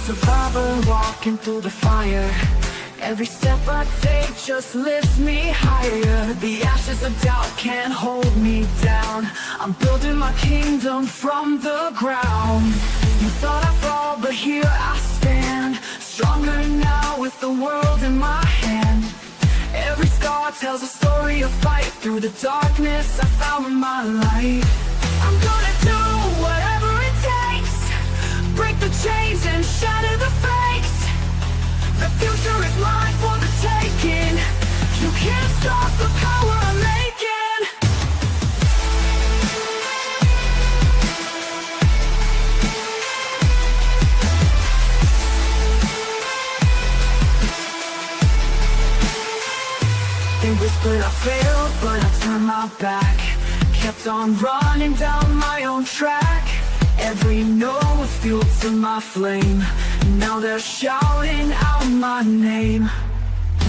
survivor walking through the fire. Every step I take just lifts me higher. The ashes of doubt can't hold me down. I'm building my kingdom from the ground. You thought I'd fall, but here I stand, stronger now with the world in my hand. Every scar tells a story of fight. Through the darkness I found my light. I'm gonna do whatever it takes, break the chains and shatter the fakes. The future is mine for the taking. You can't stop the power I'm making. They whispered I failed, but I turned my back. Kept on running down my own track. Every no was fuel to my flame. Now they're shouting out my name.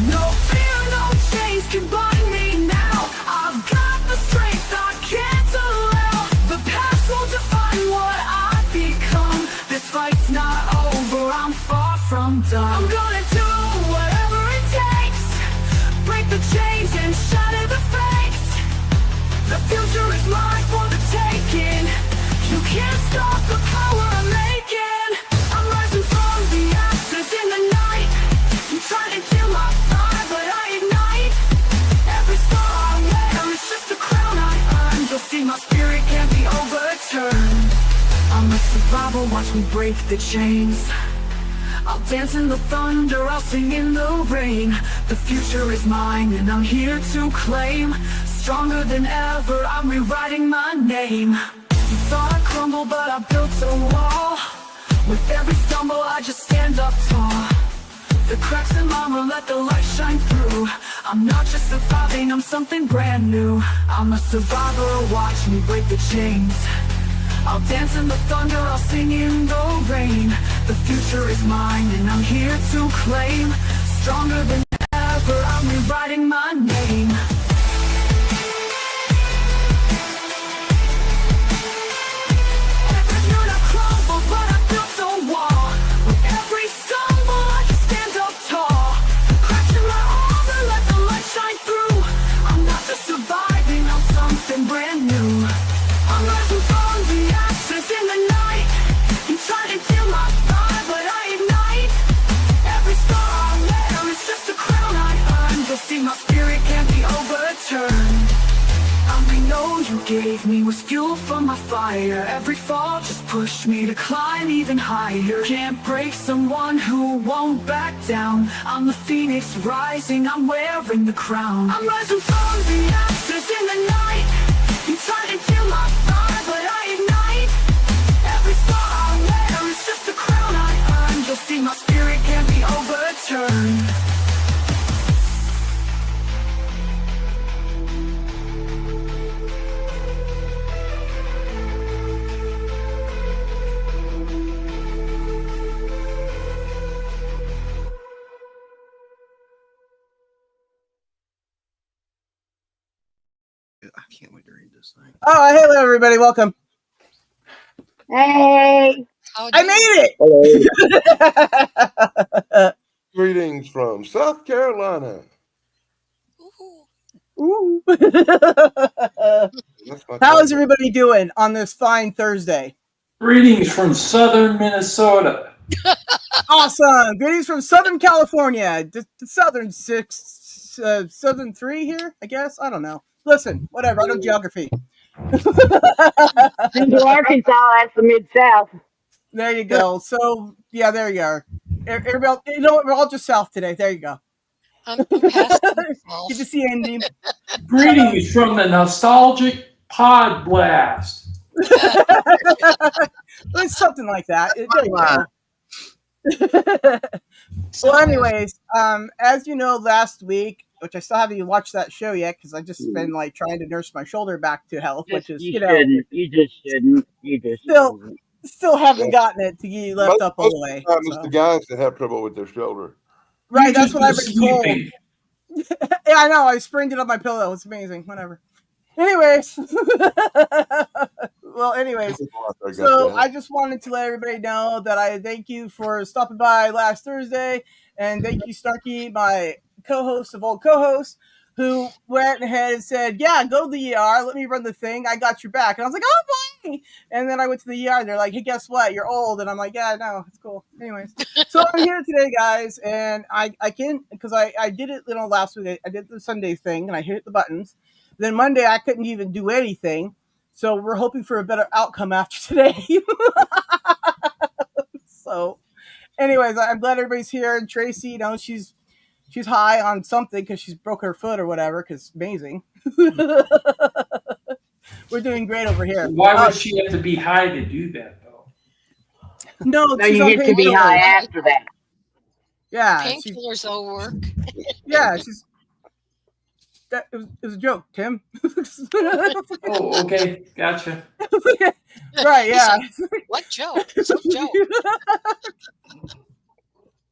No fear, no chains can bind me now. I've got the strength I can't allow. The past will define what I become. This fight's not over, I'm far from done. I'm gonna do whatever it takes, break the chains and shatter the fakes. The future is mine for the taking. You can't stop the power I'm making. I'm rising from the ashes in the night. You try to kill my fire, but I ignite. Every scar I wear is just a crown I earned. You'll see my spirit can't be overturned. I'm a survivor, watch me break the chains. I'll dance in the thunder, I'll sing in the rain. The future is mine and I'm here to claim. Stronger than ever, I'm rewriting my name. You thought I'd crumble, but I built a wall. With every stumble, I just stand up tall. The cracks in my armor, let the light shine through. I'm not just surviving, I'm something brand new. I'm a survivor, watch me break the chains. I'll dance in the thunder, I'll sing in the rain. The future is mine and I'm here to claim. Stronger than ever, I'm rewriting my name. Brand new. I'm rising from the ashes in the night. You try to kill my fire, but I ignite. Every scar I wear is just a crown I earned. You'll see my spirit can't be overturned. Every no you gave me was fuel for my fire. Every fall just pushed me to climb even higher. Can't break someone who won't back down. I'm the phoenix rising, I'm wearing the crown. I'm rising from the ashes in the night. You try to kill my fire, but I ignite. Every scar I wear is just a crown I earned. You'll see my spirit can't be overturned. I can't wait to read this thing. Oh, hello, everybody. Welcome. Hey. I made it. Greetings from South Carolina. Ooh. That's my How is cousin. everybody doing on this fine Thursday? Greetings from southern Minnesota. Awesome. Greetings from Southern California. The Southern Southern 3 here, I guess. I don't know. Listen, whatever. I know geography. Central Arkansas, that's the Mid-South. There you go. So, yeah, there you are. Everybody, you know what? We're all just south today. There you go. I'm past Good to see you, Andy. Greetings from the nostalgic Pod Blast. It's something like that. There you go. Well, anyways, as you know, last week, which I still haven't even watched that show yet because I've just been like trying to nurse my shoulder back to health, which is You just shouldn't. still haven't gotten it to get left up all the way. It's the guys that have trouble with their shoulder. Right, that's what I've been told. Yeah, I know. I sprained it on my pillow. It's amazing. Whatever. Anyways, Well, anyways, I got so that. I just wanted to let everybody know that I thank you for stopping by last Thursday, and thank you, Starkey, my co-host of all co-hosts, who went ahead and said, "Yeah, go to the ER. Let me run the thing. I got your back." And I was like, "Oh, boy!" And then I went to the ER, and they're like, "Hey, guess what? You're old." And I'm like, "Yeah, no, it's cool." Anyways, so I'm here today, guys, and I can because I did it, last week. I did the Sunday thing, and I hit the buttons. Then Monday, I couldn't even do anything. So we're hoping for a better outcome after today. So, anyways, I'm glad everybody's here. And Tracy, she's high on something because she's broke her foot or whatever. Because amazing. We're doing great over here. Why would she have to be high to do that, though? No, No, she's you on get to be high painkillers. after that. Yeah, Painkillers all work. she's. It was a joke, Tim. Oh, okay, gotcha. Right? Yeah. What joke? Some joke.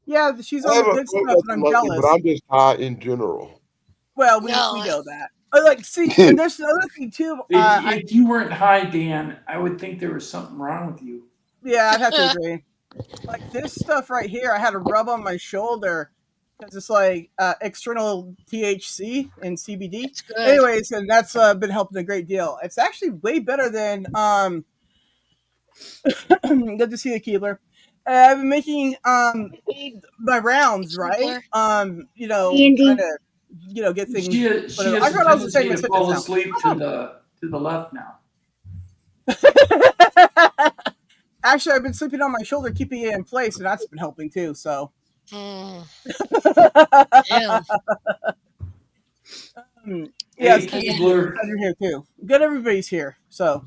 Yeah, she's I on the haven't good felt stuff, and nothing I'm lately, but jealous. I'm just high in general. Well, we No. know that. See, and there's another thing too. If you weren't high, Dan, I would think there was something wrong with you. Yeah, I'd have to agree. Like this stuff right here, I had to rub on my shoulder because it's like external THC and CBD. It's good. Anyways, and that's been helping a great deal. It's actually way better than good to see you, Keebler. I've been making my rounds, right? Trying Andy, to get things. She Whatever. I has a thought I was the same tendency as to fitness fall now. asleep to the left now. Actually, I've been sleeping on my shoulder, keeping it in place, and that's been helping too. So. Mm, Yeah, Hey, it's good to see you. Keebler. Glad you're here too. Good, everybody's here. So,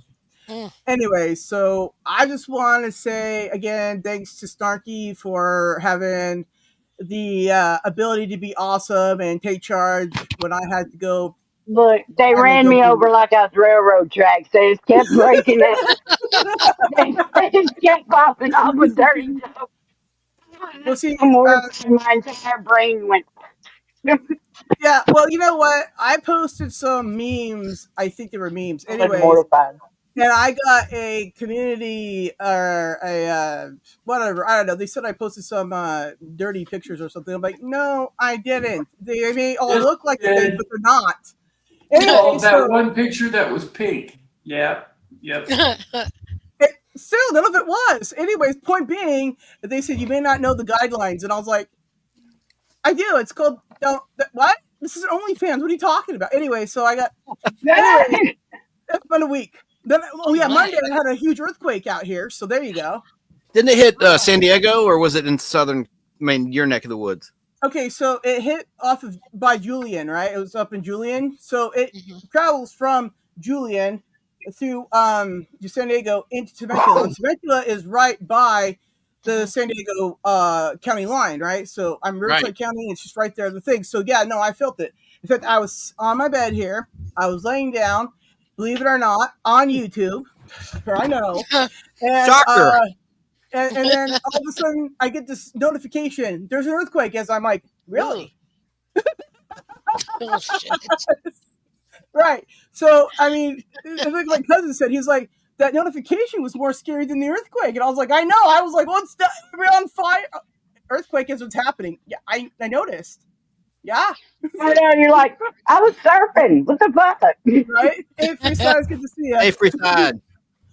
mm. anyway, so I just want to say again, thanks to Starkey for having the ability to be awesome and take charge when I had to go look, they finally ran go me do. over like I was railroad tracks. They just kept breaking up. They just kept popping off with dirty jokes. Well, see, I'm mortified. My entire brain went. yeah. Well, you know what? I posted some memes. I think they were memes. I was Anyways, mortified. and I got a community or a whatever. I don't know. They said I posted some dirty pictures or something. I'm like, no, I didn't. They may all Yes, look like you I did, did. but they're not. Anyway, Oh, so that one picture that was pink. Yeah. Yep. still none of it was. Anyways, point being, they said you may not know the guidelines, and I was like, I do. It's called what? This is OnlyFans. What are you talking about? Anyway, so I got. Anyway, it's been a week. Then, oh yeah, my. Monday I had a huge earthquake out here. So there you go. Didn't it hit San Diego, or was it in your neck of the woods? Okay, so it hit off of by Julian, right? It was up in Julian. So it Mhm. travels from Julian through to San Diego into Temecula. And Temecula is right by the Mhm. San Diego county line, right? So I'm Riverside Right. County, it's just right there the thing. So yeah, no, I felt it. In fact, I was on my bed here, I was laying down, believe it or not, on YouTube. I know. And Shocker. and then all of a sudden I get this notification. There's an earthquake. As I'm like, really? Oh shit. Right. So I mean, like my cousin said, he's like, that notification was more scary than the earthquake. And I was like, I know. I was like, what's that? We're on fire. Earthquake is what's happening. Yeah, I noticed. Yeah. I know, you're like, I was surfing. What the fuck? Right. Hey, Freestyle, it's good to see you. Hey, free side.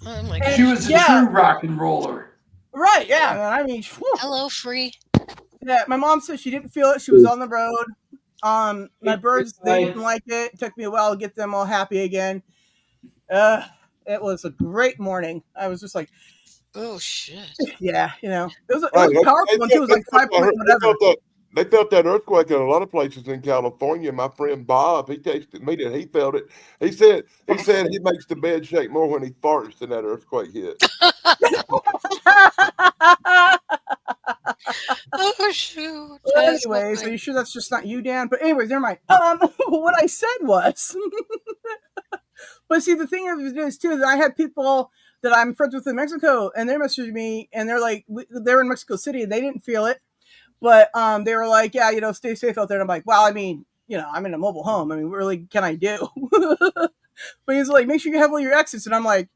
Oh my And, She god. was a yeah. true rock and roller. Right. Yeah. Man, I mean, whew. Hello, free. Yeah. My mom said she didn't feel it. She was on the road. My birds, they Hey. didn't like it. It took me a while to get them all happy again. It was a great morning. I was just like, Oh shit. yeah, it was a Right, powerful one too. It was like 5 point whatever. They felt that earthquake in a lot of places in California. My friend Bob, he texted me that he felt it. He said he makes the bed shake more when he farts than that earthquake hit. Oh shoot. Well, That is so anyways, are funny. you sure that's just not you, Dan? But anyways, never mind. What I said was, but see, the thing of it is too that I had people that I'm friends with in Mexico, and they messaged me, and they're like, they're in Mexico City, and they didn't feel it, but they were like, yeah, stay safe out there. And I'm like, well, I mean, I'm in a mobile home. I mean, what really can I do? But he's like, make sure you have all your exits, and I'm like,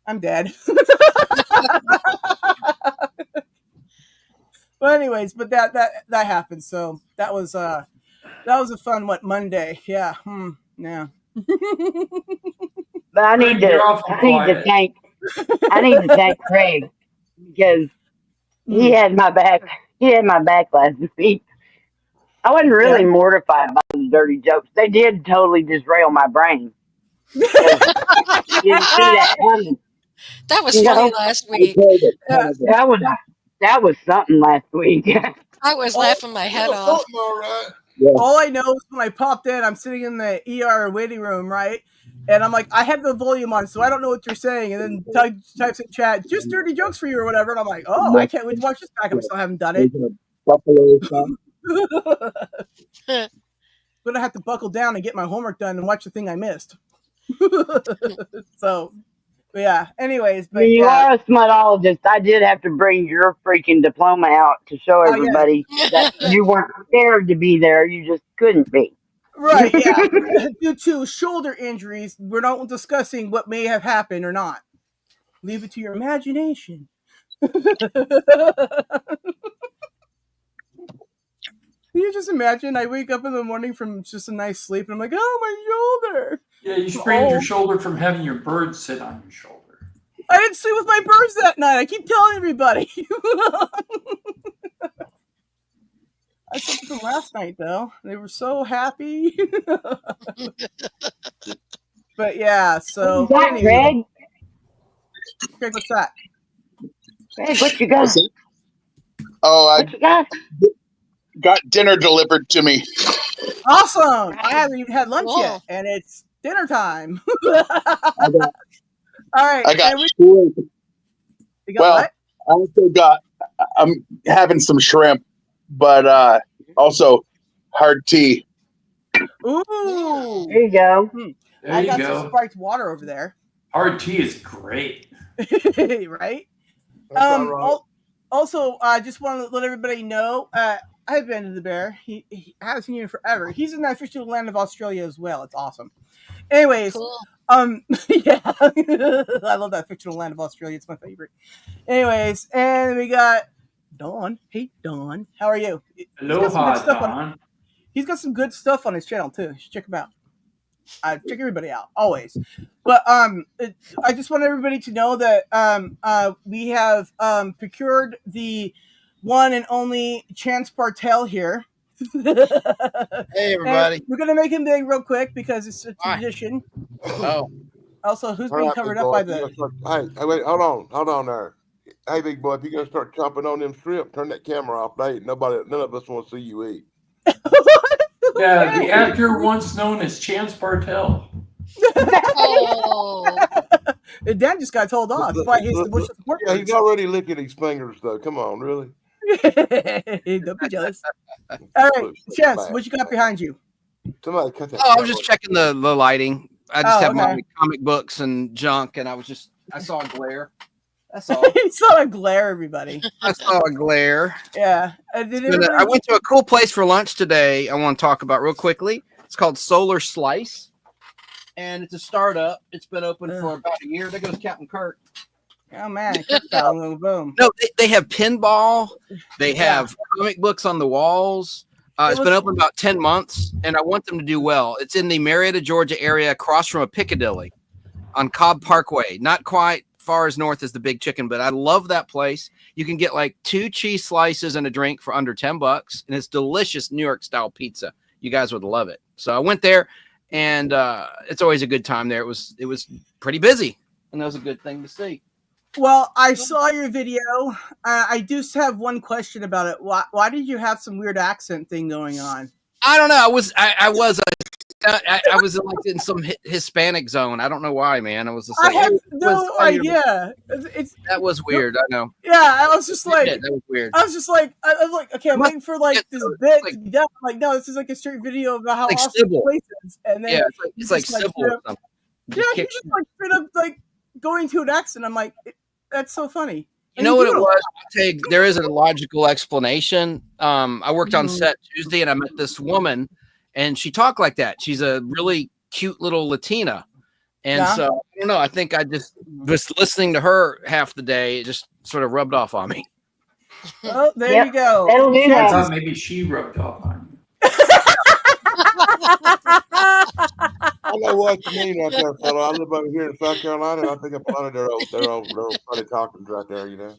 I'm dead. But anyways, but that happened. So that was a fun Monday. Yeah. Yeah. But Greg, you're awful I need to quiet. thank Craig because he Mm, had my back. He had my back last week. I wasn't yeah. really mortified by the dirty jokes. They did totally disrail my brain because you didn't see that coming. That was You funny know, last I week. played a ton Yeah. of it. that was something last week. I was All, laughing my head Well, off. something all right. Yeah. all I know is when I popped in, I'm sitting in the ER waiting room, right? And I'm like, I have the volume on, so I don't know what you're saying. And then types in chat, just dirty jokes for you or whatever. And I'm like, oh, I can't wait to watch this back. I still haven't done it. There's a Buffalo song. Gonna have to buckle down and get my homework done and watch the thing I missed. So, but yeah. Anyways, I mean, but you yeah. are a smutologist. I did have to bring your freaking diploma out to show Oh yeah. everybody that you weren't scared to be there. You just couldn't be. Right. Yeah. Due to shoulder injuries, we're not discussing what may have happened or not. Leave it to your imagination. Can you just imagine? I wake up in the morning from just a nice sleep, and I'm like, "Oh, my shoulder!" Yeah, you sprained your Oh, shoulder from having your bird sit on your shoulder. I didn't sleep with my birds that night. I keep telling everybody. I slept with them last night, though. They were so happy. But yeah, What you so got, anyway, Craig? Greg, what's that? Craig, what you What's got? that? Oh, I What you got? got dinner delivered to me. Awesome! I haven't even had lunch yet, Cool. and it's dinner time. I got, All right, I got and shrimp. we got Well, what? I also got. I'm having some shrimp, but also hard tea. Ooh, There you go. There I you got some go. spiked water over there. Hard tea is great. Right? That's all right. Also, I just want to let everybody know. I've been to the bear. I haven't seen him forever. He's in the official land of Australia as well. It's awesome. Anyways, Cool. yeah, I love that fictional land of Australia. It's my favorite. Anyways, and we got Dawn. Hey, Dawn, how are you? He's got some good Aloha, stuff on. Don. He's got some good stuff on his channel too. You should check him out. Check everybody out always. But I just want everybody to know that we have procured the one and only Chance Bartel here. Hey, And everybody. we're gonna make him big real quick because it's a Hi. tradition. Oh, Also, who's All being right, covered big up boy. by If you're the? gonna start, hey, wait, hold on there. Hey, big boy, if you're gonna start chomping on them shrimp, turn that camera off. None of us want to see you eat. Yeah, the Okay. actor once known as Chance Bartel. Oh. Dan just got told off by his bush support Yeah, he's birds. already licking his fingers though. Come on, really? Don't be jealous. All right, Look, Chance, man, what you got behind you? somebody cut that I camera. was just checking the lighting. I just Oh, have my okay. comic books and junk, and I saw a glare. That's all. He saw a glare, everybody. I saw a glare. Yeah. Did I everybody? went to a cool place for lunch today. I want to talk about real quickly. It's called Solar Slice, and it's a startup. It's been open for about a year. There goes Captain Kirk. Oh man, boom, boom. No, they have pinball. They have comic books on the walls. It's been open about 10 months, and I want them to do well. It's in the Marietta, Georgia area, across from a Piccadilly on Cobb Parkway. Not quite far as north as the Big Chicken, but I love that place. You can get like 2 cheese slices and a drink for under $10, and it's delicious New York style pizza. You guys would love it. So I went there, and it's always a good time there. It was pretty busy, and that was a good thing to see. Well, I saw your video. I do have one question about it. Why did you have some weird accent thing going on? I don't know. I was like in some Hispanic zone. I don't know why, man. I was just I like, have hey, no idea. that was weird. I know. Yeah, I was just like, That was weird. I was like, okay, I'm waiting for like this bit like- to be done. I'm like, no, this is like a straight video about how Like awesome Sybil. the place is. And then Yeah, it's like just, like, Sybil straight or up- something. yeah, you just like straight up like going to an accent. I'm like, that's so funny. You And know what do it was? I'll tell you, there is a logical explanation. I worked on Mhm. set Tuesday, and I met this woman, and she talked like that. She's a really cute little Latina, And Yeah. so I don't know. I think I just listening to her half the day. It just sort of rubbed off on me. Oh, there Yep, you go. that'll do I that. thought maybe she rubbed off on you. I know what you mean right there, fella. I live over here in South Carolina, and I pick up a lot of their old funny talkings right there. You know.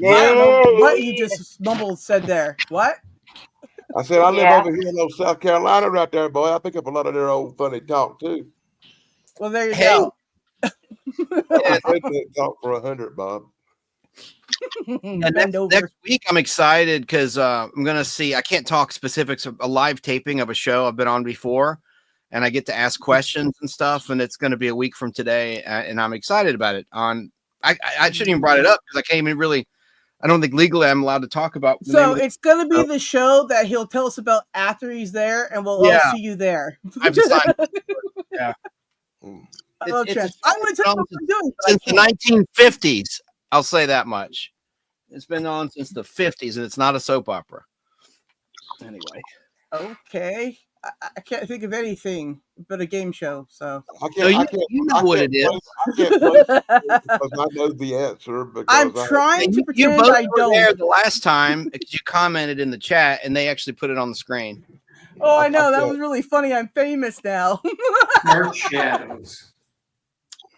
I don't know what Yeah, you just mumbled said there. What? I said I live Yeah. over here in old South Carolina right there, boy. I pick up a lot of their old funny talk too. Well, there you Hey. go. I take that talk for 100, Bob. And Bend over. next week, I'm excited because I'm going to see. I can't talk specifics of a live taping of a show I've been on before, and I get to ask questions and stuff. And it's going to be a week from today, and I'm excited about it. I shouldn't even brought it up because I can't even really. I don't think legally I'm allowed to talk about. The name So of the it's gonna be the show that he'll tell us about after he's there, and we'll all Yeah. see you there. I've signed. Yeah. Mm. Oh, chance. I'm gonna tell you what I'm doing. But I Since the can't. 1950s. I'll say that much. It's been on since the 50s, and it's not a soap opera. Anyway. Okay. I can't think of anything but a game show. So I No, can't. I can't. you know I what can't it is. play- I can't play because I know the answer. Because I'm I, trying to You pretend both I were there don't. the last time because you commented in the chat, and they actually put it on the screen. Oh, I I know that can't. was really funny. I'm famous now. Dark shadows.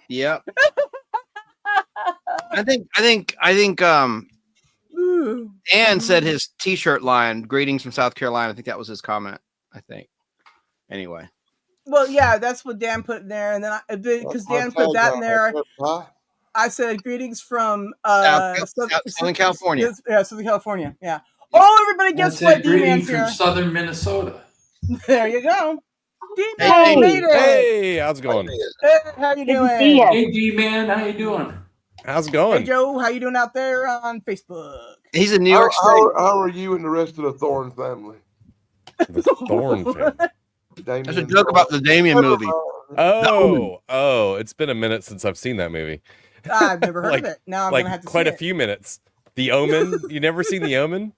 Yep. I think Ooh. Dan said his T-shirt line, "Greetings from South Carolina." I think that was his comment. I think. Anyway. Well, yeah, that's what Dan put in there, and then because Dan put that in there, I said greetings from Southern California. Yeah, Southern California. Yeah. Oh, everybody, guess That's what? a greeting D-Man's from here. southern Minnesota. There you go. D-Man Hey, made it. Hey, how's it going? Hey, how you Good to see doing? ya. Hey, D-Man, how you doing? How's it Hey, going? Joe, how you doing out there on Facebook? He's in New York State. How are you and the rest of the Thorne family? The Thorn family. Damien There's a joke about the Damien movie. Oh, it's been a minute since I've seen that movie. I've never heard Like- of it. Now I'm like gonna have to quite see a it. few minutes. The Omen. You never seen The Omen?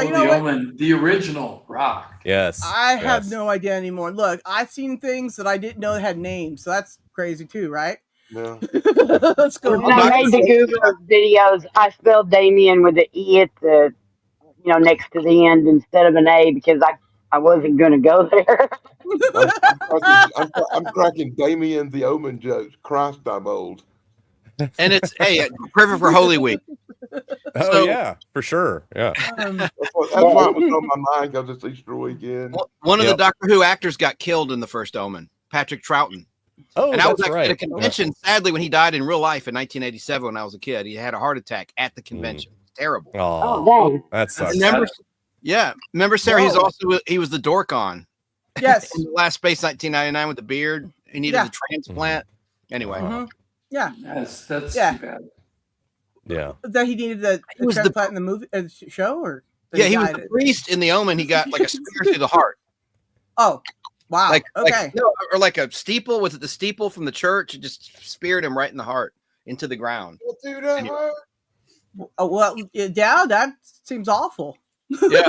You know the what? Omen, the original rock. Yes. I have yes. no idea anymore. Look, I've seen things that I didn't know had names, so that's crazy too, right? Yeah. Let's go. When I made the Google videos, I spelled Damien with the E at the, next to the end instead of an A because I wasn't going to go there. I'm cracking Damien the Omen jokes. Christ, I'm old. And it's perfect for Holy Week. Oh So- yeah, for sure. Yeah. That's why it was on my mind because it's Easter weekend. One of the Yep. Doctor Who actors got killed in the first Omen, Patrick Troughton. Oh, And I was that's actually right. at a convention, sadly, when he died in real life in 1987 when I was a kid. He had a heart attack at the convention. Terrible. Oh, Oh, dang. that sucks. Remember, Remember, Sarah, Whoa. he was the Dorkon Yes. in the Last Space 1999 with the beard. He needed Yeah. a transplant. Anyway, Mhm. Yeah. That's Yeah. too bad. Yeah. That he needed the He was the- transplant in the movie show, or that yeah, he was died? the priest in the Omen. He got like a spear through the heart. Oh, wow. Like, okay. or like a steeple. Was it the steeple from the church? It just speared him right in the heart into the ground. Oh, well, yeah, that seems awful. Yeah.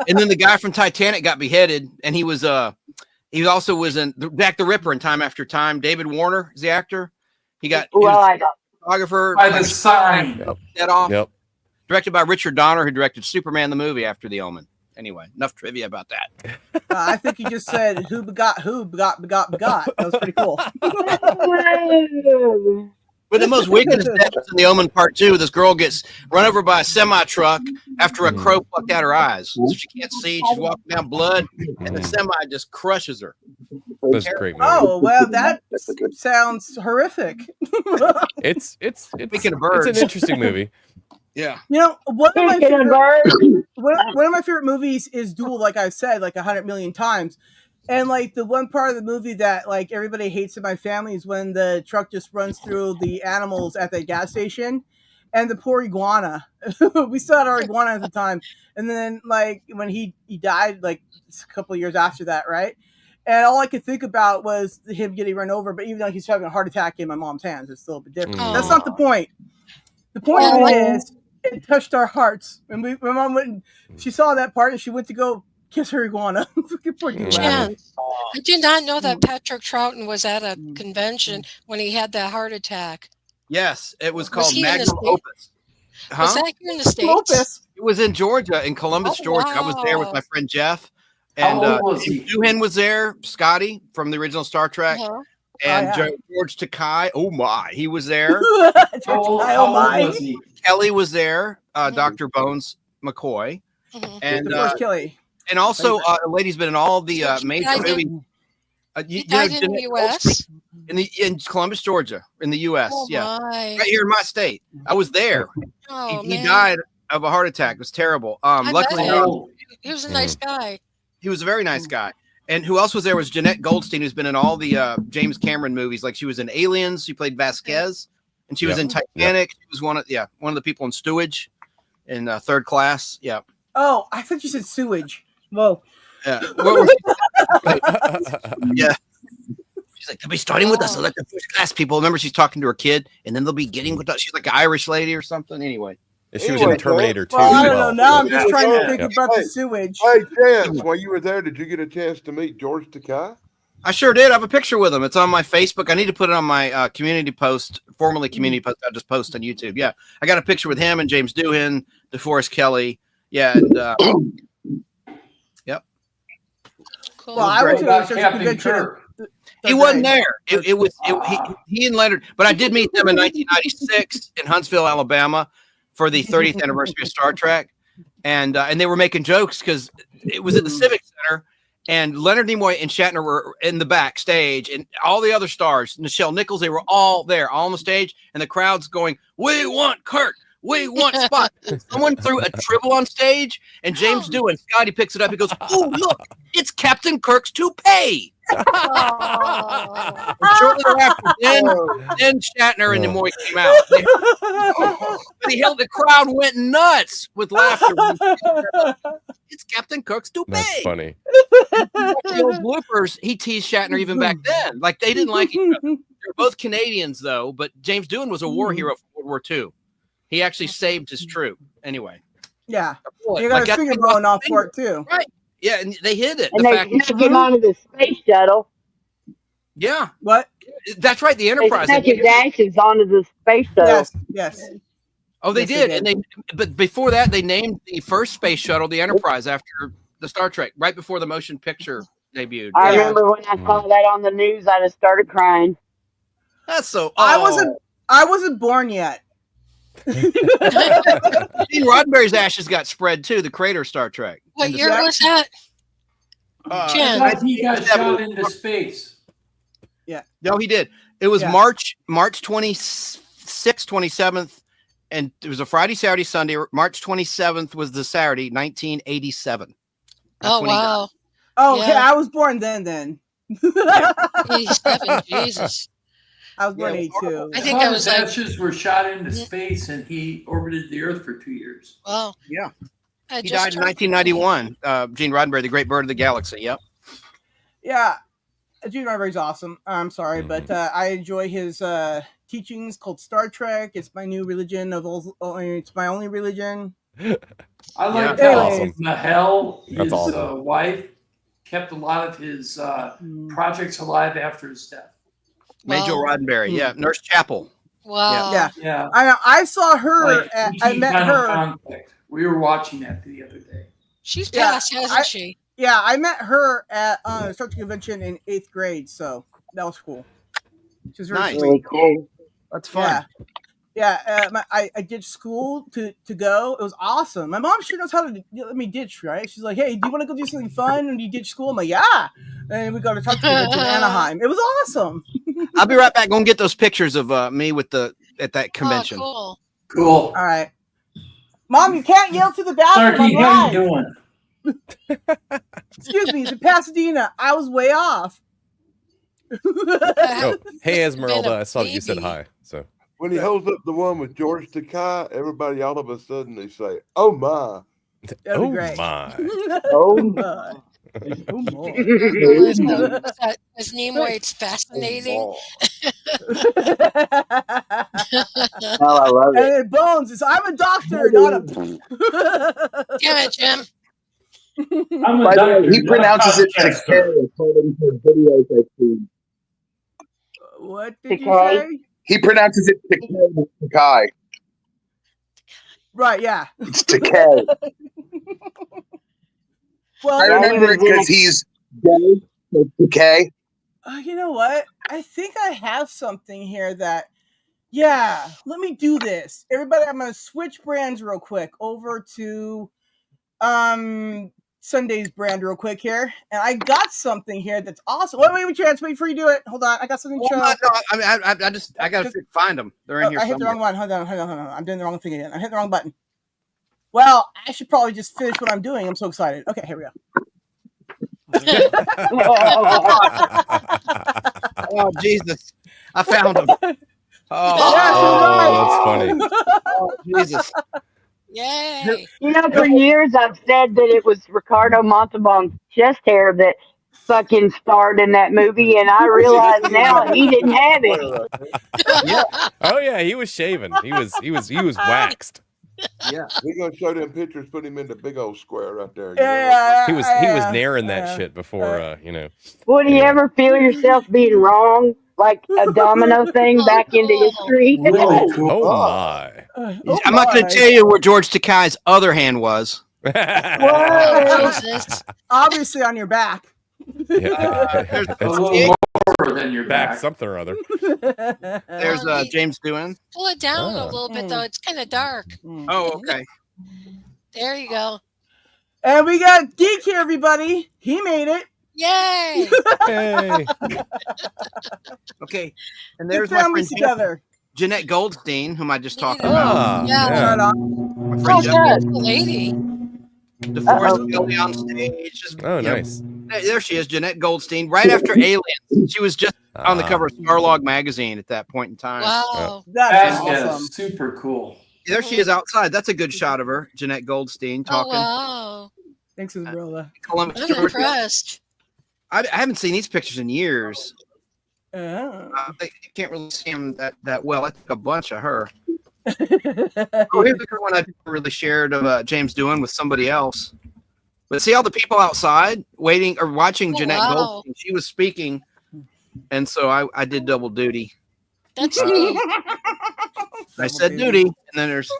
And then the guy from Titanic got beheaded, and he also was in Jack the Ripper in Time After Time. David Warner is the actor. He was a photographer. By the sign. Yep. That off. Yep. Directed by Richard Donner, who directed Superman the movie after The Omen. Anyway, enough trivia about that. I think you just said who begot. That was pretty cool. But the most wickedest death is in The Omen Part 2. This girl gets run over by a semi-truck after a crow plucked out her eyes. So she can't see. She's walking down blood, and the semi just crushes her. That's a great movie. Oh, well, that sounds horrific. It's Speaking of birds. it's an interesting movie. Yeah. You know, one of my Speaking of favorite, one of my favorite movies is Duel, like I've said like 100 million times. And like the one part of the movie that like everybody hates in my family is when the truck just runs through the animals at the gas station, and the poor iguana. We still had our iguana at the time, and then like when he died like a couple of years after that, right? And all I could think about was him getting run over. But even though he's having a heart attack in my mom's hands, it's still a bit different. That's not the point. The point of it is it touched our hearts. And my mom went and she saw that part and she went to go Kiss her iguana. Poor dude. Jen, I did not know that Patrick Troughton was at a convention when he had that heart attack. Yes, it was Was called he in the Magnum States? Opus. Was Huh? that here in the States? Opus. It was in Georgia, in Columbus, Oh, Georgia. I was there with wow. my friend Jeff. How And old was he? Doohan was there, Scotty from the original Star Trek, Uh-huh. and Oh, yeah. George Takei. Oh my, he was there. How old was he? Kelly was there. Mhm. Dr. Bones McCoy, Mhm. and The first Kelly. and also a lady's been in all the So he major died in- movies. He died in the U.S.? in Columbus, Georgia, in the U.S. Oh, yeah, my. right here in my state. I was there. Oh, he man. died of a heart attack. It was terrible. I Luckily, bet. Oh, He was a nice guy. he was a very nice guy. And who else was there was Jeanette Goldstein, who's been in all the James Cameron movies. Like she was in Aliens. She played Vasquez, and she was in Titanic. She was one of the people in Stewage, in Third Class. Yeah. Oh, I thought you said sewage. Whoa. Yeah. Yeah. She's like, they'll be starting with us. So let the first class people. Remember, she's talking to her kid, and then they'll be getting with us. She's like an Irish lady or something. Anyway. She was in Terminator 2 Well, I as don't know. well. Now I'm just trying to think Yeah. about the sewage. Hey, Chance, while you were there, did you get a chance to meet George Takei? I sure did. I have a picture with him. It's on my Facebook. I need to put it on my community post, formerly community post. I just post on YouTube. Yeah, I got a picture with him and James Doohan, DeForest Kelly. Yeah, and yep. Cool. Well, I went to a about search Captain convention. Kirk? He wasn't there. It was he and Leonard, but I did meet them in 1996 in Huntsville, Alabama, for the 30th anniversary of Star Trek, and they were making jokes because it was at the Civic Center, and Leonard Nimoy and Shatner were in the backstage, and all the other stars, Nichelle Nichols, they were all there, all on the stage, and the crowd's going, "We want Kirk." We want Spock. Someone threw a tribble on stage, and James Doohan, Scotty picks it up. He goes, "Oh, look, it's Captain Kirk's toupee." Oh. And shortly thereafter, then Shatner and Nimoy came out. But the crowd went nuts with laughter. It's Captain Kirk's toupee. That's funny. The old bloopers, he teased Shatner even back then. Like they didn't like each other. They were both Canadians, though, but James Doohan was a war hero for World War II. He actually saved his troop. Anyway. Yeah. Boy, You got like, a finger blowing off for it, too. Right. Yeah, and they hid it. And The they fact, snuck him onto the space shuttle. yeah, What? that's right. The They Enterprise. snuck his ashes onto the space shuttle. Yes. Yes. Oh, they Yes, did. they And but before that, they named the first space shuttle the Enterprise after the Star Trek, right before the motion picture debuted. I Yeah. remember when I saw that on the news, I just started crying. That's so. I wasn't born yet. Gene Roddenberry's ashes got spread too. The creator of Star Trek. What And the- year was that? I Jen. thought he got shot into space. No, he did. It was Yeah. March 26th, 27th, and it was a Friday, Saturday, Sunday. March 27th was the Saturday, 1987. That's Oh, when he died. wow. Oh, okay. Yeah. I was born then. 87, Jesus. I was born Yeah, 82. I think I was His like, ashes were shot into space, and he orbited the Earth for 2 years. wow. Yeah. I He just died in turned 1991. Gene Roddenberry, the great bird of the galaxy. Yep. Yeah. Gene Roddenberry's awesome. I'm sorry, but I enjoy his teachings called Star Trek. It's my new religion it's my only religion. I like Yeah. how Anyways. Mahel, That's his awesome. wife, kept a lot of his projects alive after his death. Major Wow. Roddenberry. Yeah. Nurse Chapel. Wow. Yeah. Yeah, I saw her. like I met Final her. Conflict. We were watching that the other day. She's Yeah, passed, hasn't she? Yeah, I met her at a Star Trek convention in 8th grade, so that was cool. She was very Nice. sweet. Really cool. That's fun. Yeah. I did school to go. It was awesome. My mom sure knows how to let me ditch, right? She's like, "Hey, do you want to go do something fun when you ditch school?" I'm like, "Yeah." And we go to Star Trek convention in Anaheim. It was awesome. I'll be right back. Go and get those pictures of me at that convention. Oh, cool. Cool. All right. Mom, you can't yell to the bathroom. Starkey, I'm how live. you doing? Excuse me, it's in Pasadena. I was way off. Oh, hey Esmeralda, Been a I saw that you said baby. hi. So When he holds up the one with George Takei, everybody all of a sudden they say, "Oh my!" That'd be great. my. Oh, Oh, boy. His name where it's fascinating. Oh, oh, I love And it. then Bones is, I'm a doctor, not a. Damn it, Jim. I'm a By the way, doctor, he not a pronounces it podcaster. Takei according to videos I've seen. What did you Takei? say? He pronounces it Takei. Right, yeah. It's Takei. Well, I Yeah, he remember was it because in he's gay. So Takei. you know what? I think I have something here that, yeah, let me do this. Everybody, I'm going to switch brands real quick over to Sunday's brand real quick here. And I got something here that's awesome. Wait, Chance, wait before you do it. Hold on. I got something to show. No, I mean, I gotta find them. They're in here I hit the somewhere. wrong one. Hold on. I'm doing the wrong thing again. I hit the wrong button. Well, I should probably just finish what I'm doing. I'm so excited. Okay, here we go. Oh Jesus! I found them. Oh, that's funny. Oh Jesus! Yay. You know, for years I've said that it was Ricardo Montalban's chest hair that fucking starred in that movie, and I realize now he didn't have it. Yeah, Oh yeah, he was shaven. He was waxed. yeah. We're gonna show them pictures, put him in the big old square right there. Yeah, He was naring that shit before Would you anyway. ever feel yourself being wrong, like a domino thing back into history? Really cool. Oh my. I'm not going to tell you where George Takei's other hand was. Oh, Jesus. Obviously on your back. Yeah. There's A little more than your back back. something or other. There's James Doohan. Pull it down a Oh. little bit, though. It's kind of dark. Oh, okay. There you go. And we got Geek here, everybody. He made it. Yay. Hey. Okay. And Good there's my families friend together. Jeanette Goldstein, whom I just talked Yeah. about. Ah, Yeah. yeah. Right on. My Oh, friend Jeanette, good. The lady. DeForest Kelly on stage. Just, Oh, you know, nice. there she is, Jeanette Goldstein, right after Aliens. She was just on the cover of Starlog magazine at that point in time. Wow. That's That's awesome. super cool. There she is outside. That's a good shot of her, Jeanette Goldstein, Oh, talking. wow. Thanks, Isabella. Columbus, I'm Georgia. impressed. I haven't seen these pictures in years. Oh. You can't really see them that well. I took a bunch of her. Oh, here's the one I really shared of James Doohan with somebody else. But see all the people outside waiting or watching Oh, Jeanette wow. Goldstein. She was speaking, and so I did double duty. That's neat. I said duty, and then there's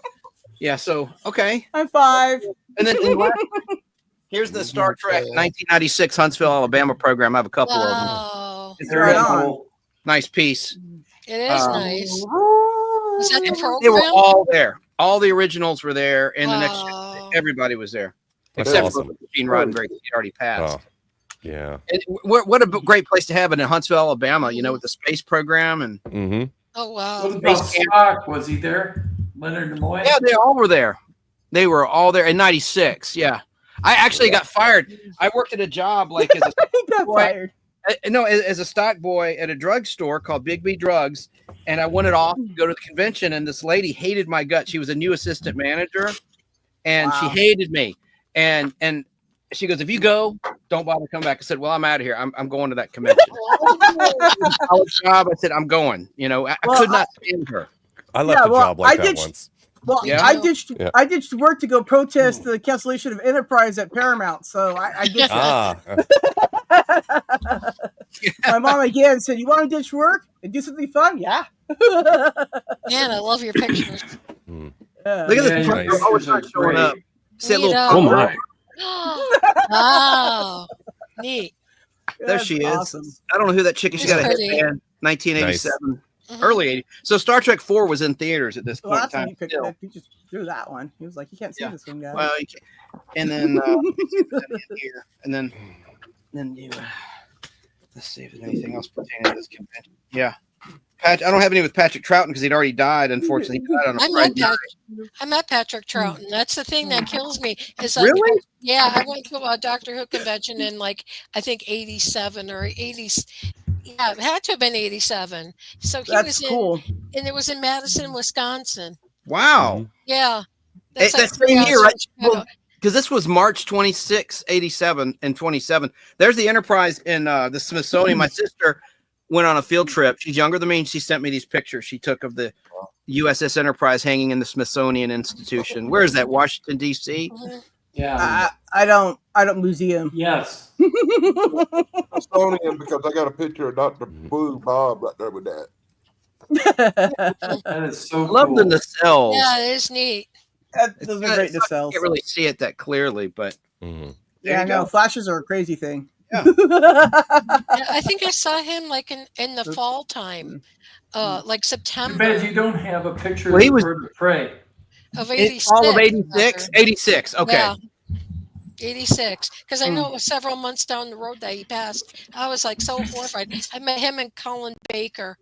so okay. High five. And then here's the Star Trek 1996 Huntsville, Alabama program. I have a couple of them. Wow. It's Very right on. cool. Nice piece. It is nice. Was that the program? They were all there. All the originals were there, and the next Wow. everybody was there, That's except awesome. for Gene Roddenberry. He already passed. Oh, yeah. And what a great place to have it in Huntsville, Alabama. You know, with the space program and Mm-hmm. Oh, wow. What about Spock? Was he there? Leonard Nimoy? yeah, they all were there. They were all there in '96. Yeah, I actually got fired. I worked at a job like as a He got boy. fired. No, as a stock boy at a drugstore called Big B Drugs, and I wanted off to go to the convention. And this lady hated my guts. She was a new assistant manager, and she Wow. hated me. And she goes, "If you go, don't bother coming back." I said, "Well, I'm out of here. I'm going to that convention." College job. I said, "I'm going." You know, I Well, could not stand her. I left Yeah, a well, job like I that did- once. Well, Yeah. I ditched work to go protest the cancellation of Enterprise at Paramount. So I ditched My mom again said, "You want to ditch work and do something fun?" Yeah. Man, I love your pictures. Look at this. Yeah, Front your row always pictures are not showing great. up. See that little Neato. Oh my. Wow. Neat. There she is. Awesome. I don't know who that chick is. She got a Pretty. headband. 1987, Mhm. early 80s. So Star Trek 4 was in theaters at this Well, point that's in when time. he picked still. it. He just threw that one. He was like, "You can't see Yeah. this one, guys." Well, you can't. And then here, and then you. Let's see if there's anything else pertaining to this convention. Yeah, I don't have any with Patrick Troughton because he'd already died. Unfortunately, he died on a I met, Friday night. I met Patrick Troughton. That's the thing that kills me. Is Really? Yeah, I went to a Doctor Who convention in I think 87 or 80s. Yeah, it had to have been 87. So he That's was cool. and it was in Madison, Wisconsin. Wow. Yeah. That like same 3 hours year, from right? Chicago. Well, because this was March 26, 87 and 27. There's the Enterprise in the Smithsonian. My sister went on a field trip. She's younger than me, and she sent me these pictures she took of the USS Enterprise hanging in the Smithsonian Institution. Where is that? Washington, D.C.? Mhm. Yeah. I don't museum. Yes. Smithsonian because I got a picture of Dr. Blue Bob right there with that. That is so I love cool. the nacelles. Yeah, it is neat. Those are great You nacelles. can't really see it that clearly, but Mhm. there Yeah, you no, go. flashes are a crazy thing. Yeah. Yeah, I think I saw him like in the fall time, like Too September bad you don't have a picture Well, of he the was bird of prey. of in all of 86. 86. 86. Okay. Yeah, 86. Because I know Mm. it was several months down the road that he passed. I was like so horrified. I met him and Colin Baker.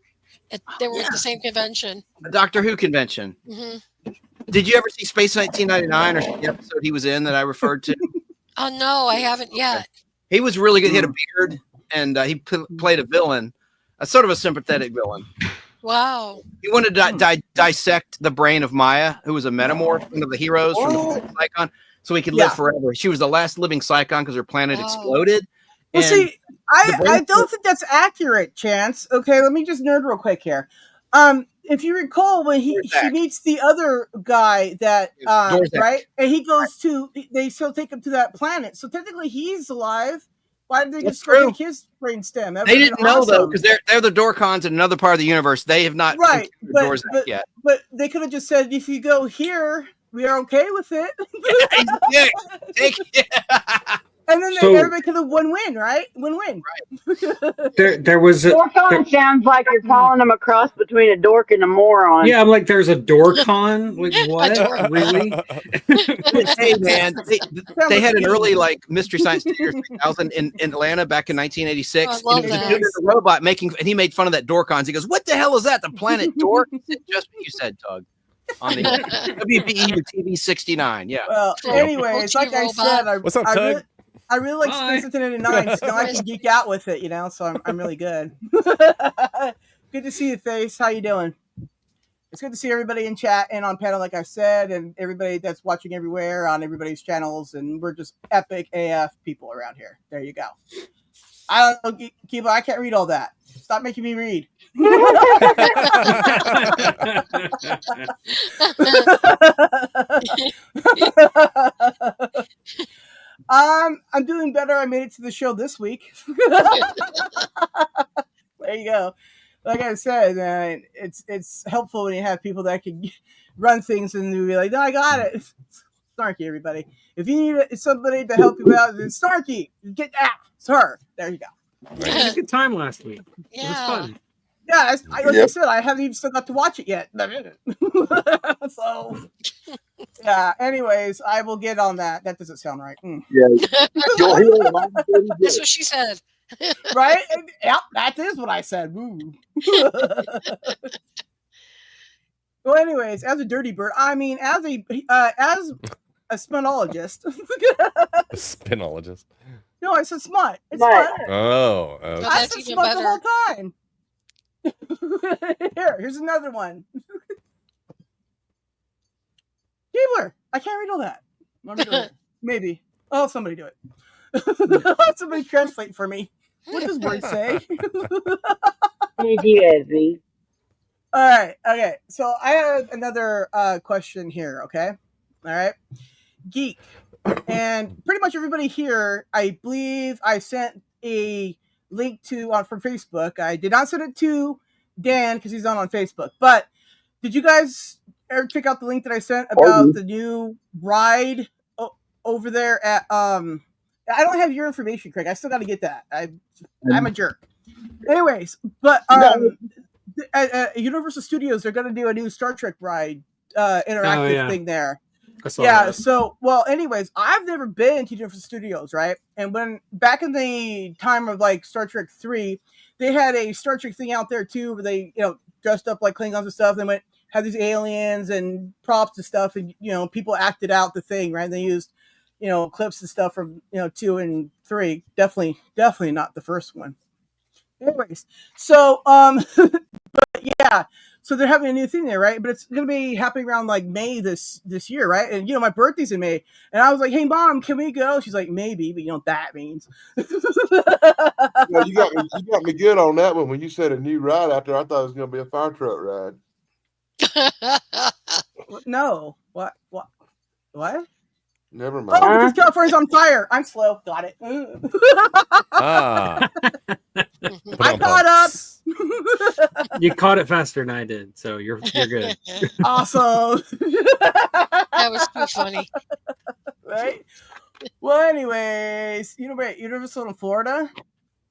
They were at the same convention. A Doctor Who convention. Hmm. Did you ever see Space 1999 or the episode he was in that I referred to? Oh no, I haven't yet. He was really good. He had a beard and he played a villain, a sort of a sympathetic villain. Wow. He wanted to dissect the brain of Maya, who was a metamorph, one of the heroes from the Psychon, so he could live forever. She was the last living Psychon because her planet exploded. Well, and see, I don't think that's accurate, Chance. Okay, let me just nerd real quick here. If you recall, when she meets the other guy that right, and he goes to, they still take him to that planet. So technically, he's alive. Why did they just go take his brain stem? That They would've didn't been know though, awesome. because they're the Dorcons in another part of the universe. They have not Right, encountered Dorzak yet. but they could have just said, if you go here, we are okay with it. Yeah, take it. And then So- everybody could have win-win, right? Win-win. There was a Dorcon sounds like you're calling them a cross between a dork and a moron. yeah. I'm like, there's a Dorcon. Like what? Really? Hey man, they had an early like Mystery Science Theater 3000 in Atlanta back in 1986. Oh, I love and it was a that. dude in a robot making, and he made fun of that Dorcons. He goes, "What the hell is that? The planet Dork?" I said, just what you said, Tug. On the WBE or TV 69. Yeah. Well, anyways, like I said, What's up, Tug? I really like Hi. Space 1999, so now I can geek out with it, you know. So I'm really good. Good to see you, Face. How you doing? It's good to see everybody in chat and on panel, like I said, and everybody that's watching everywhere on everybody's channels. And we're just epic AF people around here. There you go. I don't know, Kiba, I can't read all that. Stop making me read. I'm doing better. I made it to the show this week. There you go. Like I said, man, it's helpful when you have people that can run things and be like, "No, I got it." Snarky, everybody. If you need somebody to help you out, then Snarky, get that. It's her. There you go. We had a good time last week. It was Yeah. fun. Yeah, like I said, I haven't even still got to watch it yet. So, yeah. Anyways, I will get on that. That doesn't sound right. Yeah, you'll hear it on the That's what she said. Right? Yep, that is what I said. Woo. Well, anyways, as a dirty bird, I mean, as a spinologist. A spinologist. No, I said smut. It's Right. smut. Oh, Oh, okay. I that's said even smut the better. whole time. Here's another one. Keebler. I can't read all that. Let me do it. Maybe. Oh, somebody do it. Somebody translate for me. What does word say? PTSD. All right. Okay. So I have another question here. Okay. All right. Geek. And pretty much everybody here, I believe I sent a link to from Facebook. I did not send it to Dan because he's not on Facebook. But did you guys ever check out the link that I sent about the new ride over there at I don't have your information, Craig. I still got to get that. I'm a jerk. Anyways, but at Universal Studios, they're going to do a new Star Trek ride interactive thing there. Yeah. That. So, well, anyways, I've never been to Universal Studios, right? And when back in the time of like Star Trek 3, they had a Star Trek thing out there too, where they dressed up like Klingons and stuff. They had these aliens and props and stuff, and people acted out the thing, right? They used clips and stuff from 2 and 3. Definitely not the first one. Anyways, so but yeah, so they're having a new thing there, right? But it's gonna be happening around like May this year, right? And my birthday's in May, and I was like, "Hey, Mom, can we go?" She's like, "Maybe," but you know what that means. Well, you got me good on that one. When you said a new ride out there, I thought it was going to be a fire truck ride. No, what? Never mind. Oh, because California's on fire. I'm slow. Got it. Ah. I caught up. You caught it faster than I did, so you're good. Awesome. That was too funny. Right? Well, anyways, Universal in Florida.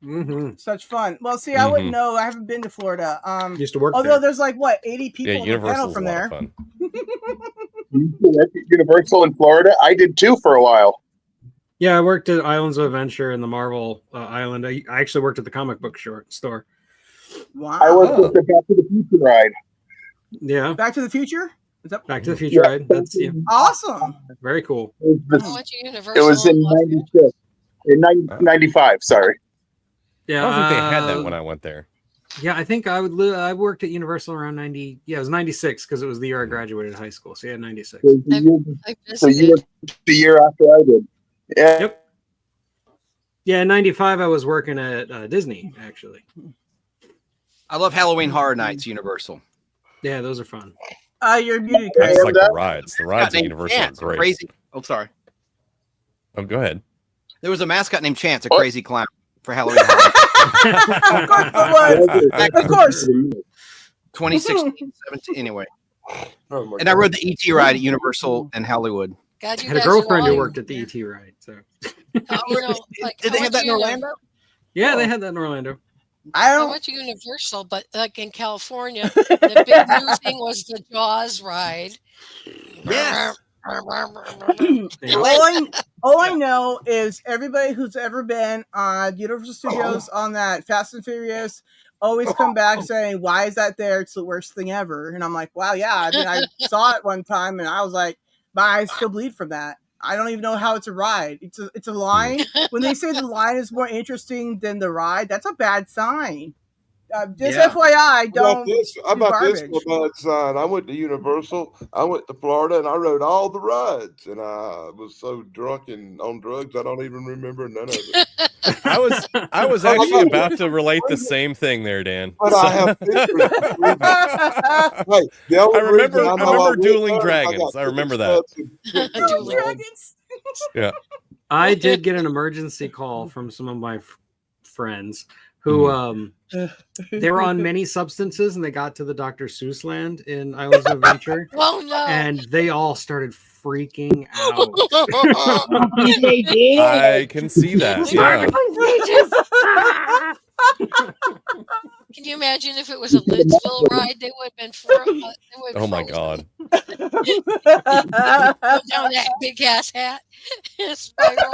Mm-hmm. Such fun. Well, see, I wouldn't know. I haven't been to Florida. Used to work although there. there's like what 80 people Yeah, on the panel Universal's a from lot there. of fun. Universal in Florida. I did too for a while. Yeah, I worked at Islands of Adventure and the Marvel Island. I actually worked at the comic book store. Wow. I worked with the Back to the Future ride. Yeah, Back to the Future. Is that Back to the Future ride. That's awesome? very cool. I went to It Universal. was in '96, in 95. Sorry. Yeah, I don't think they had that when I went there. Yeah, I think I worked at Universal around 90. Yeah, it was 96 because it was the year I graduated high school. So yeah, 96. So you were the year after I did. Yeah. Yep. Yeah, in 95 I was working at Disney actually. I love Halloween Horror Nights, Universal. Yeah, those are fun. You're muted, I Chris. just like the rides. The rides at Named Universal are Chance, great. crazy. Oh, sorry. Oh, go ahead. There was a mascot named Chance, a crazy clown for Halloween Horror Nights. Of course. 2016, 17, anyway. And I rode the ET ride at Universal in Hollywood. God, you I had a guys girlfriend are who all- worked at the ET ride. So Did they have that in Orlando? yeah, they had that in Orlando. I went to Universal, but like in California, the big new thing was the Jaws ride. Yes. all I know is everybody who's ever been on Universal Studios on that Fast and Furious always come back saying, "Why is that there? It's the worst thing ever." And I'm like, "Wow, yeah." I mean, I saw it one time and I was like, my eyes still bleed from that. I don't even know how it's a ride. It's a line. When they say the line is more interesting than the ride, that's a bad sign. Just FYI, don't. How about this garbage. for a bad sign? I went to Universal. I went to Florida, and I rode all the rides. And I was so drunk and on drugs, I don't even remember none of it. I was actually about to relate the same thing there, Dan. But I have pictures. Hey, the only I remember reason know I remember went Dueling there is Dragons. I remember that. Dueling Dragons. Yeah. I did get an emergency call from some of my friends who they were on many substances and they got to the Dr. Seuss land in Islands of Adventure. Oh no! And they all started freaking out. They did. I can see that. Yeah. Can you imagine if it was a Lidsville ride? They would have been Oh my God. down that big ass hat. Spiral.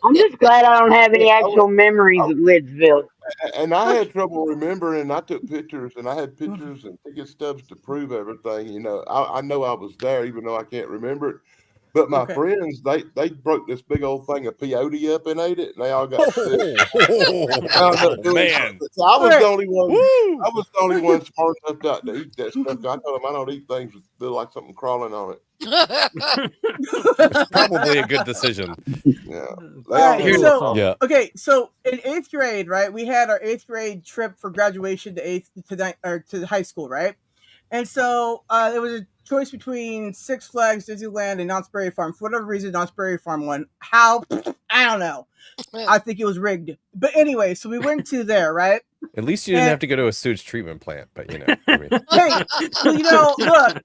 I'm just glad I don't have any actual memories of Lidsville. And I had trouble remembering, and I took pictures, and I had pictures and ticket stubs to prove everything. You know, I know I was there, even though I can't remember it. But my friends, they broke this big old thing of peyote up and ate it, and they all got sick. Man. So I was the only one. I was the only one smart enough not to eat that stuff. I told them I don't eat things that feel like something crawling on it. It's probably a good decision. Yeah. Okay, so in 8th grade, right? We had our 8th grade trip for graduation to high school, right? And so there was a choice between Six Flags, Disneyland, and Knott's Berry Farm. For whatever reason, Knott's Berry Farm won. How? I don't know. I think it was rigged. But anyway, so we went to there, right? At least you didn't have to go to a sewage treatment plant, but you know. I mean. Hey, well, look,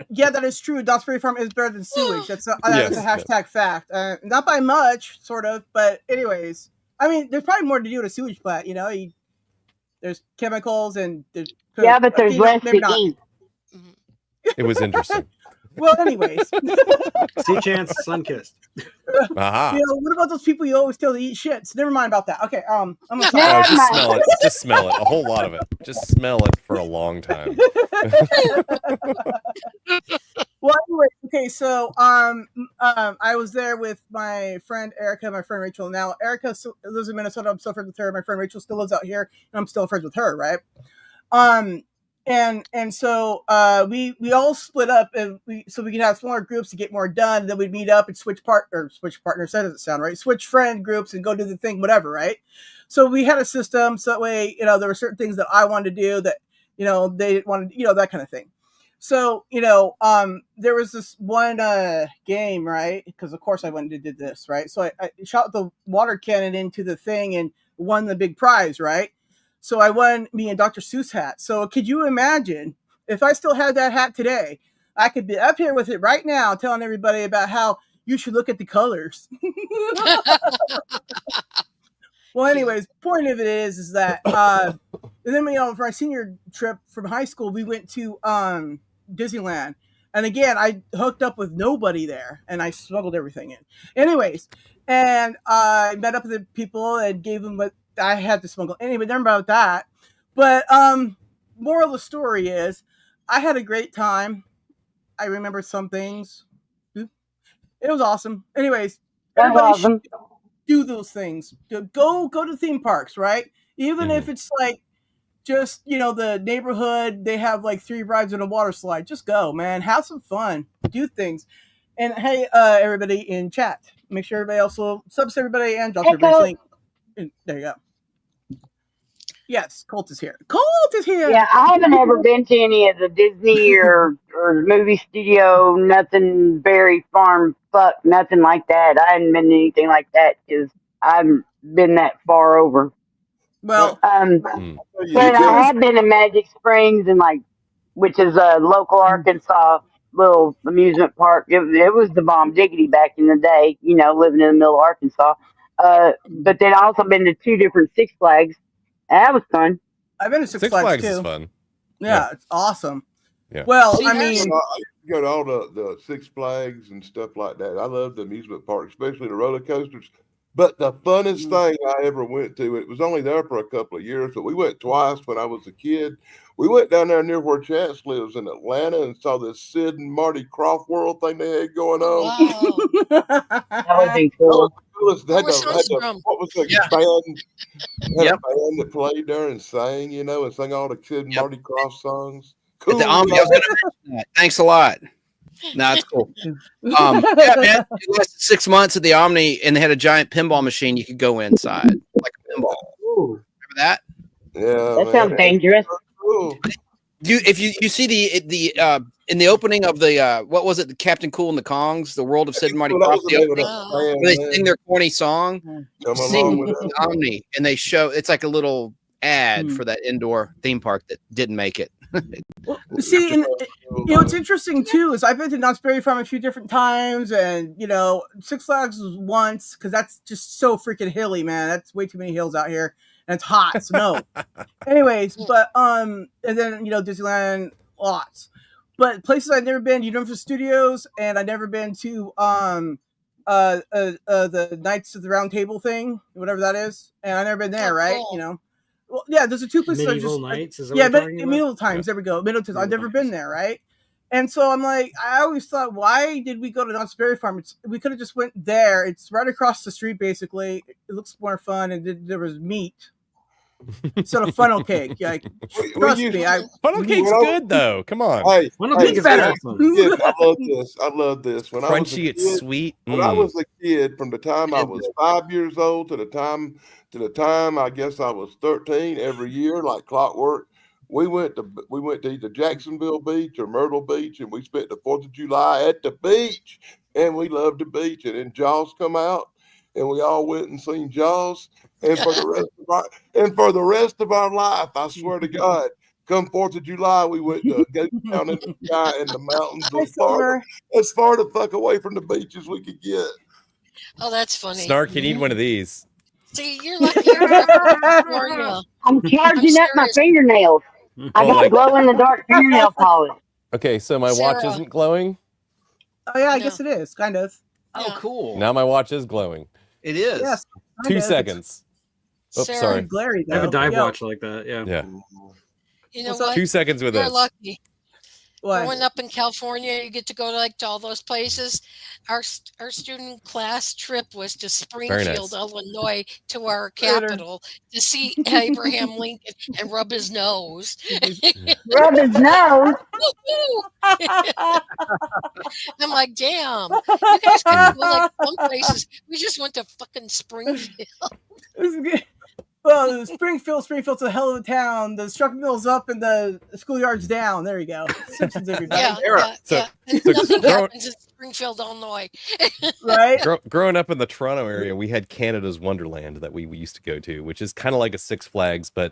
yeah, that is true. Knott's Berry Farm is better than sewage. That's a hashtag fact. Not by much, sort of, but anyways, I mean, there's probably more to do at a sewage plant. You know, there's chemicals and there's but there's less to eat. It was interesting. Well, anyways. Sea Chance, Sunkissed. Aha. What about those people you always tell to eat shit? So never mind about that. Okay, I'm gonna stop. Just smell it. Just smell it. A whole lot of it. Just smell it for a long time. Well, anyway, okay, so I was there with my friend Erica, my friend Rachel. Now Erica lives in Minnesota. I'm still friends with her. My friend Rachel still lives out here, and I'm still friends with her, right? And so we all split up, and so we could have smaller groups to get more done. And then we'd meet up and switch partners. That doesn't sound right. Switch friend groups and go do the thing, whatever, right? So we had a system, so that way, there were certain things that I wanted to do that they didn't want to, that kind of thing. So, there was this one game, right? Because of course I went and did this, right? So I shot the water cannon into the thing and won the big prize, right? So I won me a Dr. Seuss hat. So could you imagine if I still had that hat today? I could be up here with it right now, telling everybody about how you should look at the colors. Well, anyways, point of it is that and then for my senior trip from high school, we went to Disneyland, and again, I hooked up with nobody there, and I smuggled everything in. Anyways, and I met up with the people and gave them what I had to smuggle. Anyway, never about that. But moral of the story is, I had a great time. I remember some things. It was awesome. Anyways, That's everybody should awesome. do those things. Go to theme parks, right? Even if it's like just the neighborhood, they have like 3 rides and a water slide. Just go, man. Have some fun. Do things. And hey, everybody in chat, make sure everybody also subs everybody and drops Hey, everybody's Colt. link. And there you go. Yes, Colt is here. Colt is here. Yeah, I haven't ever been to any of the Disney or movie studio, nothing, Berry Farm, fuck, nothing like that. I hadn't been to anything like that because I haven't been that far over. Well, But I have been to Magic Springs and which is a local Arkansas little amusement park. It was the bomb diggity back in the day, living in the middle of Arkansas. But then I also been to 2 different Six Flags. And that was fun. I've been to Six Flags too. Is fun. Yeah, it's awesome. Yeah. Well, See, I mean, I go to all the Six Flags and stuff like that. I love the amusement park, especially the roller coasters. But the funnest thing I ever went to, it was only there for a couple of years, but we went twice when I was a kid. We went down there near where Chance lives in Atlanta and saw this Sid and Marty Croft world thing they had going on. Wow. That would be cool. What Where was was those the from? band? Had a band that played there and sang, and sang all the Sid and Marty Croft songs. At the Omni, I was going to mention that. Thanks a lot. No, it's cool. Yeah, man, it lasted 6 months at the Omni, and they had a giant pinball machine you could go inside, like a pinball. Ooh, Remember that? Yeah, that sounds dangerous. Cool. If you see the in the opening of the what was it, the Captain Cool and the Kongs, the World of Sid and Marty Croft, where they sing their corny song, sing the Omni, and they show it's like a little ad for that indoor theme park that didn't make it. Well, see, and what's interesting too is I've been to Knott's Berry Farm a few different times, and Six Flags was once because that's just so freaking hilly, man. That's way too many hills out here, and it's hot. So no. Anyways, but and then Disneyland lots, but places I've never been, Universal Studios, and I've never been to the Knights of the Round Table thing, whatever that is, and I've never been there, right? Cool. Well, yeah, those are 2 places. Medieval Knights, is that yeah, what but you're talking medieval about? times. There we go. Medieval times. I've never Medieval been there, right? And so I'm like, I always thought, why did we go to Knott's Berry Farm? We could have just went there. It's right across the street, basically. It looks more fun, and there was meat instead of funnel cake. Like, trust me, funnel cake's good though. Come on, Hey, Funnel cake is better. awesome. I love this. When I was a crunchy, kid, it's sweet. When I was a kid, from the time I was 5 years old to the time I guess I was 13, every year like clockwork, we went to either Jacksonville Beach or Myrtle Beach, and we spent the 4th of July at the beach, and we loved the beach. And then Jaws come out, and we all went and seen Jaws. And for the rest of our life, I swear to God, come 4th of July, we went to go down in the sky in the mountains as far the fuck away from the beach as we could get. Oh, that's funny. Snark, you need one of these. See, you're lucky. You're I'm charging up my fingernails. I got glow in the dark fingernail polish. Okay, so my watch Sara. isn't glowing. Oh yeah, I guess it is kind of. Oh, cool. Now my watch is glowing. It is. Yes. 2 seconds. Oops, Sarah. sorry. Glary, I have a though. dive Yo, watch like that. Yeah. Yeah, You know What's up? what? 2 seconds with You're this. lucky. What? Growing up in California, you get to go to all those places. Our student class trip was to Springfield, Illinois, to our capital to see Abraham Lincoln and rub his nose. Rub his nose. I'm like, damn, you guys can go some places. We just went to fucking Springfield. Well, Springfield's a hell of a town. The struck mill's up and the schoolyard's down. There you go. Simpsons, everybody. And nothing happens in Springfield, Illinois. Right? Growing up in the Toronto area, we had Canada's Wonderland that we used to go to, which is kind of like a Six Flags, but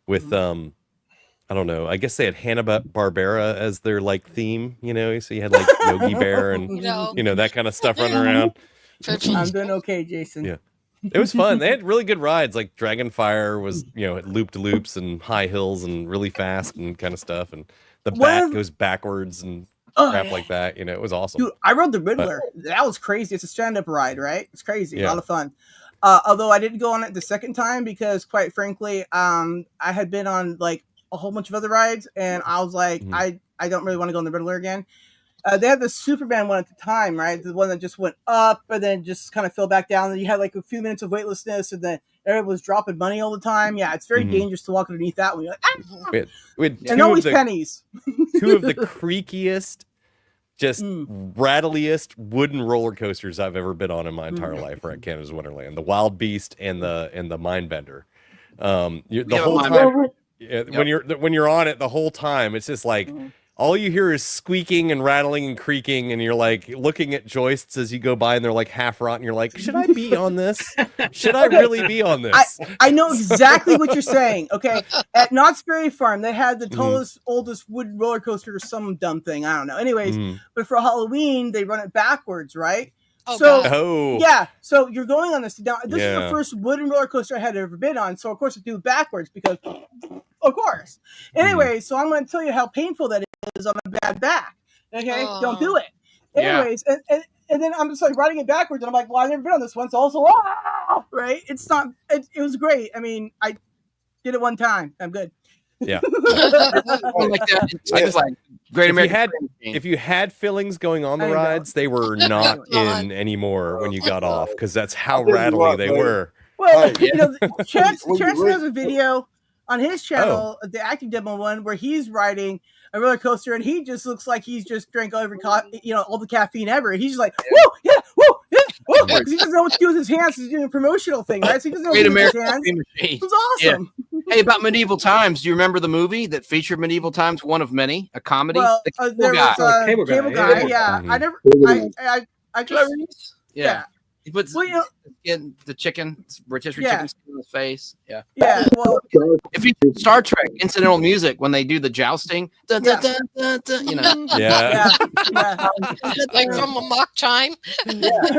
with I don't know. I guess they had Hanna-Barbera as their like theme, you know. So you had like Yogi Bear and you know that kind of stuff running around. I'm doing okay, Jason. Yeah. It was fun. They had really good rides. Like Dragonfire was, you know, loop to loops and high hills and really fast and kind of stuff. And the bat goes backwards and crap like that. You know, it was awesome. Dude, I rode the Riddler. That was crazy. It's a stand-up ride, right? It's crazy. A lot of fun. Although I didn't go on it the second time because, quite frankly, I had been on like a whole bunch of other rides, and I was like, I don't really want to go on the Riddler again. They had the Superman one at the time, right? The one that just went up and then just kind of fell back down. And you had like a few minutes of weightlessness, and then everyone was dropping money all the time. Yeah, it's very dangerous to walk underneath that one. You're like, ah! We had and always pennies. Two of the creakiest, just rattliest wooden roller coasters I've ever been on in my entire life were at Canada's Wonderland. The Wild Beast and the Mindbender. The whole time, when you're on it, the whole time, it's just like. All you hear is squeaking and rattling and creaking, and you're like looking at joists as you go by, and they're like half rotten. You're like, should I be on this? Should I really be on this? I know exactly what you're saying. Okay, at Knott's Berry Farm, they had the tallest, oldest wooden roller coaster, or some dumb thing. I don't know. Anyways, but for Halloween, they run it backwards, right? Yeah, so you're going on this. Now, this is the first wooden roller coaster I had ever been on, so of course I do it backwards because, of course. Anyway, so I'm going to tell you how painful that is on a bad back. Okay, don't do it. Anyways, and then I'm just like riding it backwards, and I'm like, well, I've never been on this one, so also, right? It's not. It was great. I mean, I did it one time. I'm good. Yeah. I just like Great American. If you had fillings going on the rides, they were not in anymore when you got off because that's how rattly they were. Well, you know, Chance has a video on his channel, the acting demo one, where he's riding a roller coaster, and he just looks like he's just drank all the caffeine ever. And he's just like, whoa, yeah, whoa, yeah, whoa. Because he doesn't know what to do with his hands. He's doing a promotional thing, right? So he doesn't know what to do with his hands. It was awesome. Yeah. Hey, about Medieval Times, do you remember the movie that featured Medieval Times, one of many, a comedy? Well, there was Cable Guy. Yeah. Mm-hmm. I just, yeah. He puts the chicken, rotisserie chicken skin on his face. Yeah. Yeah. Well, if you Star Trek incidental music when they do the jousting, you know. Yeah. Like from a mock chime.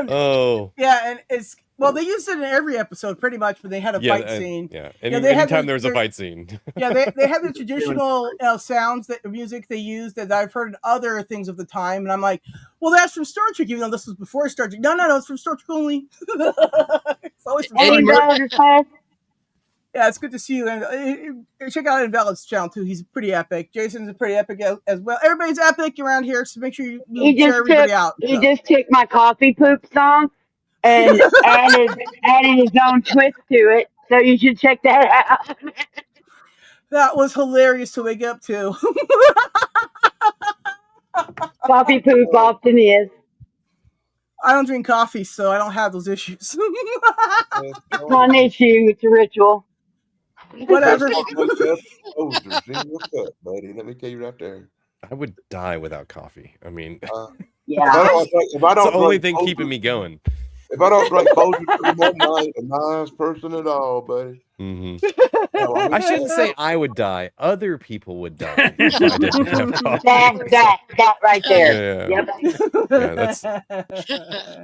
Oh. Yeah, and it's they used it in every episode pretty much, but they had a fight scene. Yeah. Anytime there was a fight scene. Yeah, they had the traditional sounds, music they used that I've heard in other things of the time, and I'm like, well, that's from Star Trek, even though this was before Star Trek. No, it's from Star Trek only. It's always from Star Trek. Yeah, it's good to see you. And check out Invalid's channel too. He's pretty epic. Jason's pretty epic as well. Everybody's epic around here, so make sure you share everybody out. He just took my coffee poop song and added his own twist to it. So you should check that out. That was hilarious to wake up to. Coffee poop often is. I don't drink coffee, so I don't have those issues. It's not an issue. It's a ritual. Whatever. Buddy, let me tell you right there. I would die without coffee. I mean, yeah. If I don't it's the only thing keeping me going. If I don't drink Folgers for one night, a nice person at all, buddy. I shouldn't say I would die. Other people would die if I didn't have coffee. That right there. Yeah. That's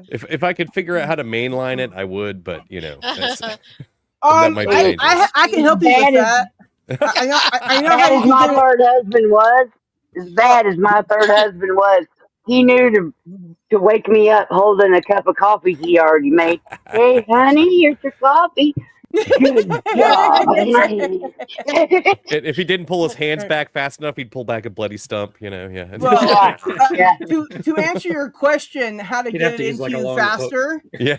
if I could figure out how to mainline it, I would. But that might be dangerous. I can help you with that. I know how my third husband was. As bad as my third husband was, he knew to wake me up holding a cup of coffee he already made. Hey, honey, here's your coffee. Good job. If he didn't pull his hands back fast enough, he'd pull back a bloody stump. Yeah. Well, to answer your question, how to get it into you faster? Yeah.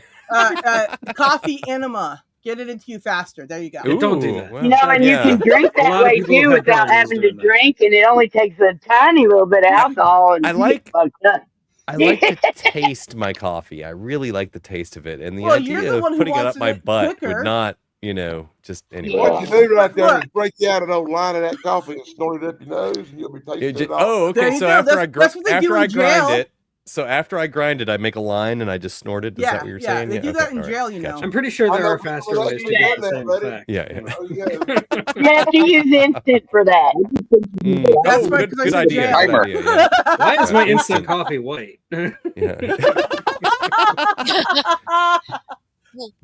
Coffee enema. Get it into you faster. There you go. Ooh, don't do that. Well, and you can drink that way too without having to drink, and it only takes a tiny little bit of alcohol. And I like to taste my coffee. I really like the taste of it, and the idea of putting it up my butt would not just anyway. What you do right there is break you out an old line of that coffee and snort it up your nose, and you'll be tasting it all. Okay. So after I grind it. So after I grind it, I make a line and I just snort it. Is that what you're saying? They do that in jail, Gotcha. I'm pretty sure there are faster ways to get the same effect. Yeah. You have to use instant for that. Good idea. Why is my instant coffee white?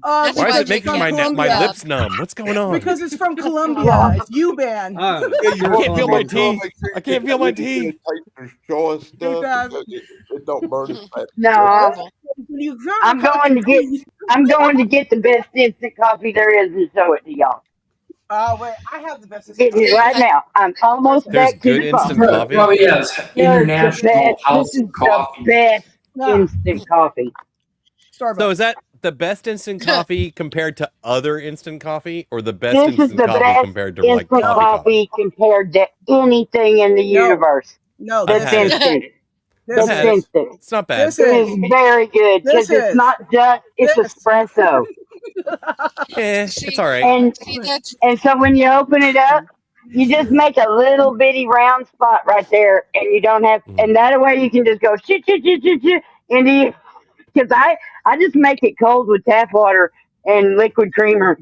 Why is it making my lips numb? What's going on? Because it's from Colombia. It's U-Ban. I can't feel my teeth. I can't feel my teeth. It don't burn as fast. No, I'm going to get the best instant coffee there is and show it to y'all. Oh wait, I have the best. Getting it right now. I'm almost back to the instant phone. coffee. Well, yes, International House This is of Coffee. the best instant coffee. Starbucks. So is that the best instant coffee compared to other instant coffee, or the best This is instant the coffee best compared to like instant coffee? compared to anything in the universe. No, that's instant. That's instant. It's not bad. This is very good because it's not just espresso. It's all right. And so when you open it up, you just make a little bitty round spot right there, and you don't have, and that way you can just go shit into you. Because I just make it cold with tap water and liquid creamer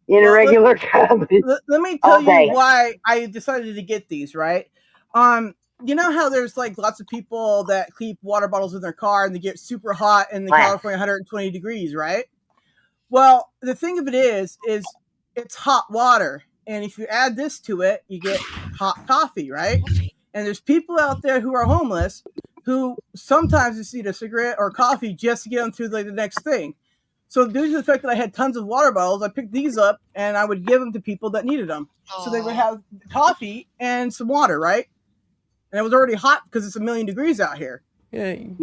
in a regular cup. Let me tell you why I decided to get these, right? You know how there's like lots of people that keep water bottles in their car and they get super hot in the California 120 degrees, right? Well, the thing of it is it's hot water. And if you add this to it, you get hot coffee, right? And there's people out there who are homeless who sometimes just need a cigarette or coffee just to get them through like the next thing. So due to the fact that I had tons of water bottles, I picked these up and I would give them to people that needed them. So they would have coffee and some water, right? And it was already hot because it's 1,000,000 degrees out here. Yeah. You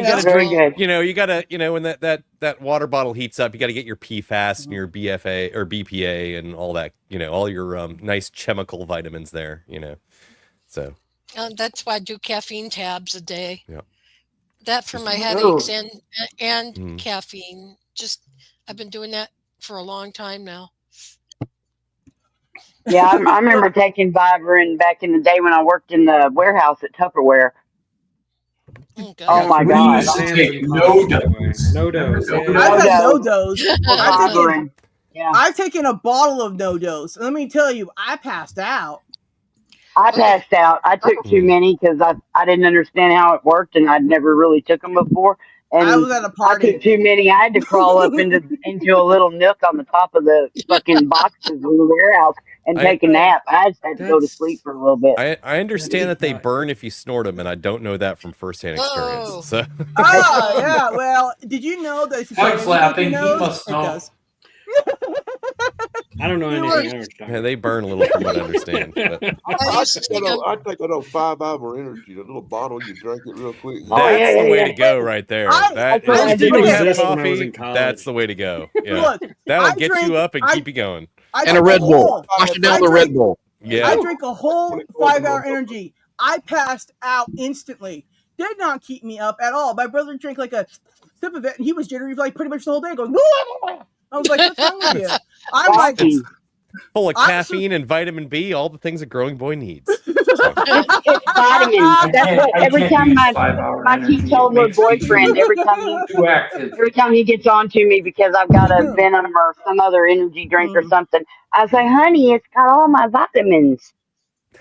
gotta drink. You gotta, when that water bottle heats up, you gotta get your PFAS and your BFA or BPA and all that, all your nice chemical vitamins there, So that's why I do caffeine tabs a day. Yeah. That for my headaches and caffeine. I've been doing that for a long time now. Yeah, I remember taking Vibrant back in the day when I worked in the warehouse at Tupperware. Oh my God! No dose. I've had no dose. I've taken a bottle of no dose. Let me tell you, I passed out. I passed out. I took too many because I didn't understand how it worked, and I'd never really took them before. And I was at a party. I took too many. I had to crawl up into a little nook on the top of the fucking boxes in the warehouse and take a nap. I just had to go to sleep for a little bit. I understand that they burn if you snort them, and I don't know that from firsthand experience. So. Oh yeah. Well, did you know that if you Mike flapping, he must know. It does. I don't know anything. Yeah, they burn a little from what I understand. But. I take that 5 Hour Energy, the little bottle, you drink it real quick. That's the way to go right there. If you don't have coffee, that's the way to go. Yeah. Look, that'll get you up and keep you going. And a Red Bull. Wash it down the Red Bull. Yeah. I drink a whole 5 Hour Energy. I passed out instantly. Did not keep me up at all. My brother drank like a sip of it, and he was jittery like pretty much the whole day, going. I was like, "What's wrong with you?" I'm like, it's full of caffeine and vitamin B, all the things a growing boy needs. It's vitamins. That's what every time my key told her boyfriend, every time he gets on to me because I've got a Venom or some other energy drink or something, I say, "Honey, it's got all my vitamins."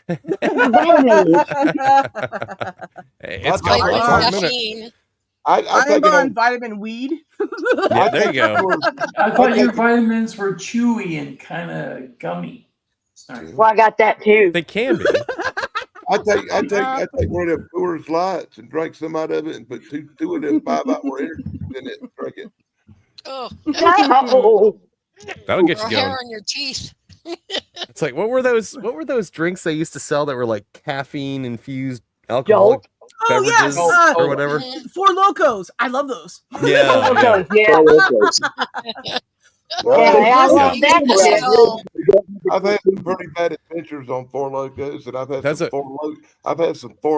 It's got caffeine. I'm on vitamin weed. Yeah, there you go. I thought your vitamins were chewy and kind of gummy. Sorry. Well, I got that too. They can be. I take one of them Coors Lights and drink some out of it and put two of them 5 Hour Energy in it and drink it. Oh, that'll get you or going. hair on your teeth. It's like what were those drinks they used to sell that were like caffeine infused alcoholic beverages or whatever? Four Locos. I love those. Yeah. I've had some pretty bad adventures on Four Locos, and I've had some Four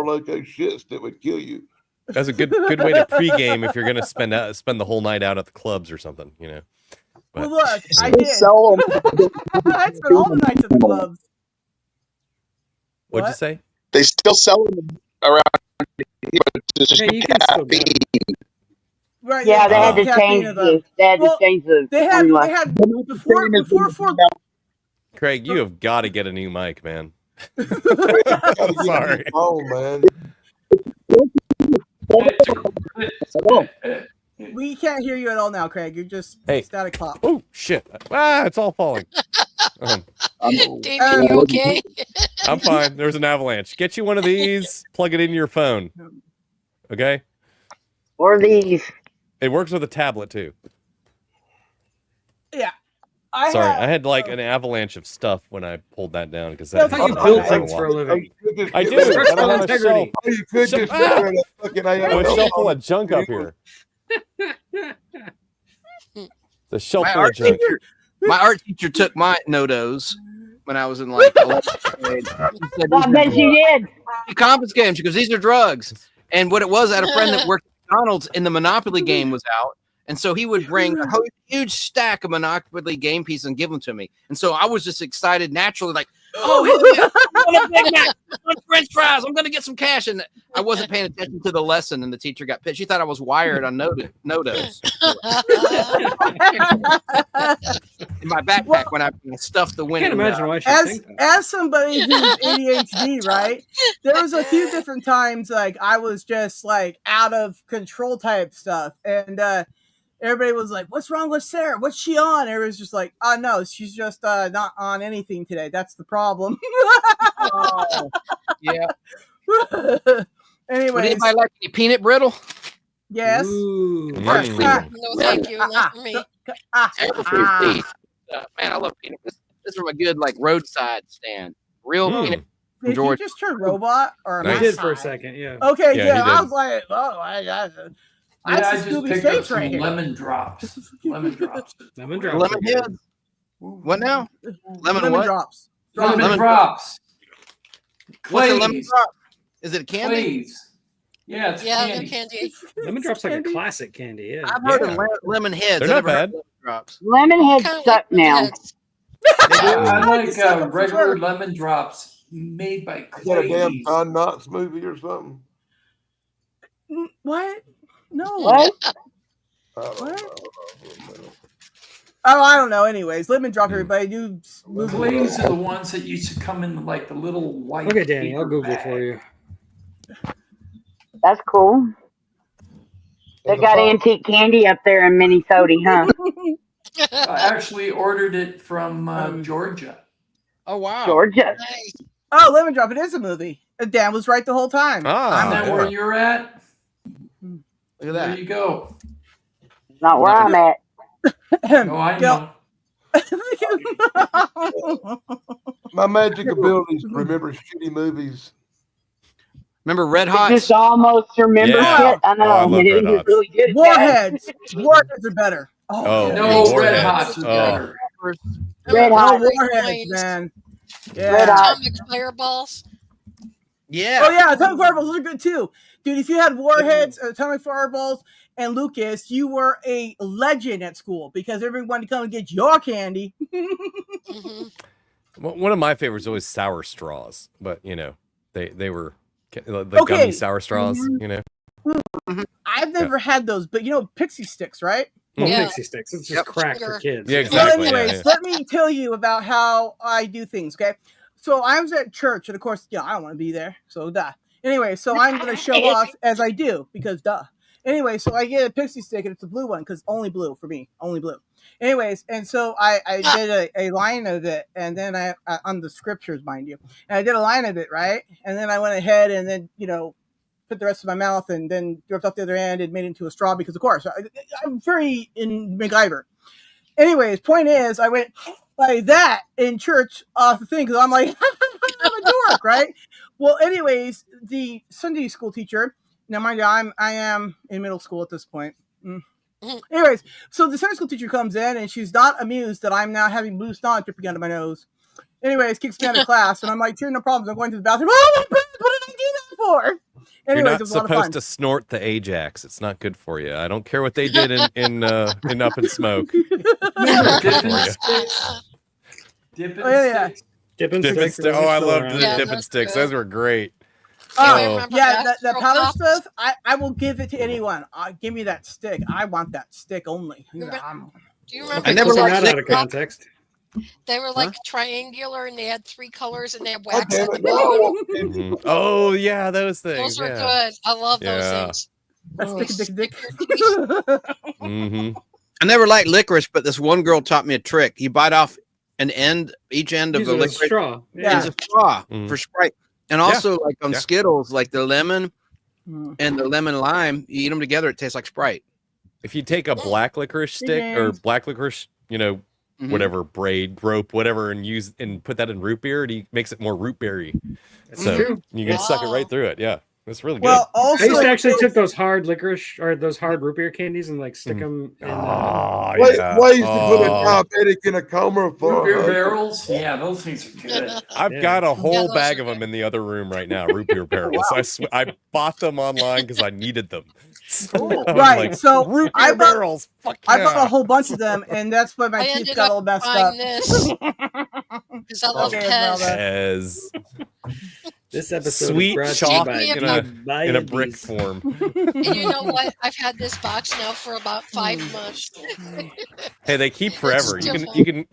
Locos shits that would kill you. That's a good way to pregame if you're gonna spend the whole night out at the clubs or something, Well, look, I They did. sell them. I spent all the nights at the clubs. What'd you What? say? They still sell them around here, but it's just Yeah, you can still get caffeine. them. Right? Yeah, they There's had no to caffeine change in them. the. They had to Well, change the they formula. had They're not the before same as before the four. Craig, you have got to get a new mic, man. Gotta get Sorry. Oh man. We can't hear you at all now, Craig. You're just Hey. static pop. Oh shit! Ah, it's all falling. Damien, you okay? I'm fine. There's an avalanche. Get you one of these. Plug it into your phone. Okay. Or these. It works with a tablet too. Yeah. I had like an avalanche of stuff when I pulled that down because I that thought you happened build for a things for a while. living. I do. And I have a shelf. Oh, you could just get rid of that fucking I have a AOL shelf full of junk up here. The shelf full of junk. My art teacher took my no-dos when I was in like 11th grade. She said, I bet you did. She confiscated them. She goes, these are drugs. And what it was, I had a friend that worked at McDonald's and the Monopoly game was out. And so he would bring a huge stack of Monopoly game pieces and give them to me. And so I was just excited naturally, like, oh, yeah, I want a Big Mac, I want French fries, I'm going to get some cash. And I wasn't paying attention to the lesson, and the teacher got pissed. She thought I was wired on no-dos in my backpack when I stuffed the I winning. can't imagine why she think that. As somebody who's ADHD, right? There was a few different times like I was just like out of control type stuff, and everybody was like, "What's wrong with Sarah? What's she on?" Everybody's just like, "Oh no, she's just not on anything today. That's the problem." Oh, yeah. Anyways, Would anybody like any peanut brittle? yes. Ooh. Ah, No, thank you. Not for me. Man, I love peanut. This is from a good like roadside stand. Real peanut. Did you Georgia. just turn robot or Nice. I did for a second, yeah. Okay, Yeah, yeah. he I did. was like, oh, I Yeah, that's I the just Scooby picked up face some right here. lemon drops. Lemon drops. Lemon drops. Lemon are good. head. What now? Lemon what? drops. Lemon Lemon drops. What's a lemon Clays. drop? Is it candy? Clays. Yeah, it's Yeah, candy. they're candy. Lemon drops like a classic candy, yeah. I've heard Yeah. of lemon heads. They're I've not never heard bad. of lemon drops. Lemon heads Kinda suck like now. heads. I like Just suck 'em for regular sure. lemon drops made by Is that a damn Clays. John Knotts movie or something? What? No. What? I don't What? know. Oh, I don't know. Anyways, lemon drop everybody. Do move Clays are the ones that used to come in like the little white. Okay, Danny, I'll paper Google bag. for you. That's cool. They And the got pop- antique candy up there in Minnesota, huh? I actually ordered it from Georgia. Oh wow. Georgia. Nice. Oh, lemon drop. It is a movie. Dan was right the whole time. Ah, Isn't that yeah. where you're at? Look at There that. you go. Not where I'm at. No, I know. My magic abilities remember shitty movies. Remember Red You Hot? just almost remember Yeah. shit. I know. Oh, I love Red You're Hots. really good at that. Warheads. Warheads are better. Oh, yeah. No, Warheads. Red Hots are Oh. better. Red Oh, Hot. warheads, man. Yeah. Red Hot. Atomic fireballs. Yeah. Oh yeah, atomic fireballs those are good too, dude. If you had warheads, atomic fireballs, and Lucas, you were a legend at school because everyone wanted to come and get your candy. Mhm. One of my favorites was always sour straws, but you know they were the Okay. gummy sour straws. You know, I've never had those, but you know pixie sticks, right? Well, Yeah. Pixie sticks. It's just Yep. crack for Sugar. kids. Yeah, Well, exactly. anyways, yeah. let me tell you about how I do things. Okay, so I was at church, and of course, I don't want to be there, so duh. Anyway, so I'm gonna show off as I do because duh. Anyway, so I get a pixie stick, and it's a blue one because only blue for me, only blue. Anyways, and so I did a line of it, and then I on the scriptures, mind you, and I did a line of it, right, and then I went ahead and then put the rest of my mouth and then ripped off the other end and made it into a straw because of course I'm very in MacGyver. Anyways, point is I went like that in church off the thing because I'm like I'm a dork, right? Well, anyways, the Sunday school teacher. Now, mind you, I am in middle school at this point. Anyways, so the Sunday school teacher comes in and she's not amused that I'm now having blue snot dripping out of my nose. Anyways, kicks me out of class and I'm like, sure, no problems. I'm going to the bathroom. Oh my God, what did I do that for? Anyways, You're it not was a lot of supposed fun. to snort the Ajax. It's not good for you. I don't care what they did in Up in Smoke. Dipping sticks. Dipping sticks. Dipping Dipping sticks. stick. those Oh, are I still loved around. the Yeah, dipping those sticks. good. Those were great. Remember Yeah, the Astro powder Pops? stuff, I will give it to anyone. Give me that stick. I want that stick only. Do you remember Okay, never taking liked that out of licorice. context. They were like triangular and they had 3 colors and they had Oh, wax damn at the it. No, I bottom. want candy. Mhm. Oh yeah, those things. Those were Yeah. good. I love those Yeah. things. That They stick, dick, stick dick. your teeth. Mm-hmm. I never liked licorice, but this one girl taught me a trick. You bite off each end of Use the it as a licorice straw. Yeah. as a straw Mm. for Sprite. And also, like on Yeah. Skittles, like the lemon Mm. and the lemon lime, you eat them together, it tastes like Sprite. If you take a black licorice stick or black licorice, Mhm. whatever braid, rope, whatever, and put that in root beer, it makes it more root berry. That's So true. you can suck it right through it. Yeah, that's really good. Well, also, I used to actually took those hard licorice or those hard root beer candies and like stick them in. Oh, Ways yeah. to put a Oh. diabetic in a coma Root for beer barrels. Yeah, those things are good. I've Yeah. got a whole those bag are of them in the other room right now, root beer barrels. I bought them online because I needed them. So I was Right, like, so root I beer bought- barrels. Fuck I yeah. bought a whole bunch of them, and that's why my I teeth ended got all up messed up. buying this because I love Okay, Esmeralda. Pez. Pez. This episode Sweet is brought to you chalk by in a brick diabetes. form. And you know what? I've had this box now for about 5 months. Hey, they keep forever. You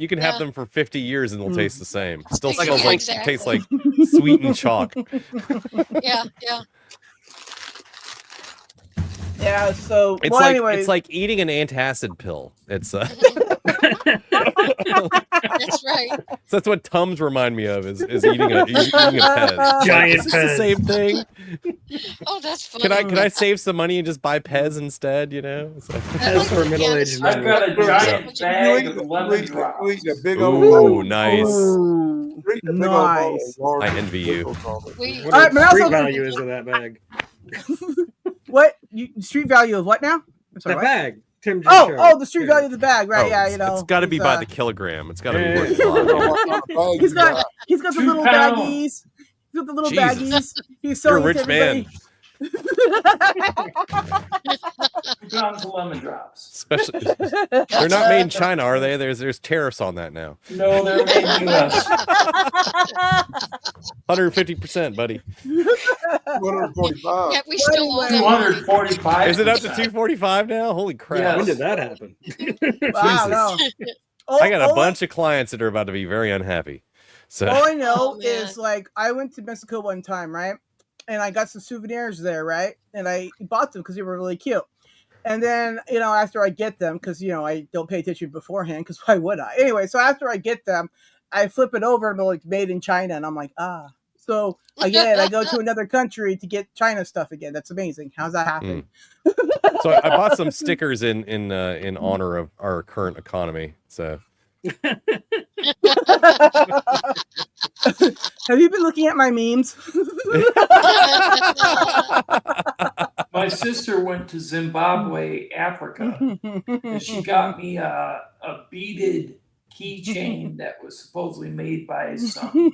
can have Yeah. them for 50 years and they'll taste the same. Still Like- smells like exactly. tastes like sweetened chalk. Yeah, yeah. Yeah, so It's well, like anyways, it's like eating an antacid pill. It's That's right. so that's what Tums remind me of is eating a Pez. Giant Is this the Pez. same thing? Oh, that's funny. Can I save some money and just buy Pez instead? You know. It's like- Pez for middle-aged I've men. got a giant You bag eat of a- lemon you eat drops. a big old Ooh, nice. Ooh, You eat a big old ball of nice. large I envy you. pickles on it. We, What All right, the but also- street value is of that bag? What street value of what now? I'm sorry, That what? bag. Tim just showed. Oh, the street value of the bag, right? Oh, Yeah, it's got to be by the kilogram. It's got to be Yeah. worth a lot. He's got the 2 little pounds. baggies. He's got the little Jesus. baggies. He's You're a selling rich to everybody. man. 2 pounds of lemon drops. Especially, they're not made in China, are they? There's tariffs on that now. No, they're made in US. 150%, buddy. 245. yeah, we still owe them money. 245. Is it up to 245 now? Holy crap! Yes. When did that happen? Wow, no. I got a bunch of clients that are about to be very unhappy. So All I know Oh, man. is like I went to Mexico one time, right? And I got some souvenirs there, right? And I bought them because they were really cute. And then, after I get them, because, I don't pay attention beforehand, because why would I? Anyway, so after I get them, I flip it over and they're like made in China. And I'm like, ah. So again, I go to another country to get China stuff again. That's amazing. How's that happen? So I bought some stickers in honor of our current economy. So Have you been looking at my memes? My sister went to Zimbabwe, Africa, and she got me a beaded keychain that was supposedly made by some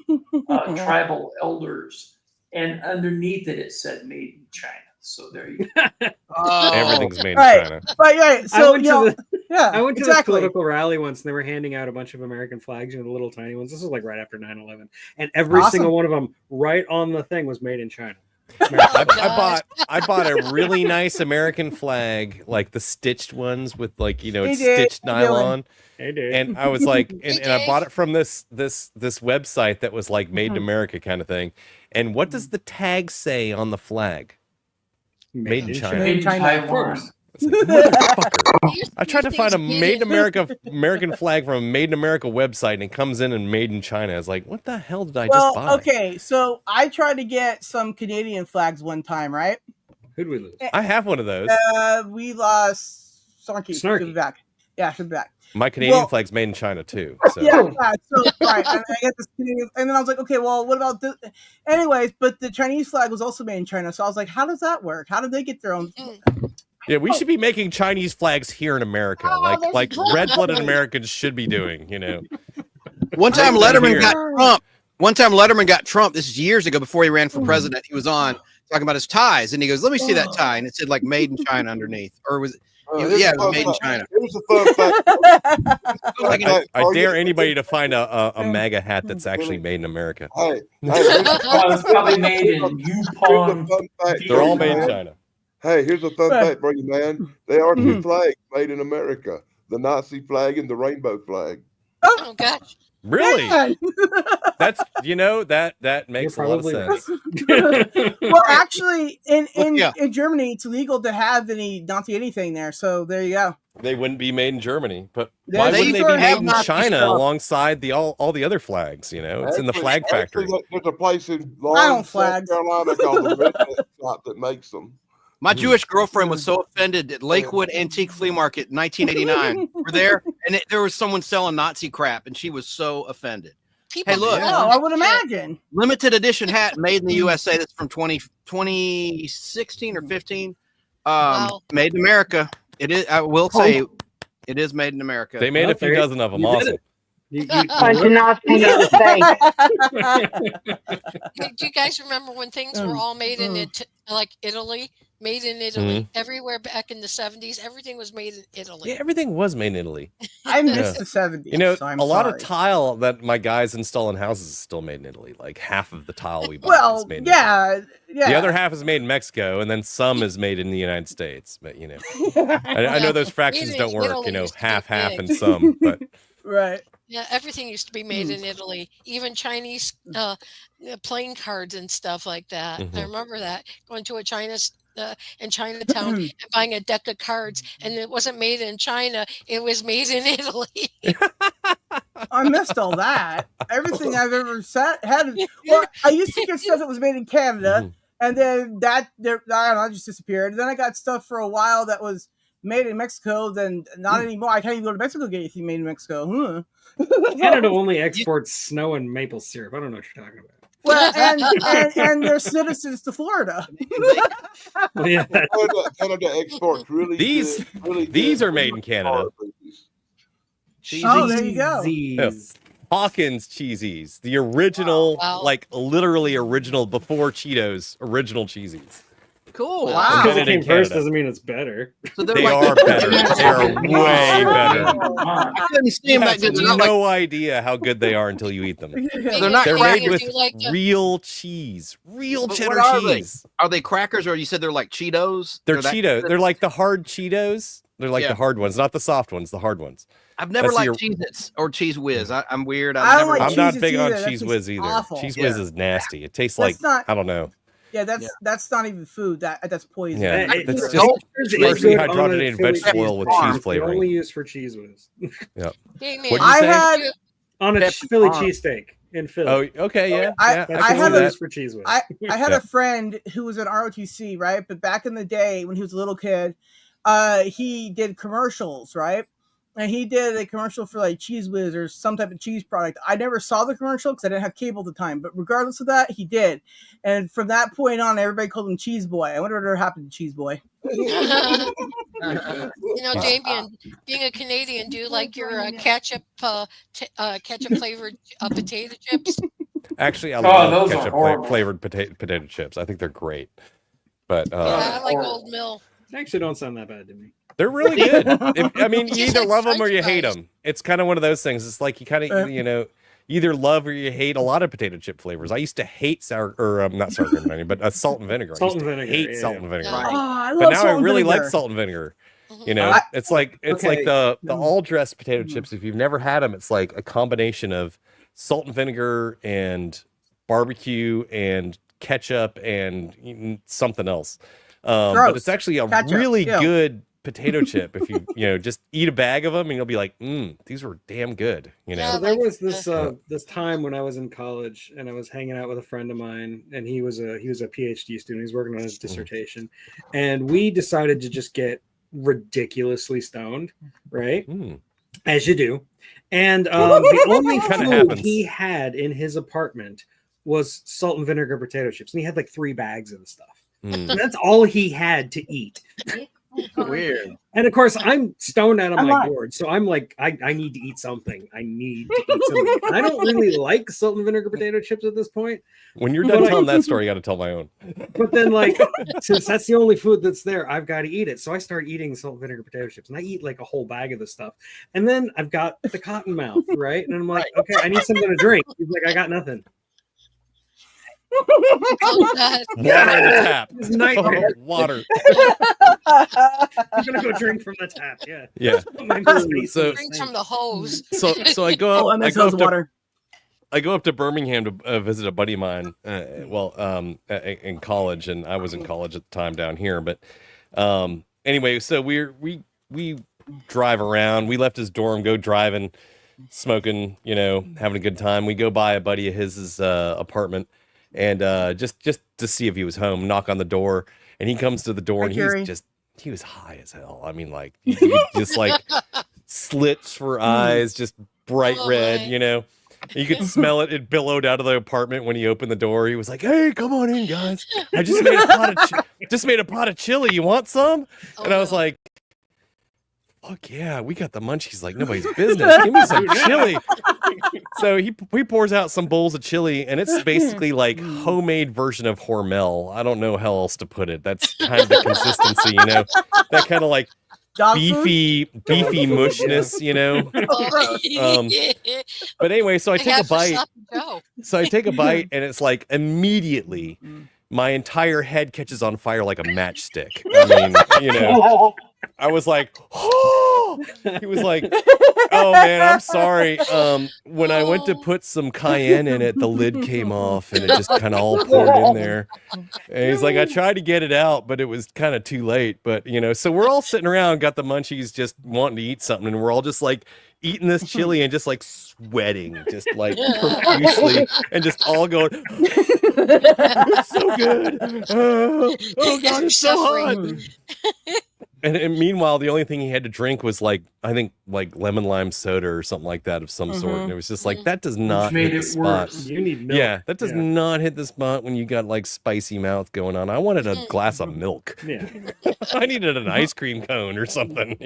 tribal elders, and underneath it said "Made in China." So there you go. everything's made in Right. China. Right. So, I went to yeah, I went to this exactly. political rally once, and they were handing out a bunch of American flags, the little tiny ones. This was like right after 9/11, and every Awesome. single one of them, right on the thing, was made in China. I bought a really nice American flag, like the stitched ones with like it's Hey, Dave. stitched How you doing? nylon. Hey, dude. And I was like, and I Dave. bought it from this website that was like made in America kind of thing. And what does the tag say on the flag? Made in China. Made in China, Taiwan. of course. It's like, motherfucker. These- I tried to these find a things made in made American flag from a made in America website, and it comes in and made in China. I was like, what the hell did I Well, just buy? okay, so I tried to get some Canadian flags one time, right? Who'd we lose? I have one of those. We lost Snarky. Snarky. She'll be back. Yeah, she'll be back. My Canadian well- flag's made in China too. So. Yeah. So right, and I get this Canadian, and then I was like, okay, well, what about this? Anyways, but the Chinese flag was also made in China, so I was like, how does that work? How did they get their own? Yeah, we should be making Chinese flags here in America, that's like great. red-blooded Americans should be doing. One time Right Letterman here. got Trump. One time Letterman got Trump. This is years ago before he ran for president. He was on talking about his ties, and he goes, "Let me see that tie," and it said like "Made in China" underneath, or was it? Here's Yeah, a it was fun made in fact. China. Here's a fun fact. I dare anybody to find a MAGA hat that's actually made in America. Hey, it's probably made in Yupon. They're all made in China. Hey, here's a fun fact for you, man. There are two flags made in America: the Nazi flag and the rainbow flag. Oh gosh. Really? Man. That's that makes a lot of sense. Well, actually, in Germany, it's illegal to have any Nazi anything there. So there you go. They wouldn't be made in Germany, but Yeah, why they wouldn't they sort be of made have in Nazi China stuff. alongside all the other flags? It's in the flag factory. There's a place in I don't Lawrence, South flag. Carolina called the Redneck Shop that makes them. My Jewish girlfriend was so offended at Lakewood Antique Flea Market in 1989. We're there, and there was someone selling Nazi crap, and she was so offended. People Hey, look. Oh, I would imagine. Limited edition hat made in the USA. That's from 2016 or 15. Wow. Made in America. It is. I will say, it is made in America. They made a few dozen of them. Awesome. Punching off in the face. Do you guys remember when things were all made in like Italy? Made in Italy. Everywhere back in the 70s, everything was made in Italy. Yeah, everything was made in Italy. I missed the 70s. So I'm a lot sorry. of tile that my guys install in houses is still made in Italy. Like half of the tile we buy is made in Italy. Yeah. The other half is made in Mexico, and then some is made in the United States. But I know those fractions don't work. Half and some. But right. Yeah, everything used to be made in Italy, even Chinese playing cards and stuff like that. I remember that, going to a in Chinatown and buying a deck of cards, and it wasn't made in China, it was made in Italy. I missed all that. Everything I've ever had. Well, I used to get stuff that was made in Canada, and then I don't know, it just disappeared. And then I got stuff for a while that was made in Mexico, then not anymore. I can't even go to Mexico to get anything made in Mexico. Canada only exports snow and maple syrup. I don't know what you're talking about. Well, and they're citizens to Florida. Yeah. Canada exports these are made in Canada. Oh, there you go. Hawkins Cheesies, the original, like literally original before Cheetos, original Cheesies. Cool. Wow. Because it came first doesn't mean it's better. So they are better. They are way better. I couldn't see them that good. You have no idea how good they are until you eat them. They're made with real cheese, real cheddar cheese. Are they crackers, or you said they're like Cheetos? They're Cheetos. They're like the hard Cheetos. They're like the hard ones, not the soft ones. The hard ones. I've never liked Cheez-Its or Cheese Whiz. I'm weird. I'm not big on Cheese Whiz either. Awful. Cheese Whiz is nasty. It tastes like I don't know. Yeah, that's not even food. That's poison. Yeah, that's just partially hydrogenated vegetable oil with cheese flavoring. Only used for Cheese Whiz. Yeah. I had on a Philly cheesesteak in Philly. Oh, okay, yeah. I had a for Cheese Whiz. I had a friend who was an ROTC, right? But back in the day when he was a little kid, he did commercials, right? And he did a commercial for like Cheese Whiz or some type of cheese product. I never saw the commercial because I didn't have cable at the time. But regardless of that, he did. And from that point on, everybody called him Cheese Boy. I wonder what happened to Cheese Boy. Damien, being a Canadian, do you like your ketchup flavored potato chips? Actually, I love ketchup flavored potato chips. I think they're great. But I like Old Mill. They actually don't sound that bad to me. They're really good. You either love them or you hate them. It's kind of one of those things. It's like you kind of, you either love or you hate a lot of potato chip flavors. I used to hate sour, or not sour cream and onion, but salt and vinegar. Salt and vinegar. Hate salt and vinegar. Right. But now I really like salt and vinegar. It's like the all dressed potato chips. If you've never had them, it's like a combination of salt and vinegar and barbecue and ketchup and something else. But it's actually a really good potato chip if you just eat a bag of them and you'll be like, these were damn good. So there was this time when I was in college and I was hanging out with a friend of mine, and he was a PhD student. He's working on his dissertation, and we decided to just get ridiculously stoned, right? As you do. And the only food he had in his apartment was salt and vinegar potato chips, and he had like 3 bags of the stuff. And that's all he had to eat. Weird. And of course, I'm stoned out of I'm my not. gourd, so I'm like, I need to eat something. I need to eat something. And I don't really like salt and vinegar potato chips at this point. When you're done telling that story, you got to tell my own. But then, like, since that's the only food that's there, I've got to eat it. So I start eating salt and vinegar potato chips, and I eat like a whole bag of this stuff. And then I've got the cotton mouth, right? And I'm like, okay, I need something to drink. He's like, I got nothing. Oh, God. Water in the tap. It's a nightmare. Water. I'm gonna go drink from the tap. Yeah. Yeah. So Drink from the hose. So I go up. Oh, MS hose water. I go up to Birmingham to visit a buddy of mine. In college, and I was in college at the time down here. But anyway, so we drive around. We left his dorm, go driving, smoking, having a good time. We go by a buddy of his apartment, and just to see if he was home. Knock on the door, and he comes to the door, and he was high as hell. I mean, like he just like slits for eyes, just bright red, You could smell it. It billowed out of the apartment when he opened the door. He was like, "Hey, come on in, guys. I just made a pot of chili. You want some?" And I was like, "Fuck yeah, we got the munchies like nobody's business. Give me some chili." So he pours out some bowls of chili, and it's basically like homemade version of Hormel. I don't know how else to put it. That's kind of the consistency, that kind of like beefy mushness, But anyway, so I take a bite. So I take a bite, and it's like immediately my entire head catches on fire like a matchstick. I mean, I was like, oh, he was like, oh man, I'm sorry. When I went to put some cayenne in it, the lid came off and it just kind of all poured in there. And he's like, I tried to get it out, but it was kind of too late. But so we're all sitting around, got the munchies, just wanting to eat something, and we're all just like eating this chili and just like sweating, just like profusely, and just all going, it's so good. Oh God, it's so hot. And meanwhile, the only thing he had to drink was I think lemon lime soda or something like that of some sort. And it was just like, that does not hit the spot. You need milk. Yeah, that does not hit the spot when you got like spicy mouth going on. I wanted a glass of milk. Yeah. I needed an ice cream cone or something.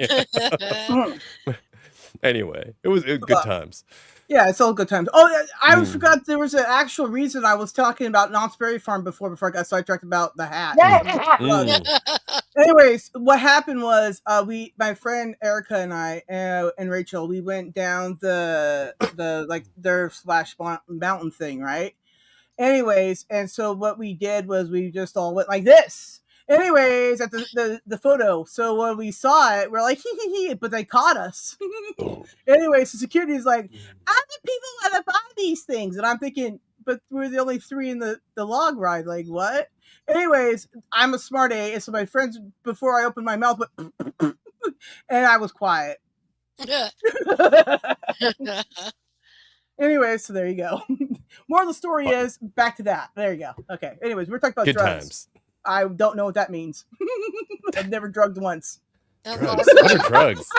Anyway, it was good times. Yeah, it's all good times. Oh, I forgot there was an actual reason I was talking about Knott's Berry Farm before I got sidetracked about the hat. Anyways, what happened was my friend Erica and I and Rachel, we went down the like their mountain thing, right? Anyways, and so what we did was we just all went like this. Anyways, at the photo. So when we saw it, we're like, hee, but they caught us. Anyway, so security is like, other people want to buy these things. And I'm thinking, but we're the only three in the log ride. Like, what? Anyways, I'm a smart A. And so my friends, before I opened my mouth, went, and I was quiet. Anyway, so there you go. More of the story is back to that. There you go. Okay. Anyways, we're talking about good drugs. Times. I don't know what that means. I've never drugged once. Drugs. What are drugs?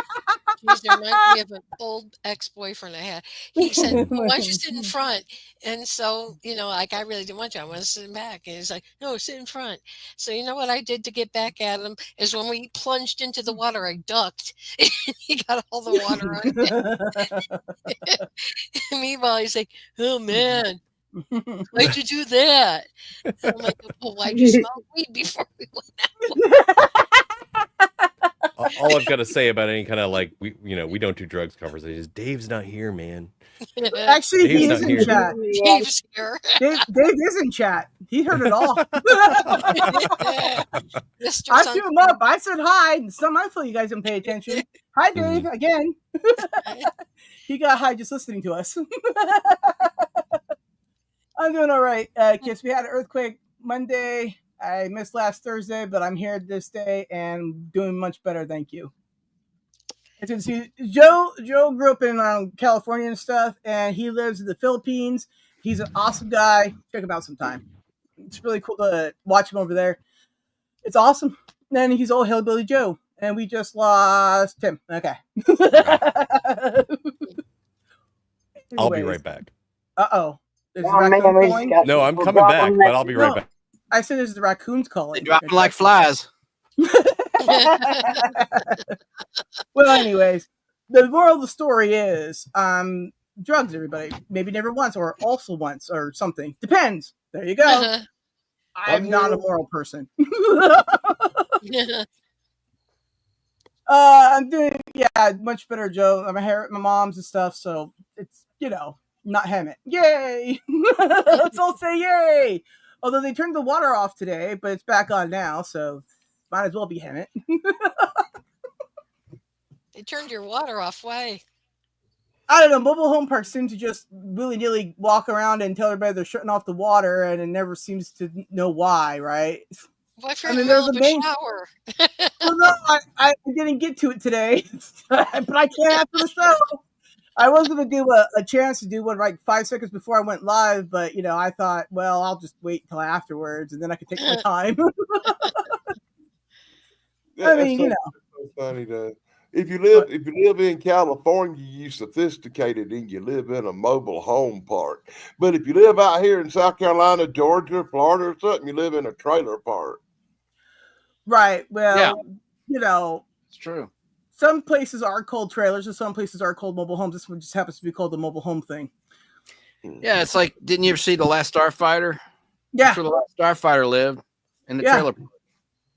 Jeez, it reminds me of an old ex-boyfriend I had. He said, why don't you sit in front? And so, like I really didn't want to. I want to sit in back. And he's like, no, sit in front. So you know what I did to get back at him is when we plunged into the water, I ducked. He got all the water on him. Meanwhile, he's like, oh man, why'd you do that? And I'm like, well, why'd you smoke weed before we went out? All I've got to say about any kind of we don't do drugs conversation is Dave's not here, man. Actually, he is in chat. Dave's here. Dave is in chat. He heard it all. I threw him up. I said hi. It's not my fault you guys didn't pay attention. Hi, Dave, again. He got high just listening to us. I'm doing all right. Kids, we had an earthquake Monday. I missed last Thursday, but I'm here this day and doing much better. Thank you. As you can see, Joe grew up in California and stuff, and he lives in the Philippines. He's an awesome guy. Check him out sometime. It's really cool to watch him over there. It's awesome. And he's old hillbilly Joe, and we just lost him. Okay. I'll be right back. Uh-oh. No, I'm coming back, but I'll be right back. I said there's the raccoons calling. They dropping like flies. Well, anyways, the moral of the story is drugs, everybody. Maybe never once or also once or something. Depends. There you go. I'm not a moral person. I'm doing much better, Joe. I'm here at my mom's and stuff, so it's not Hemet. Yay! Let's all say yay! Although they turned the water off today, but it's back on now, so might as well be Hemet. They turned your water off. Why? I don't know. Mobile home parks seem to just willy-nilly walk around and tell everybody they're shutting off the water, and it never seems to know why, right? Why if you're in the middle of a shower? Well, no, I didn't get to it today, but I can't after the show. I was going to do a chance to do one like 5 seconds before I went live, but I thought, well, I'll just wait until afterwards, and then I could take my time. I mean, so funny though. If you live in California, you sophisticated and you live in a mobile home park. But if you live out here in South Carolina, Georgia, Florida, or something, you live in a trailer park. Right. Well, it's true. Some places are called trailers, and some places are called mobile homes. This one just happens to be called the mobile home thing. Yeah, it's like, didn't you ever see The Last Starfighter? Yeah. That's where The Last Starfighter lived, in the trailer park.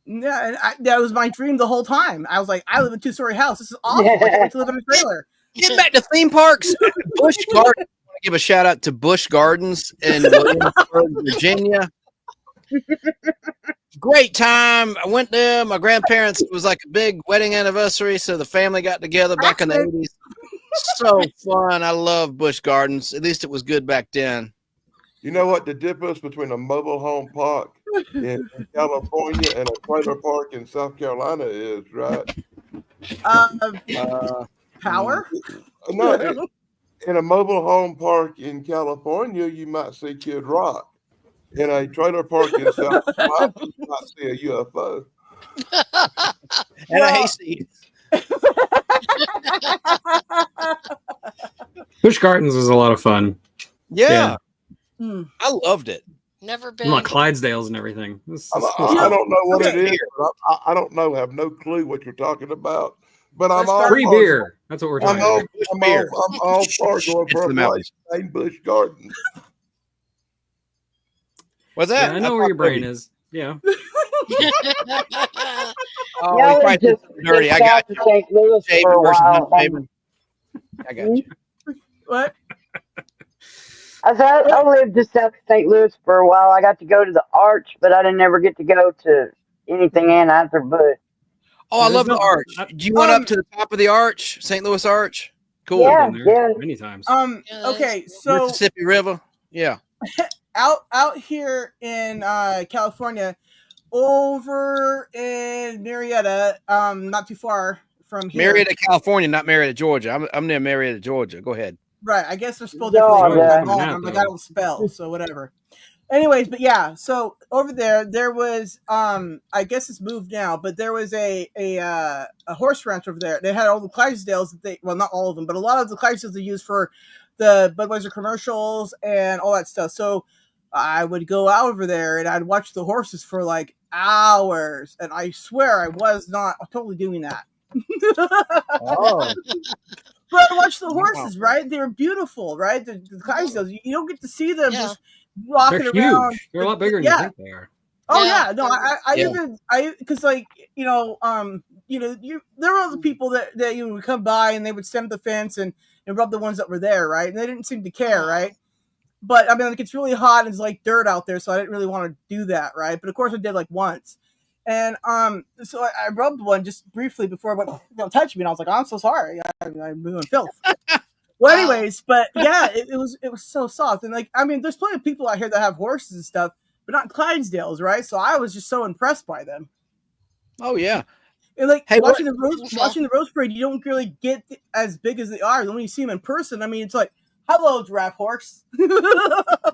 Yeah, and that was my dream the whole time. I was like, I live in a 2-story house. This is awful. I can't wait to live in a trailer. Get back to theme parks. Busch Gardens. I want to give a shout out to Busch Gardens in Williamsburg, Virginia. Great time. I went there. My grandparents, it was like a big wedding anniversary, so the family got together back in the 80s. So fun. I love Busch Gardens. At least it was good back then. You know what the difference between a mobile home park in California and a trailer park in South Carolina is, right? Power? No, in a mobile home park in California, you might see Kid Rock. In a trailer park in South Carolina, you might see a UFO. And a hayseed. Busch Gardens was a lot of fun. Yeah. I loved it. Never been. Like Clydesdales and everything. I don't know what it is. I don't know. Have no clue what you're talking about. But I'm all free beer. That's what we're talking about. I'm all for going for a place named Busch Gardens. What's that? Yeah, I know where your brain is. Yeah. Oh, just dirty. I got you. St. Louis for a while. I got you. What? I lived just south of St. Louis for a while. I got to go to the Arch, but I didn't ever get to go to anything Anheuser-Busch. Oh, I love the Arch. Do you went up to the top of the Arch, St. Louis Arch? Cool. Yeah, many times. Okay, so Mississippi River. Yeah. out here in California, over in Marietta, not too far from here. Marietta, California, not Marietta, Georgia. I'm near Marietta, Georgia. Go ahead. Right, I guess they're spelled differently. I got to spell, so whatever. Anyways, but yeah, so over there was I guess it's moved now, but there was a horse ranch over there. They had all the Clydesdales that not all of them, but a lot of the Clydesdales they used for the Budweiser commercials and all that stuff. So I would go out over there and I'd watch the horses for like hours, and I swear I was not totally doing that. Oh. But I watched the horses, right? They were beautiful, right? The Clydesdales, you don't get to see them just walking around. Huge. They're a lot bigger than you think they are. Oh yeah, no, I because like there were other people that you would come by and they would stand at the fence and rub the ones that were there, right? And they didn't seem to care, right? But I mean, like, it's really hot and it's like dirt out there, so I didn't really want to do that, right? But of course, I did like once, and so I rubbed one just briefly before I went, "Don't touch me," and I was like, oh, "I'm so sorry, I'm doing filth." Well, anyways, but yeah, it was so soft, and like I mean, there's plenty of people out here that have horses and stuff, but not Clydesdales, right? So I was just so impressed by them. Oh yeah. And like watching the Rose Parade, you don't really get as big as they are. And when you see them in person, I mean, it's like, hello, giraffe horse.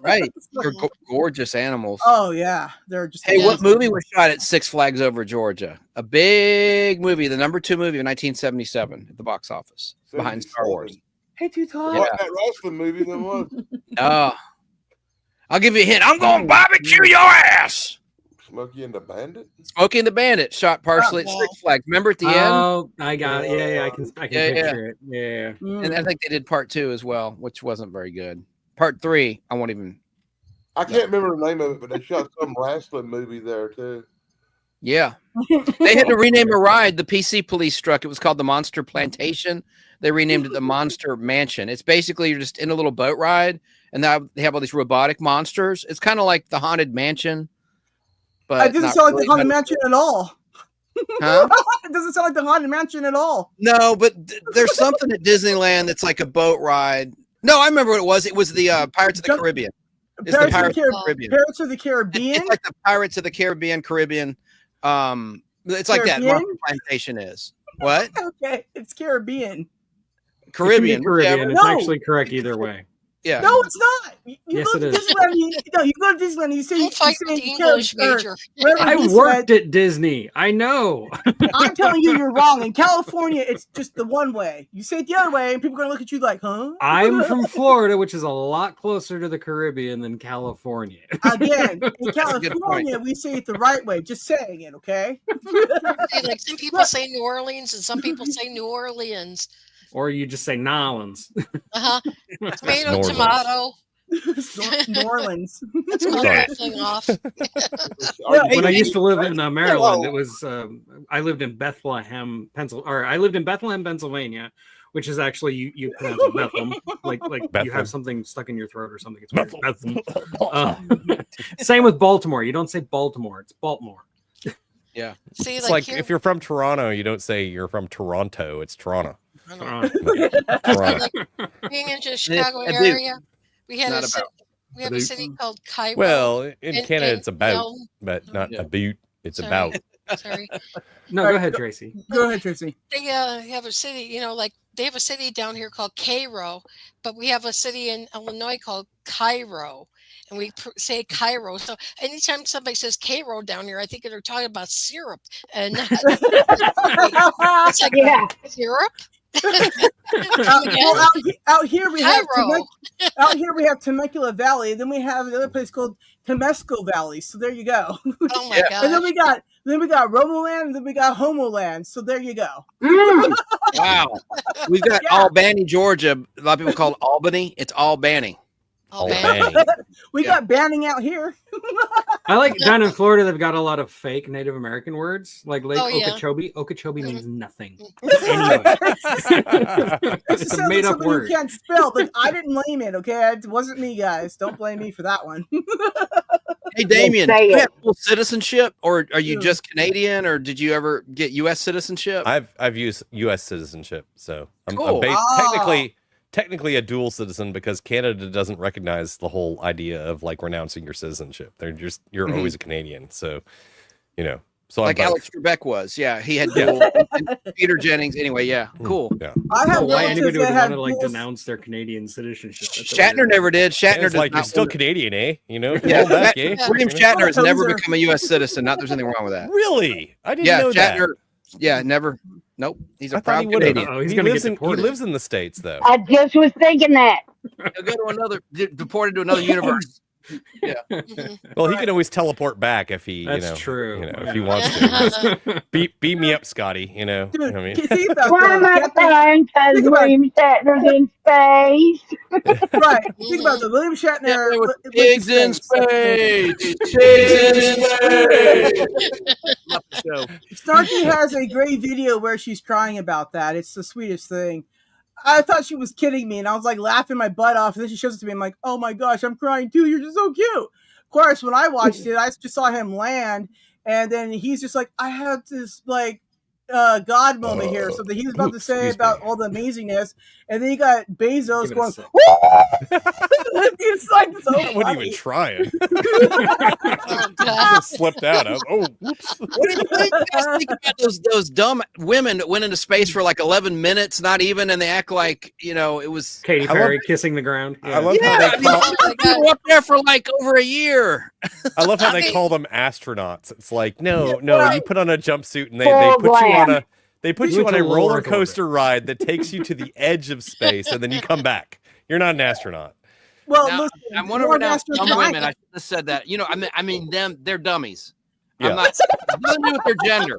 Right. They're gorgeous animals. Oh, yeah. They're just. Hey, what movie was shot at Six Flags Over Georgia? A big movie, the #2 movie of 1977 at the box office, behind Star Wars. Hey, Tuton. Yeah. That wrestling movie then was. I'll give you a hint. I'm going to barbecue your ass. Smokey and the Bandit? Smokey and the Bandit shot partially at Six Flags. Remember at the end? Oh, I got it. Yeah, I can picture it. Yeah. And I think they did part 2 as well, which wasn't very good. Part 3, I won't even. I can't remember the name of it, but they shot some wrestling movie there too. Yeah. They had to rename a ride. The PC police struck. It was called the Monster Plantation. They renamed it the Monster Mansion. It's basically you're just in a little boat ride, and they have all these robotic monsters. It's kind of like the Haunted Mansion. But it doesn't sound like the Haunted Mansion at all. Huh? It doesn't sound like the Haunted Mansion at all. No, but there's something at Disneyland that's like a boat ride. No, I remember what it was. It was the Pirates of the Caribbean. It's the Pirates of the Caribbean. Pirates of the Caribbean? It's like the Pirates of the Caribbean. It's like that Monster Plantation is. What? Okay, it's Caribbean. Caribbean. Caribbean. It's actually correct either way. Yeah. No, it's not. You Yes, go to it is. Disneyland. You go to Disneyland. And you say Don't fight with the English major. I worked at Disney. I know. I'm telling you, you're wrong. In California, it's just the one way. You say it the other way, and people are gonna look at you like, "Huh?" I'm from Florida, which is a lot closer to the Caribbean than California. Again, in California, we say it the right way. Just saying it, okay? Like some people say New Orleans, and some people say New Orleans. Or you just say Nolans. Tomato, tomato. New Orleans. That's called rippling off. When I used to live in Maryland, it was I lived in Bethlehem, Pennsylvania, which is actually you pronounce it Bethlehem, like you have something stuck in your throat or something. It's weird. Bethlehem. Same with Baltimore. You don't say Baltimore; it's Baltimore. Yeah. See, it's like if you're from Toronto, you don't say you're from Toronto. It's Toronto. Like being into the Chicago area, we had we have a city called Cairo. Well, in Canada, it's about, but not about. It's about. Sorry. No, go ahead, Tracy. Go ahead, Tracy. They have a city, like they have a city down here called Cairo, but we have a city in Illinois called Cairo. And we say Cairo. So anytime somebody says Cairo down here, I think they're talking about syrup. And it's like syrup. Out here we have Temecula Valley, and then we have another place called Temesco Valley. So there you go. Oh my god! And then we got Romoland, and then we got Homoland. So there you go. Wow, we've got Albany, Georgia. A lot of people call it Albany. It's Albany. We got banning out here. I like down in Florida. They've got a lot of fake Native American words, like Lake Okeechobee. Okeechobee means nothing. Anyway, it's a made-up word. You can't spell, but I didn't blame it. Okay, it wasn't me, guys. Don't blame me for that one. Hey, Damien, do you have full citizenship, or are you just Canadian, or did you ever get U.S. citizenship? I've used U.S. citizenship, so I'm technically a dual citizen because Canada doesn't recognize the whole idea of like renouncing your citizenship. You're always a Canadian. So, so like Alex Trebek was. Yeah. He had dual. Peter Jennings. Anyway. Yeah. Cool. Yeah. I have why anybody would want to like denounce their Canadian citizenship. Shatner never did. Shatner's like, you're still Canadian, eh? William William Shatner has never become a U.S. citizen. Not there's anything wrong with that. Really? I didn't know Shatner, that. Yeah, never. Nope. He's a I proud Canadian. Oh, he lives in the States, though. I just was thinking that. He'll go to deported to another universe. Yeah. Well, he can always teleport back if he, That's true. If he wants to. Beat me up, Scotty. Dude, I mean, one more time, because William Shatner's in space. Right. Think about the William Shatner. Pigs in space. Pigs in space. Starkey has a great video where she's crying about that. It's the sweetest thing. I thought she was kidding me, and I was like laughing my butt off. And then she shows it to me. I'm like, oh my gosh, I'm crying too. You're just so cute. Of course, when I watched it, I just saw him land, and then he's just like, I have this like God moment here. Something he was about to say about all the amazingness, and then you got Bezos going. It's like so I wasn't even trying. I just slipped out. Whoops. What do you guys think about those dumb women that went into space for like 11 minutes, not even, and they act like it was Katy Perry kissing the ground. I love how they were up there for like over a year. I love how they call them astronauts. It's like no, you put on a jumpsuit and they put you on a roller coaster ride that takes you to the edge of space, and then you come back. You're not an astronaut. Well, now, listen, I'm wondering now, dumb women. I should have said that. I mean, they're dummies. Yeah. I'm not. It doesn't do with their gender.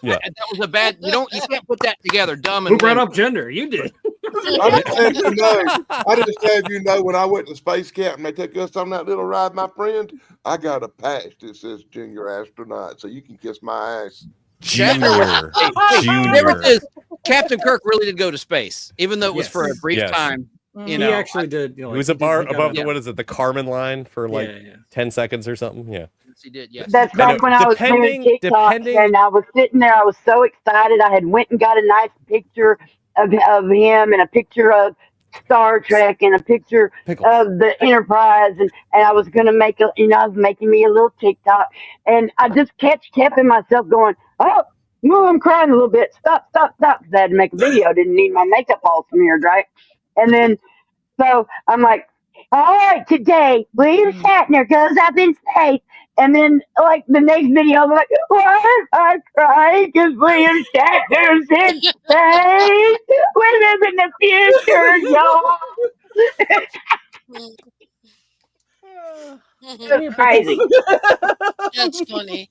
Yeah. That was a bad. You can't put that together. Dumb Who and brought limp. up gender? You did. I just have you know, when I went to space camp and they took us on that little ride, my friend, I got a patch that says Junior Astronaut, so you can kiss my ass. Junior. Junior. Captain Kirk really did go to space, even though it was for a brief time. You know, he actually did. It was above the what is it? The Kármán line for like 10 seconds or something. Yeah. Yes, he did. Yes. That's back when I was doing TikTok, and I was sitting there. I was so excited. I had went and got a nice picture of him, and a picture of Star Trek, and a picture of the Enterprise, and I was gonna make I was making me a little TikTok, and I just kept in myself going, oh, I'm crying a little bit. Stop. Because I had to make a video. Didn't need my makeup all smeared, right? And then so I'm like, all right, today William Shatner goes up in space. And then, like, the next video, I'm like, why am I crying? Because William Shatner's in space. We live in the future, y'all. It's crazy. That's funny.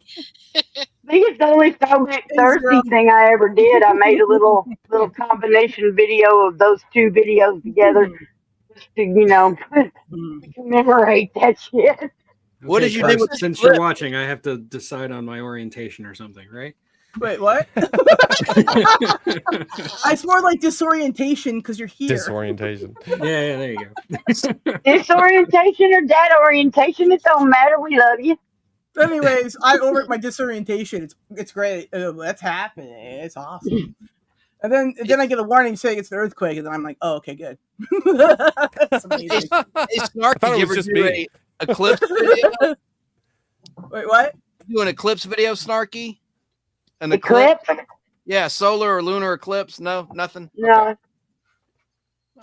I think it's the only Throwback Thursday thing I ever did. I made a little combination video of those two videos together just to, commemorate that shit. What did you do with since you're watching? I have to decide on my orientation or something, right? Wait, what? It's more like disorientation because you're here. Disorientation. Yeah, there you go. Disorientation or data orientation, it don't matter. We love you. Anyways, I over my disorientation. It's great. That's happening. It's awesome. And then I get a warning saying it's an earthquake, and then I'm like, oh, okay, good. That's amazing. Hey, Snark, did you ever do a eclipse video? Wait, what? Do an eclipse video, Snarky? An eclipse? Yeah, solar or lunar eclipse? No, nothing. No. Okay.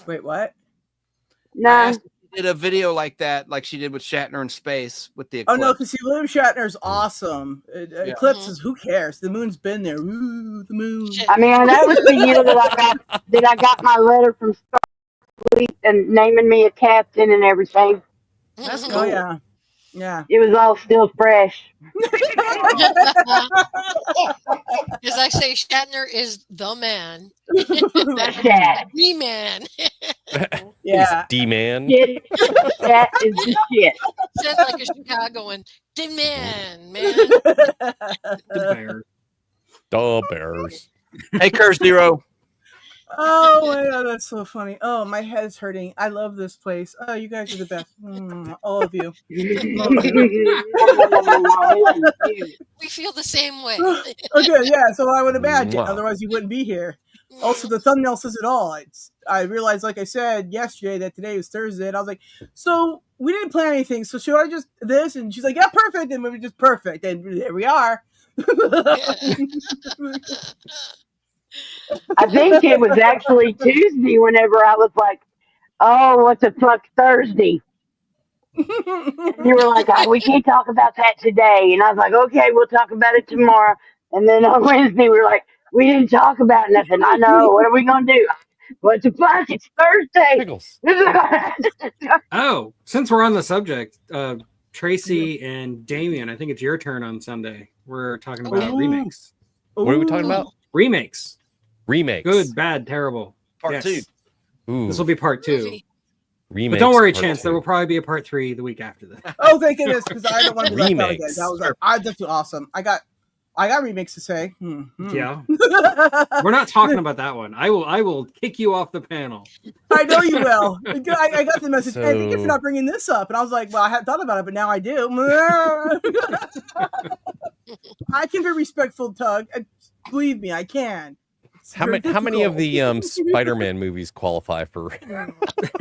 Wait, what? No. Did a video like that, like she did with Shatner in space with the Oh eclipse. no, because see, William Shatner's awesome. Eclipses, who cares? The moon's been there. Ooh, the moon. I mean, that was the year that I got my letter from Starfleet and naming me a captain and everything. That's cool. Oh yeah, yeah. It was all still fresh. As I say, Shatner is the man. The man. Yeah. D-man. That is the shit. Sounds like a Chicagoan. D-man, man. The Bears. Hey, Curse Zero. Oh my god, that's so funny. Oh, my head's hurting. I love this place. Oh, you guys are the best. All of you. We feel the same way. Okay, yeah, so I would imagine. Wow. Otherwise, you wouldn't be here. Also, the thumbnail says it all. I realized, like I said yesterday, that today was Thursday, and I was like, so we didn't plan anything, so should I just this? And she's like, yeah, perfect. And we were just perfect. And there we are. I think it was actually Tuesday whenever I was like, oh, what the fuck, Thursday? And you were like, oh, we can't talk about that today. And I was like, okay, we'll talk about it tomorrow. And then on Wednesday, we were like, we didn't talk about nothing. I know. What are we going to do? What the fuck? It's Thursday. Pickles. Oh, since we're on the subject, Tracy and Damien, I think it's your turn on Sunday. We're talking about remakes. What are we talking about? Remakes. Remakes. Good, bad, terrible. Part 2. Ooh. This will be part 2. Remakes, but don't worry, part Chance. 2. There will probably be a part 3 the week after that. Oh, thank goodness, because I don't want to be left out again. Remakes. That was that's awesome. I got remakes to say. Yeah. We're not talking about that one. I will kick you off the panel. I know you will. I got the message. So... Hey, thank you for not bringing this up. And I was like, well, I hadn't thought about it, but now I do. I can be respectful, Tug. Believe me, I can. How many of the Spider-Man movies qualify for? all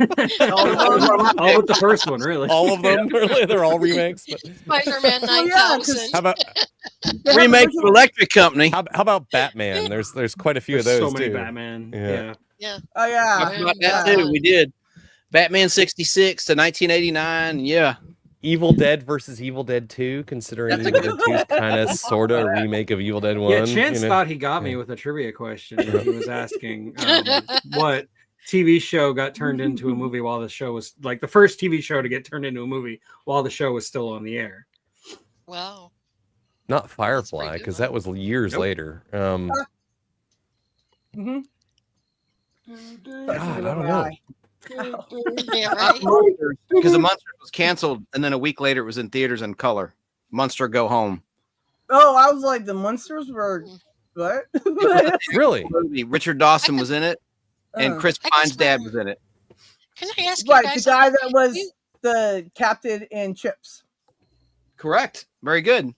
but the first one, really. All of them, really? They're all remakes. But... Spider-Man 9000. How about remake of Electric Company? How about Batman? There's quite a few of those so many too. Batman. Yeah. Oh yeah. Talked about that too. We did Batman 66 to 1989. Yeah. Evil Dead versus Evil Dead 2, considering Evil Dead 2 is kind of sort of a remake of Evil Dead 1. Yeah, Chance thought he got me with a trivia question. He was asking what TV show got turned into a movie while the show was like the first TV show to get turned into a movie while the show was still on the air. Wow. Not Firefly, because that was years later. Mm-hmm. God, I don't know. Yeah, right. Because the Munsters was canceled, and then a week later it was in theaters in color. Munster Go Home. Oh, I was like, the Munsters were what? Really? Movie. Richard Dawson was in it, and Chris Pine's dad was in it. Can I ask you Right, guys the guy something? that was the captain in Chips. Correct. Very good.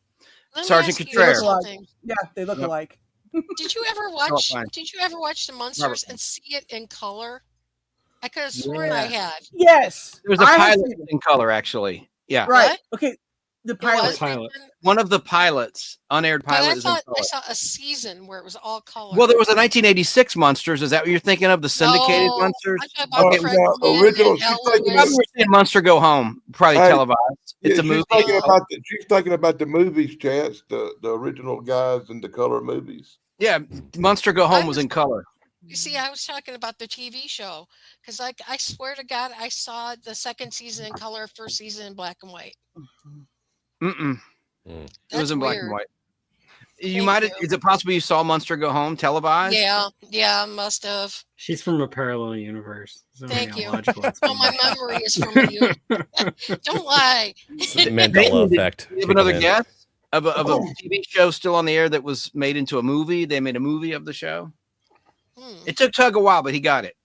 Let me Sergeant ask you guys Coutrer. something. Yeah, they look alike. Did you ever watch? fine. Did you ever watch the Munsters and see it in color? I could have sworn I had. Yes. There was a I have pilot seen it. in color, actually. Yeah. Right. What? Okay. The It pilot. was Pilot. One of the pilots, unaired But I pilot, is in thought color. I saw a season where it was all color. Well, there was a 1986 Monsters. Is that what you're thinking of? The syndicated No, Monsters? I'm talking about Fred Gwynn original. and She's Ellen taking I've West. never seen Monster Go Home. Probably Hey, televised. It's Yeah, a movie. she's thinking about the movies, Chance, the original guys in the color movies. Yeah, Monster Go Home was in color. You see, I was talking about the TV show because, like, I swear to God, I saw the second season in color, first season in black and white. Mm-mm. It That's was in black and weird. white. You Thank might you. have. Is it possible you saw Monster Go Home televised? Yeah, must have. She's from a parallel universe. Thank you. Logical Oh, my memory is from you. Don't lie. Mandela effect. You have another kicking in. guess of a TV show still on the air that was made into a movie? They made a movie of the show. It took Tug a while, but he got it.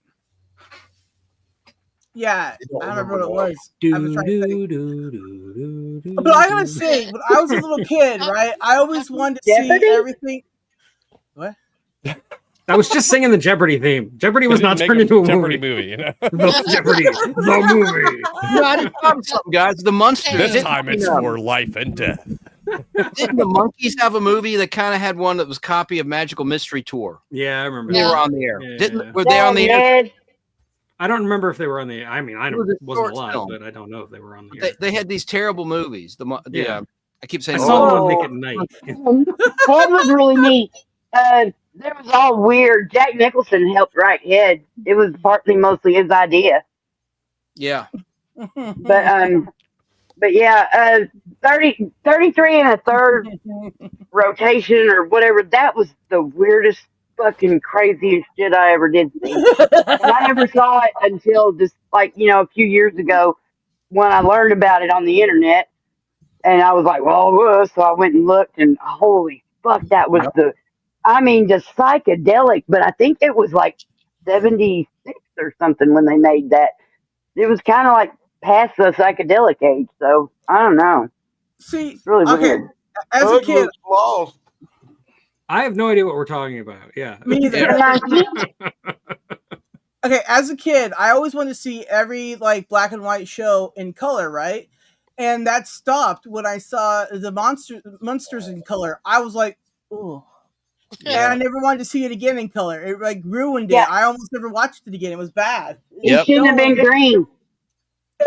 Yeah, I don't remember what it was. I was trying to think. But But I gotta say, when I was a little kid, right, I always wanted to see Jeopardy? everything. What? I was just singing the Jeopardy theme. Jeopardy was not Make turned into a Jeopardy movie. you know? The Jeopardy, the movie. No, I just thought of something, guys. The Munsters. This Didn't, time it's for life and death. didn't the Monkeys have a movie that kind of had one that was a copy of Magical Mystery Tour? Yeah, I remember. They that. were on the air. Yeah, Didn't yeah. were they on the air? Ned. I don't remember if they were on the. I mean, I It was don't, a wasn't short alive, film. but I don't know if they were on the. They, air. they had these terrible movies. Yeah. I keep I saying. saw them Oh. on Nick at Night. Head was really neat. There was all weird. Jack Nicholson helped write Head. It was mostly his idea. Yeah. But yeah, 33 and a third rotation or whatever. That was the weirdest, fucking craziest shit I ever did see. And I never saw it until just like, a few years ago when I learned about it on the internet. And I was like, well, so I went and looked and holy fuck, that was just psychedelic. But I think it was like 76 or something when they made that. It was kind of like past the psychedelic age. So I don't know. See, It's really okay, weird. as a Tug kid, was lost. I have no idea what we're talking about. Yeah. me either. Okay, as a kid, I always wanted to see every like black and white show in color, right? And that stopped when I saw the monsters in color. I was like, oh. And I never wanted to see it again in color. It like ruined it. Yeah. I almost never watched it again. It was bad. It Yep. shouldn't have been green.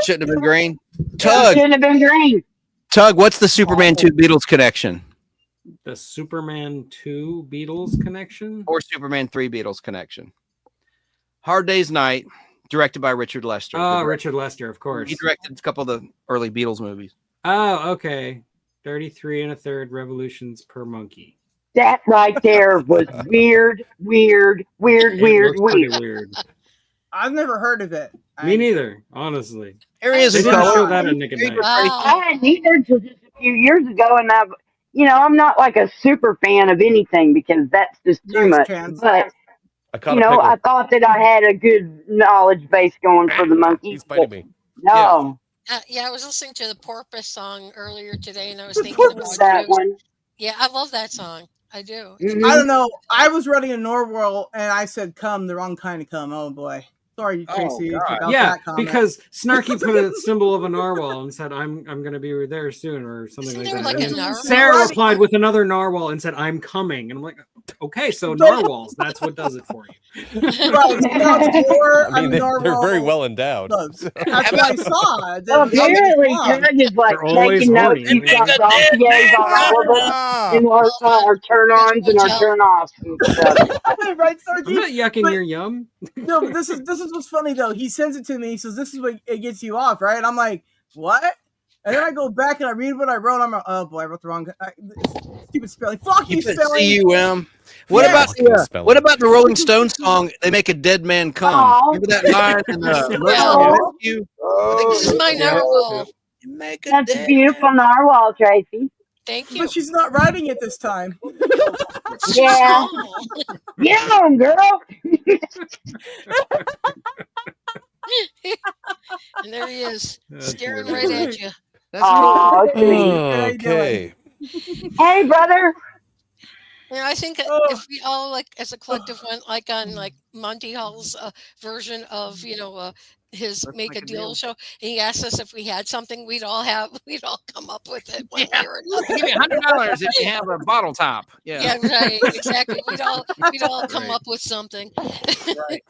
Shouldn't have been green. It Tug. shouldn't have been green. Tug. What's the Superman 2 Beatles connection? The Superman 2 Beatles connection? Or Superman 3 Beatles connection? Hard Day's Night, directed by Richard Lester. Oh, Richard Lester, of course. He directed a couple of the early Beatles movies. Oh, okay. 33 and a third revolutions per monkey. That right there was weird. It looks pretty weird. I've never heard of it. Me neither, honestly. Areas They of didn't color. show that on Nick at Night. I hadn't either until just a few years ago, and I'm not like a super fan of anything because that's just too much. But I caught a pickle. I thought that I had a good knowledge base going for the monkeys. He's biting me. No, Yeah, I was listening to the Porpoise song earlier today, and I was the thinking Porpoise about that you. one. Yeah, I love that song. I do. I don't know. I was running a Norwhirl and I said "come," the wrong kind of come. Oh boy. Sorry, Tracy. about Yeah, that comment. because Snarky put a symbol of a narwhal and said, "I'm going to be there soon," or something Isn't like there that. like And a narwhal? Sarah replied with another narwhal and said, "I'm coming," and I'm like, "Okay, so narwhals, that's what does it for you." Right, or I mean, they're Narwhal very well endowed. does. That's what I saw. So apparently, Tug is like They're always taking notes horny. and got dossiers on all of us and our turn-ons and our turn-offs and stuff. Right, I'm Sarky? not yucking But- your yum. No, but this is what's funny though. He sends it to me. He says, "This is what it gets you off, right?" I'm like, "What?" And then I go back and I read what I wrote. I'm like, oh boy, I wrote the wrong. Stupid spelling. Fuck you, spelling. C-U-M. What about the Rolling Stones song? They make a dead man come. Aw. Remember that line in the Aw. Rescue? This is my narwhal. That's a beautiful narwhal, Tracy. Thank you. But she's not writing it this time. Yeah. Get on, girl. And there he is, staring right at you. That's Aw, cool. sweet. Okay. Hey, brother. Yeah, I think if we all like as a collective went like on like Monty Hall's version of his Make a Deal show, and he asked us if we had something, we'd all come up with it one way or another. Give me $100 if you have a bottle top. Yeah. Yeah, right, exactly. We'd all come up with something. Right.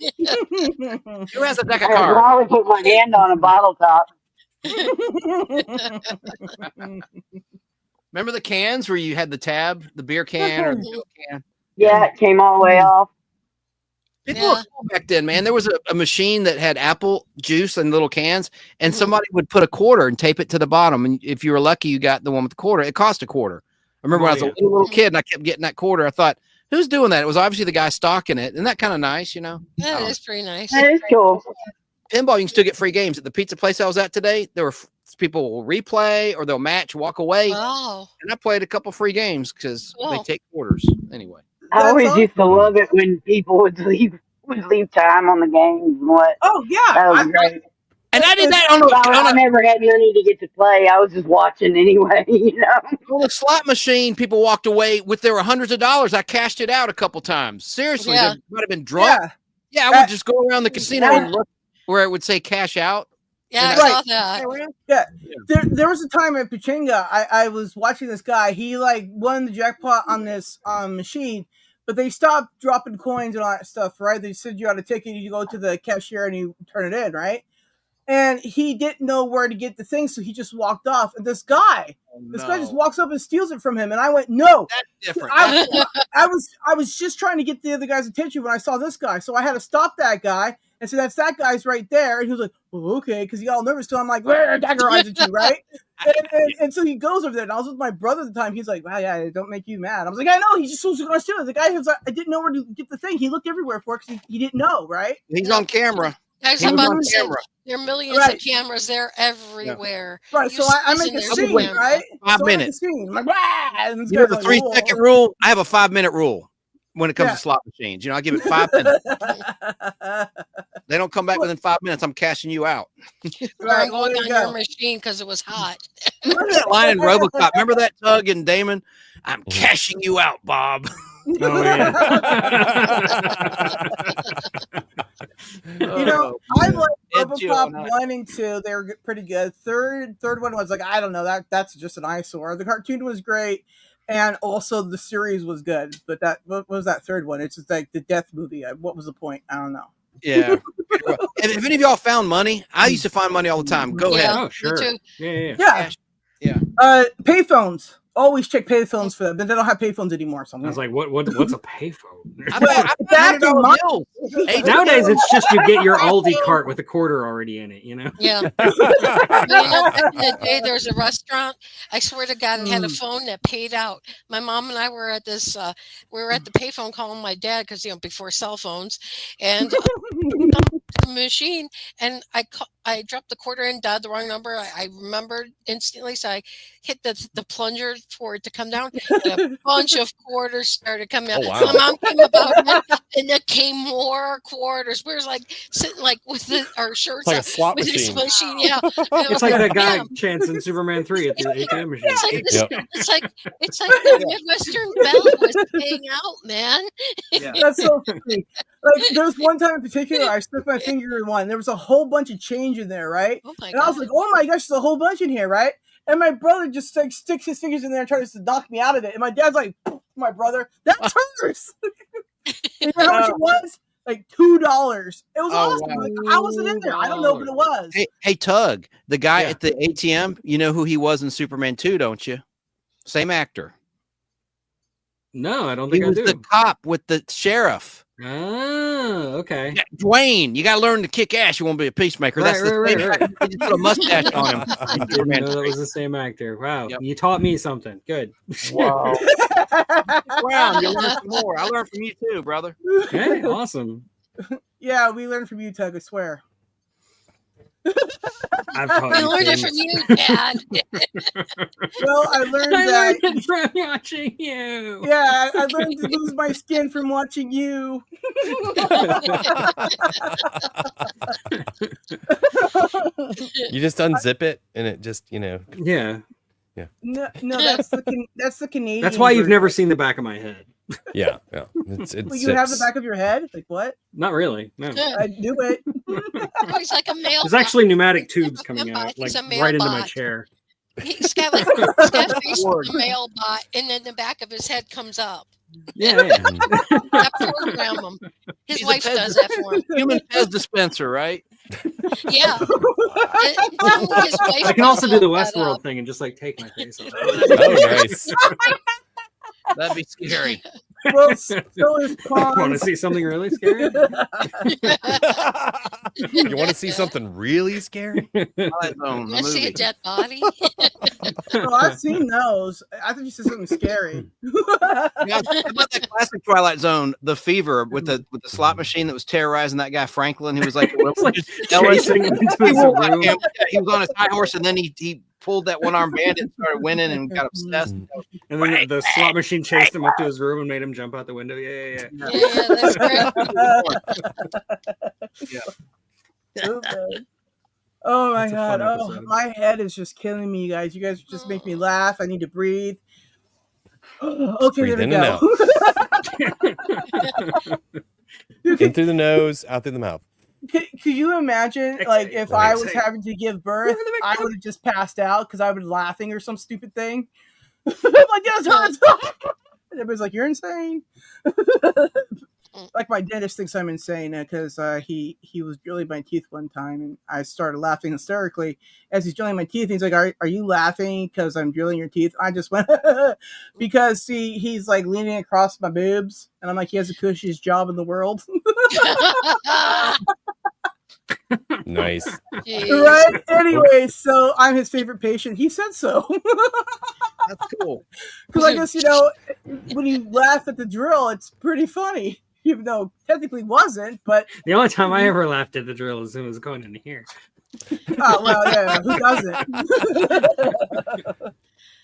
Who has a deck of I cards? probably put my hand on a bottle top. Remember the cans where you had the tab, the beer can or the Coke can? Yeah, it came all the way off. People were cool back then, man. There was a machine that had apple juice in little cans, and somebody would put a quarter and tape it to the bottom. And if you were lucky, you got the one with the quarter. It cost a quarter. I remember when I was a little kid and I kept getting that quarter. I thought, who's doing that? It was obviously the guy stocking it. Isn't that kind of nice, That is pretty nice. That is cool. Pinball, you can still get free games. At the pizza place I was at today, there were people will replay or they'll match, walk away. Oh. And I played a couple free games because they take quarters anyway. I always used to love it when people would leave time on the games and what. Oh yeah, that was great. And I did that I never had money to get to play. I was just watching anyway, On the slot machine, people walked away with there were hundreds of dollars. I cashed it out a couple times. Seriously, they might have been drunk. Yeah, I would just go around the casino and look where it would say cash out. Yeah, I saw that. Yeah. There was a time at Pachinga, I was watching this guy. He like won the jackpot on this machine, but they stopped dropping coins and all that stuff, right? They said you had a ticket, you go to the cashier and you turn it in, right? And he didn't know where to get the thing, so he just walked off. And this guy just walks up and steals it from him. And I went, no. That's different. I was just trying to get the other guy's attention when I saw this guy. So I had to stop that guy and say, that's that guy's right there. And he was like, well, okay, because he got all nervous. So I'm like, dagger eyes at you, right? And so he goes over there. And I was with my brother at the time. He's like, wow, yeah, don't make you mad. I was like, I know. He just was going to steal it. The guy was like, I didn't know where to get the thing. He looked everywhere for it because he didn't know, right? He's on camera. Guys, I'm about to say, there are millions of cameras there everywhere. Yeah. Right, so I make a scene, right? 5 minutes. I'm like, and you know the 3-second rule? I have a 5-minute rule when it comes to slot machines. I give it 5 minutes. They don't come back within 5 minutes. I'm cashing you out. Or I'm going on your machine because it was hot. Remember that line in RoboCop? Remember that Tug and Damon? I'm cashing you out, Bob. Oh, yeah. I like RoboCop 1 and 2. They were pretty good. Third one was like, I don't know, that's just an eyesore. The cartoon was great, and also the series was good. But what was that third one? It's just like the death movie. What was the point? I don't know. Yeah. If any of y'all found money, I used to find money all the time. Go ahead. Oh, sure. Yeah. Payphones. Always check payphones for them, but they don't have payphones anymore. So I was like, what's a payphone? Nowadays, it's just you get your Aldi cart with a quarter already in it, Yeah. Back in the day, there was a restaurant, I swear to God, and had a phone that paid out. My mom and I were at this, we were at the payphone calling my dad because, before cell phones, and the machine, and I dropped the quarter in, dialed the wrong number. I remembered instantly, so I hit the plunger for it to come down. And a bunch of quarters started coming out. Oh, wow. My mom came about, and there came more quarters. We were like sitting like with our shirts like on, a slot with machine. this machine. Yeah, It's like that guy Chance in Superman 3 at the ATM machine. It's like the Midwestern Bell was paying out, man. That's so funny. Like, there's one time in particular, I stuck my finger in one. There was a whole bunch of change in there, right? Oh my and I was like, oh my gosh, there's a whole bunch in here, right? And my brother just like sticks his fingers in there and tries to knock me out of it. And my dad's like, my brother, that's hers. You know how much it was? Like $2. It was awesome. Wow. Like, I wasn't in there. I don't know what it was. Hey, Tug, the guy at the ATM, you know who he was in Superman 2, don't you? Same actor. No, I don't think he was I do. the cop with the sheriff. Oh, okay. Yeah, Dwayne, you got to learn to kick ass. You won't be a peacemaker. That's the same. They just put a mustache on him. I didn't know that was the same actor. Wow, you taught me something. Good. Wow. Wow, you learn some more. I learned from you too, brother. Okay, awesome. Yeah, we learned from you, Tug. I swear. I've taught We you learned it things. from you, Dad. Well, I learned I that. learned it from watching you. Yeah, I learned to lose my skin from watching you. You just unzip it and it just, Yeah. No, that's the Canadian. That's why you've version. never seen the back of my head. Yeah. It's Well, you have the back of your head? Like what? Not really. No. I knew it. Oh, he's like a male. There's actually pneumatic tubes coming out, He's like a male right into my bot. chair. He's got a face of a male bot, and then the back of his head comes up. Yeah. I program him. His wife does that for him. Human Pez dispenser, right? Yeah. I can also do the Westworld thing and just like take my face off. Oh, nice. That'd be scary. Well, so is Want to Pons. see something really scary? You want to see something really scary? Twilight Zone, You the want to see a movie. dead body? Oh, I've seen those. I thought you said something scary. Yeah, how about that classic Twilight Zone, The Fever, with the slot machine that was terrorizing that guy Franklin, who was like, Chasing him into his room. he was on his high horse, and then he pulled that one-armed bandit and started winning and got obsessed. And then the slot machine chased him up to his room and made him jump out the window. Yeah. Yeah, that's great. So good. Oh my That's a god. fun Oh, episode. my head is just killing me, you guys. You guys just make me laugh. I need to breathe. Okay, Breathe there we in and go. In through the nose, out through the mouth. Could you imagine, like, if I was having to give birth, I would have just passed out because I was laughing or some stupid thing. Like, yes, hurts. And everybody's like, "You're insane." Like my dentist thinks I'm insane because he was drilling my teeth one time, and I started laughing hysterically as he's drilling my teeth. He's like, "Are you laughing because I'm drilling your teeth?" I just went because he's like leaning across my boobs, and I'm like, he has the cushiest job in the world. Nice. Right? Anyway, so I'm his favorite patient. He said so. That's cool. Because I guess, when you laugh at the drill, it's pretty funny. Even though technically wasn't, but The only time I ever laughed at the drill is when it was going in here. oh well, yeah, who doesn't?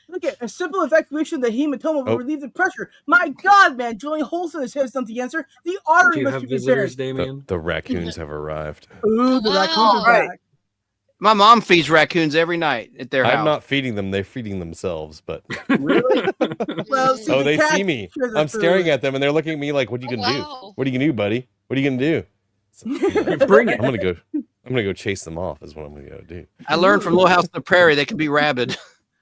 Look at a simple evacuation of the hematoma will relieve the pressure. My God, man, drilling holes in his head is not the answer. The Do artery you must have be visitors, repaired. Damien? The raccoons have arrived. Ooh, the raccoons are Right. back. My mom feeds raccoons every night at their house. I'm not feeding them; they're feeding themselves. But Really? Well, see, oh, the they cat see me. shares the I'm staring food. at them, and they're looking at me like, "What are you gonna do? What are you gonna do, buddy? What are you gonna do?" So, Bring it. I'm gonna go chase them off. Is what I'm gonna go do. I learned from Little House on the Prairie they can be rabid.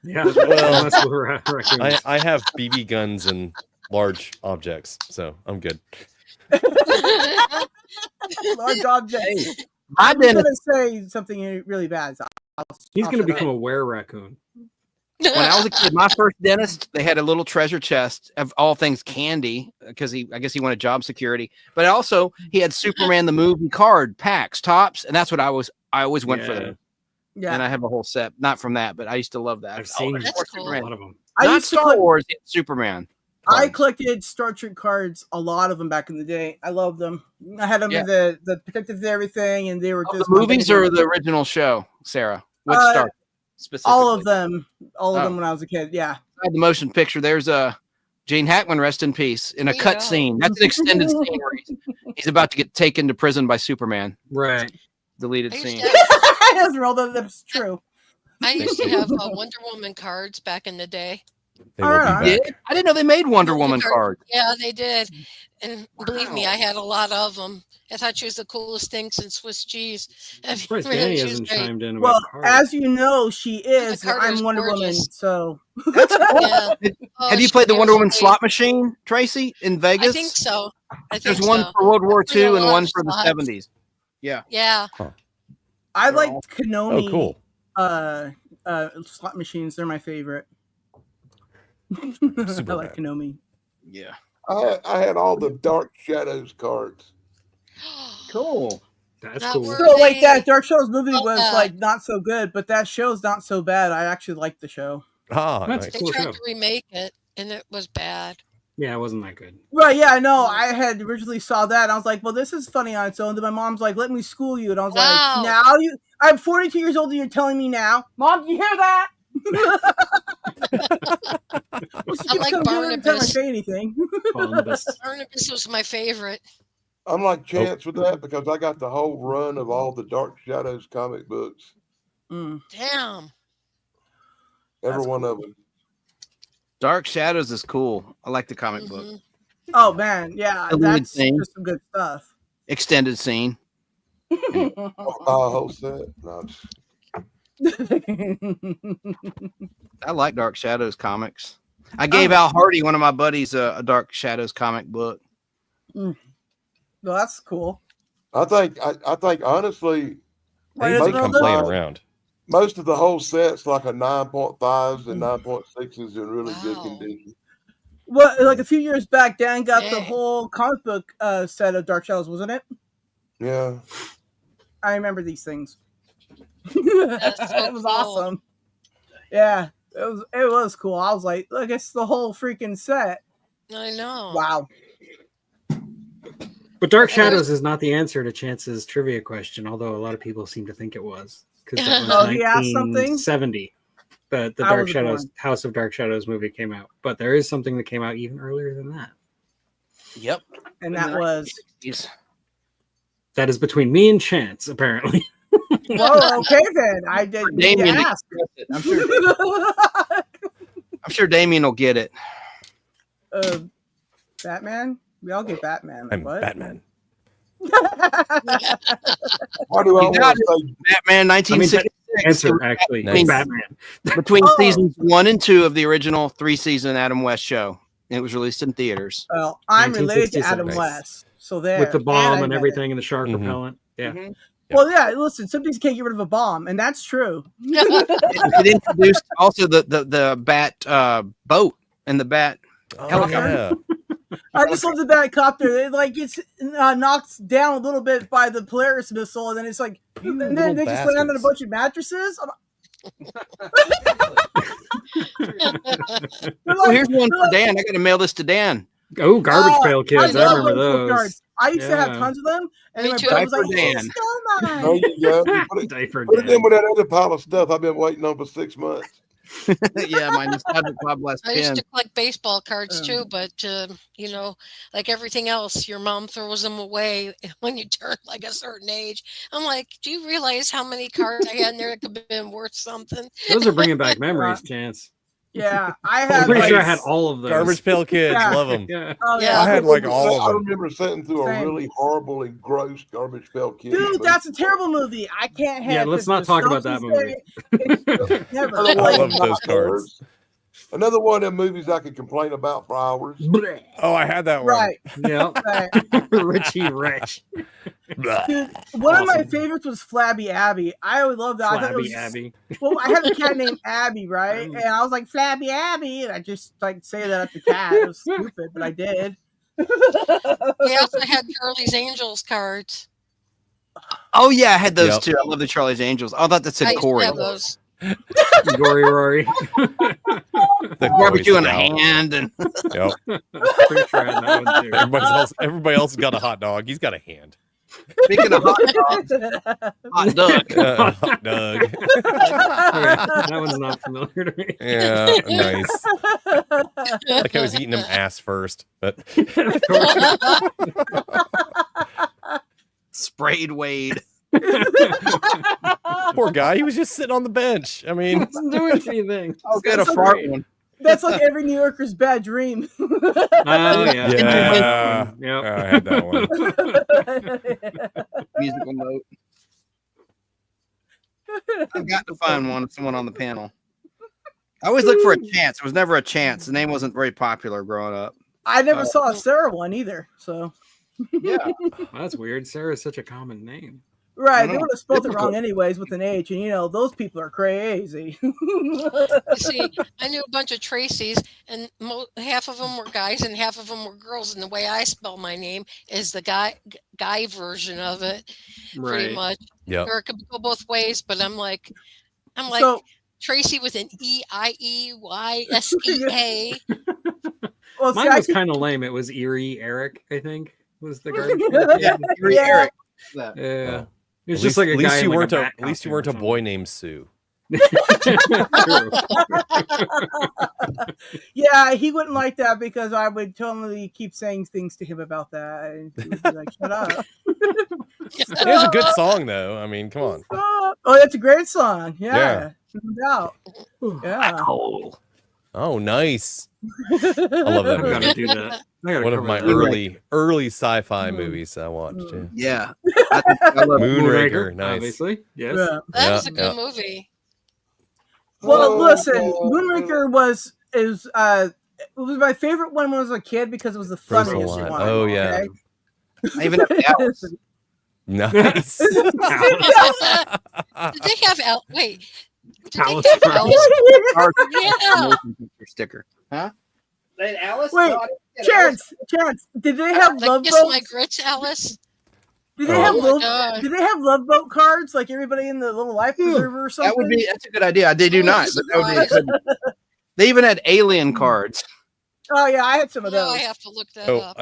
Yeah. Well, That's what we're at, raccoons. I have BB guns and large objects, so I'm good. Large objects. My I'm going dentist, to say something really bad. So He's I'll going to shut become up. a were raccoon. when I was a kid, my first dentist, they had a little treasure chest of all things candy because I guess he wanted job security. But also, he had Superman the movie card packs, tops, and that's what I always went for them. Yeah. And I have a whole set, not from that, but I used to love that. I've seen That's more cool. a Superman. lot of them. I Not used to Star collect- Wars, it's Superman. I cards. collected Star Trek cards, a lot of them back in the day. I loved them. I had them in the protective and everything, and they were Oh, just the movies or the original show, Sarah? What Star specifically? all of them. All of Oh. them when I was a kid. Yeah. I had the motion picture. There's Gene Hackman, rest in peace, in a There you cut go. scene. That's an extended scene where he's about to get taken to prison by Superman. Right. Deleted I used scene. to have- That's real. That's true. I used to have Wonder Woman cards back in the day. They will be Alright. back. I didn't know they made Wonder Woman cards. Yeah, they did. And believe me, I had a lot of them. I thought she was the coolest thing since Swiss cheese. I mean, Surprised really, Danny she was hasn't great. chimed in about Well, cards. as you know, she is. The card I'm is Wonder Woman, gorgeous. so Yeah. Oh, Have you she played the Wonder was Woman great. slot machine, Tracy, in Vegas? I think so. I think There's one so. for World War Played a II and lot one of for the slots. 70s. Yeah. Yeah. I like Konami. Oh, cool. Slot machines. They're my favorite. I Super like rad. Konami. Yeah. I had all the Dark Shadows cards. Cool. That's Not cool. So like worthy. that Dark Shadows movie Oh, was God. like not so good, but that show's not so bad. I actually like the show. Ah, That's nice. a They cool tried show. to remake it, and it was bad. Yeah, it wasn't that good. Right, yeah, I know. Mm. I had originally saw that and I was like, well, this is funny on its own. Then my mom's like, let me school you. And I was Wow. like, now I'm 42 years old and you're telling me now? Mom, do you hear that? Well, she I keeps like coming good every time I Barnabas. say anything. Barnabas. Barnabas was my favorite. I'm like Chance with that because I got the whole run of all the Dark Shadows comic books. Mm, Damn. Every That's one cool. of them. Dark Shadows is cool. I like the comic book. Mhm. Oh man, yeah, The lead that's thing. just some good stuff. Extended scene. Whole set. No, I like Dark Shadows comics. I gave Al Hardy, one of my buddies, a Dark Shadows comic book. Well, that's cool. I think honestly, Right, He's it's been real playing good. around. most of the whole set's like a 9.5s and 9.6s in really good Wow. condition. Well, like a few years back, Dan got the Dang. whole comic book set of Dark Shadows, wasn't it? Yeah. I remember these things. That's so It was cool. awesome. Yeah, it was cool. I was like, look, it's the whole freaking set. I know. Wow. But Dark Shadows is not the answer to Chance's trivia question, although a lot of people seem to think it was. Because that was Oh, he asked something? 1970. The I Dark wasn't Shadows, born. House of Dark Shadows movie came out. But there is something that came out even earlier than that. Yep. And that was. That is between me and Chance, apparently. Well, okay then. I didn't need to Damien, ask. I'm sure Damien will get it. Batman? We all get Batman. Like, I'm what? Batman. Why do I You got want to say Batman 1966. Answer, actually. Nice. Batman. Between Oh. seasons 1 and 2 of the original 3-season Adam West show. It was released in theaters. Well, I'm related to 1966. Adam Nice. West. So there. With the bomb I and met everything and the shark Mhm. repellent. Yeah. Mhm. Well, yeah, listen, some things can't get rid of a bomb, and that's true. It introduced also the bat boat and the bat Oh, helicopter. yeah. I just love the Batcopter. It like gets knocked down a little bit by the Polaris missile, and then it's like, You and then little they just land on a bastards. bunch of mattresses. Well, here's one for Dan. I got to mail this to Dan. Oh, Garbage Pail Kids. I love remember those those. cards. I used to have Yeah. tons of them, and Me then my too. brother was Diaper like, "Hey, Dan. still there mine." you go. You put it, Diaper put it in Dan. with that other pile of stuff I've been waiting on for 6 months. Yeah, my nostalgic Bob Last I used pen. to collect baseball cards too, Um. but you know, like everything else, your mom throws them away when you turn like a certain age. I'm like, do you realize how many cards I had in there that could have been worth something? Those are bringing back memories, Chance. Yeah, I I'm had pretty sure I like, had all of those. Garbage Pail Kids. Yeah. Love them. Yeah. oh Yeah. yeah, I had like all I of them. remember sitting through a Same. really horrible and gross Garbage Pail Kids dude, movie. that's a terrible movie. I can't have. Yeah, let's not talk about that movie. Never. Another I one love of those my cards. nerds. Another one of them movies I could complain about for hours. Oh, I had that one. Right, Yeah. right. Richie Rich. Dude, one of my Awesome. favorites was Flabby Abby. I always loved that. I thought it Flabby was, Abby. well, I had a cat named Abby, right? And I was like, Flabby Abby. And I just like say that at the cat. It was stupid, but I did. We also had Charlie's Angels cards. Oh yeah, I had those Yep. too. I love the Charlie's Angels. Oh, I thought that I said used to Corey. have those. Gory Rory. The Barbecue in a Boy Scout. hand and Yep. Pretty sure I had that one too. Everybody else has got a hot dog. He's got a hand. speaking of hot dogs, hot dog. Hot dog. Okay, that one's not familiar to me. Yeah, nice. Like I was eating him ass first, but Sprayed Wade. poor guy, he was just sitting on the bench. I mean, Wasn't doing anything. Oh, good a so fart great. one. That's like every New Yorker's bad dream. Oh yeah. yeah, Yep. I had that one. Musical note. I've got to find someone on the panel. I always look for a Chance. It was never a Chance. The name wasn't very popular growing up. I never saw a Sarah one either. So Yeah. That's weird. Sarah's such a common name. Right, they would have spelled it wrong anyways with an H, and you know those people are crazy. You see, I knew a bunch of Tracys, and half of them were guys and half of them were girls. And the way I spell my name is the guy version of it, pretty much. Yeah. Or it could go both ways, but I'm like So- Tracy with an EIEYSEA. Well, Mine was kind of lame. It was Erie Eric, I think, was the garbage can. Yeah, Erie Eric. Yeah. Well, It was just like a guy in like a bat at least you costume or weren't a something. boy named Sue. True. Yeah, he wouldn't like that because I would totally keep saying things to him about that, and he would be like, "Shut up." It was a good song, though. I mean, come on. Oh, that's a great song. Yeah, no doubt. Yeah. Oh, nice. I love that I gotta movie. do that. I gotta One of cover my that. early sci-fi movies I watched. Yeah. Yeah. I love Moonraker. Nice. Obviously. Yes. Yeah. That was a good movie. Well, listen, Moonraker it was my favorite one when I was a kid because it was the funniest one. Oh yeah. Okay? I even have Alice. Nice. Did they have Wait. Did Alice they have Alice? Yeah. Sticker. Huh? They had Alice? Wait, No, I didn't get Chance, did they have Like love Kiss boats? My Grits, Alice? Did they have my God. Did they have love boat cards like everybody in the little life preserver or something? That's a good idea. They do not. But that would be a good. They even had alien cards. Oh yeah, I had some of No, those. I have to look that Oh, up.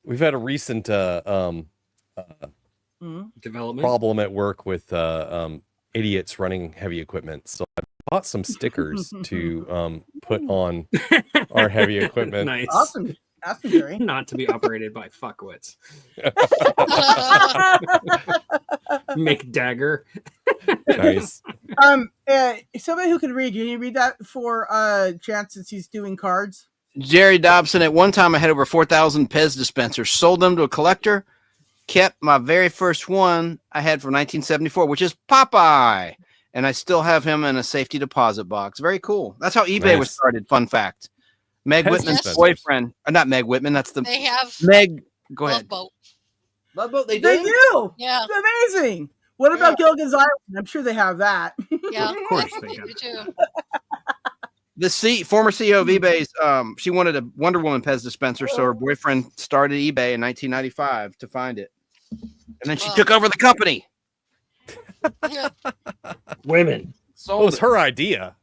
we've had a recent Development problem at work with idiots running heavy equipment. So I bought some stickers to put on our heavy equipment. Nice. Awesome, Jerry. Not to be operated by fuckwits. Mick Dagger. Nice. Somebody who can read. Can you read that for Chance since he's doing cards? Jerry Dobson. At one time, I had over 4,000 Pez dispensers. Sold them to a collector. Kept my very first one I had from 1974, which is Popeye. And I still have him in a safety deposit box. Very cool. That's how eBay was started. Fun fact. Meg Pez Whitman's dispensers. boyfriend. Not Meg Whitman. That's the They have Meg. Go Love ahead. Boat. Love Boat. They They do. do. Yeah. It's amazing. What about Gilligan's Island? I'm sure they have that. Yeah. Of course I they think have. do too. The former CEO of eBay's, she wanted a Wonder Woman Pez dispenser, so her boyfriend started eBay in 1995 to find it, and then she Wow. took over the company. Women. Well, it was her idea.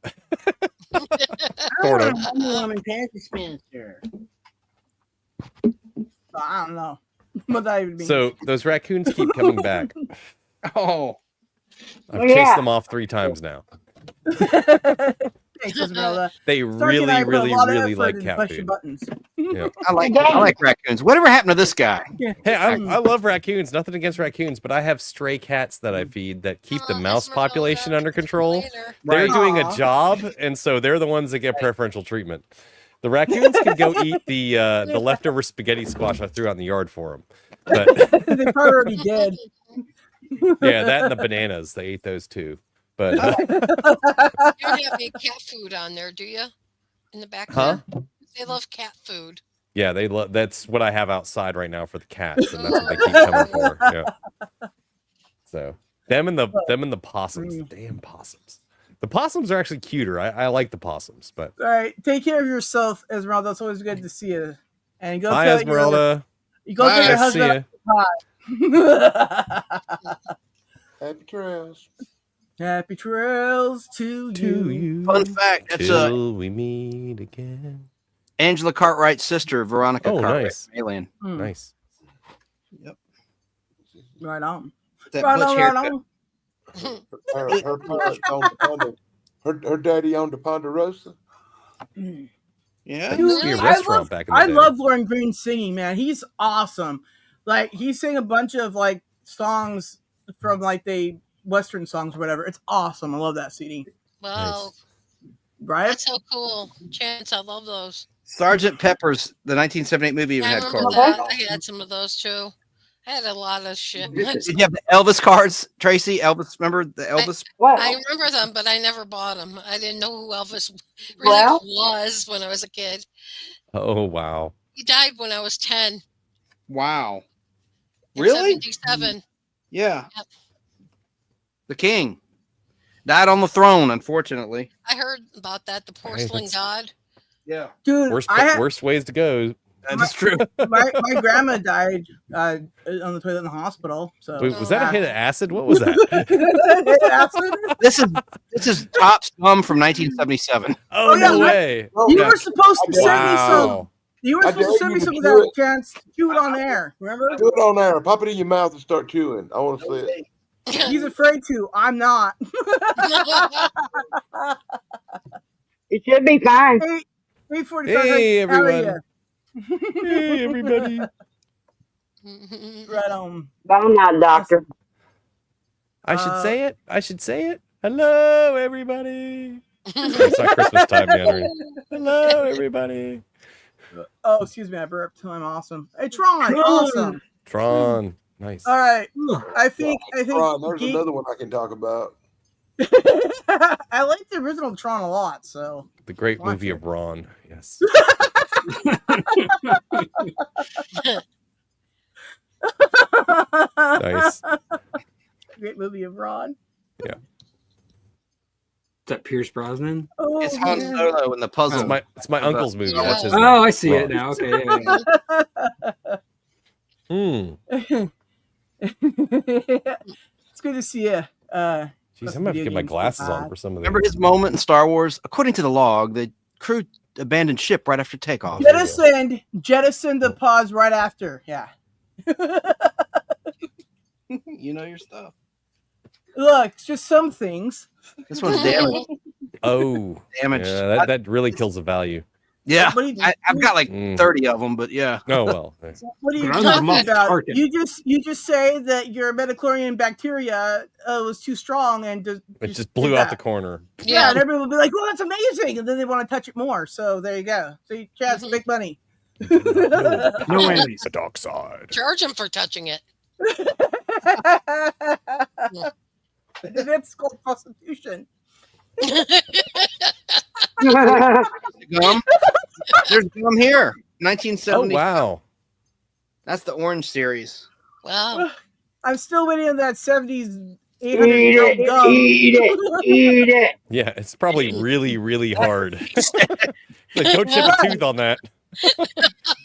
Sort of. Wonder Woman Pez dispenser. I don't know. What that even means. So those raccoons keep coming back. Oh, I've Oh, chased yeah. them off 3 times now. Thanks, Esmeralda. They Starkey and I put a really lot of really effort like into cat pushing food. buttons. Yeah. I like raccoons. Whatever happened to this guy? Hey, I love raccoons. Nothing against raccoons, but I have stray cats that I feed that keep the mouse Esmeralda, population under control. later. They're Right. doing a Aw. job, and so they're the ones that get preferential treatment. The raccoons can go eat the leftover spaghetti squash I threw out in the yard for them. But They probably already did. yeah, that and the bananas, they ate those too. But You don't have any cat food on there, do you? In the back Huh? there? They love cat food. yeah, that's what I have outside right now for the cats, and that's what they keep coming for. Yeah. So them and the possums, the damn possums. The possums are actually cuter. I like the possums, but All right, take care of yourself, Esmeralda. It's always good to see you. And go hi, tell Esmeralda. You go tell your Nice to see husband. you. Happy trails. Happy trails to you. Fun fact: that's Till we meet again. Angela Cartwright's sister, Veronica Oh, Cartwright, nice. from Alien. Nice. Right on. That Right butch on, haircut. right on. Her parents owned the her daddy owned the Ponderosa. Yeah. That used to be a I restaurant love, back in the I day. love Lauren Green singing, man. He's awesome. Like he sang a bunch of like songs from like the Western songs or whatever. It's awesome. I love that CD. Wow. Right? That's so cool. Chance, I love those. Sergeant Pepper's, the 1978 movie, even I had remember cards. that. I had some of those too. I had a lot of shit. Did you have the Elvis cards, Tracy? Elvis, remember the Elvis? I remember them, but I never bought them. I didn't know who Elvis really Well- was when I was a kid. Oh wow. He died when I was 10. Wow. in Really? 77. Yeah. Yep. The king died on the throne, unfortunately. I heard about that. The porcelain god. Yeah. Dude, Worst ways to go. That's true. my grandma died on the toilet in the hospital. So Wait, was that a hit of acid? What was that? acid? This is top scum from 1977. Oh, yeah, no way. You were supposed to send me some. Wow. You were I supposed to dare send you me to some of do that chance. Chew it on air. Remember? Do it on there. Pop it in your mouth and start chewing. I want to see it. He's afraid to. I'm not. It should be fine. 8:45. Hey, everyone. Yeah. Hey, everybody. Right on. I'm not, doctor. I should say it. I should say it. Hello, everybody. It's not Christmas time, Henry. Hello, everybody. Oh, excuse me. I burped. I'm awesome. Hey, Tron. Awesome. Tron. Nice. All right. I think. Ron, there's another one I can talk about. I like the original Tron a lot. So The great movie of Ron. Yes. Nice. Great movie of Ron. Yeah. Is that Pierce Brosnan? Oh, It's Han man. Solo in the puzzle. It's my uncle's movie. Yeah. That's his Oh, name. I see it Ron. now. Okay. It's good to see you. Jeez, I'm gonna have to get my glasses on for some of these. Remember his moment in Star Wars? According to the log, the crew abandoned ship right after takeoff. Jettison the pause right after. Yeah. You know your stuff. Look, it's just some things. This one's damaged. Oh, Damaged. Yeah, that really kills the value. Yeah, What do you- I've got like 30 of them, but yeah. Oh well. What are you Runs talking them off about? target. You just say that your metachlorian bacteria was too strong and It just blew out the corner. Yeah, and everyone will be like, "Well, that's amazing," and then they want to touch it more. So there you go. So you chance to make money. No whammies. The dark side. Charge him for touching it. That's called prostitution. Gum. There's gum here. 1970. Oh wow. That's the orange series. Wow. I'm still waiting on that 70s Eat 800-year-old it, gum. eat it, eat it. Yeah, it's probably really, really hard. Like, don't chip a tooth on that.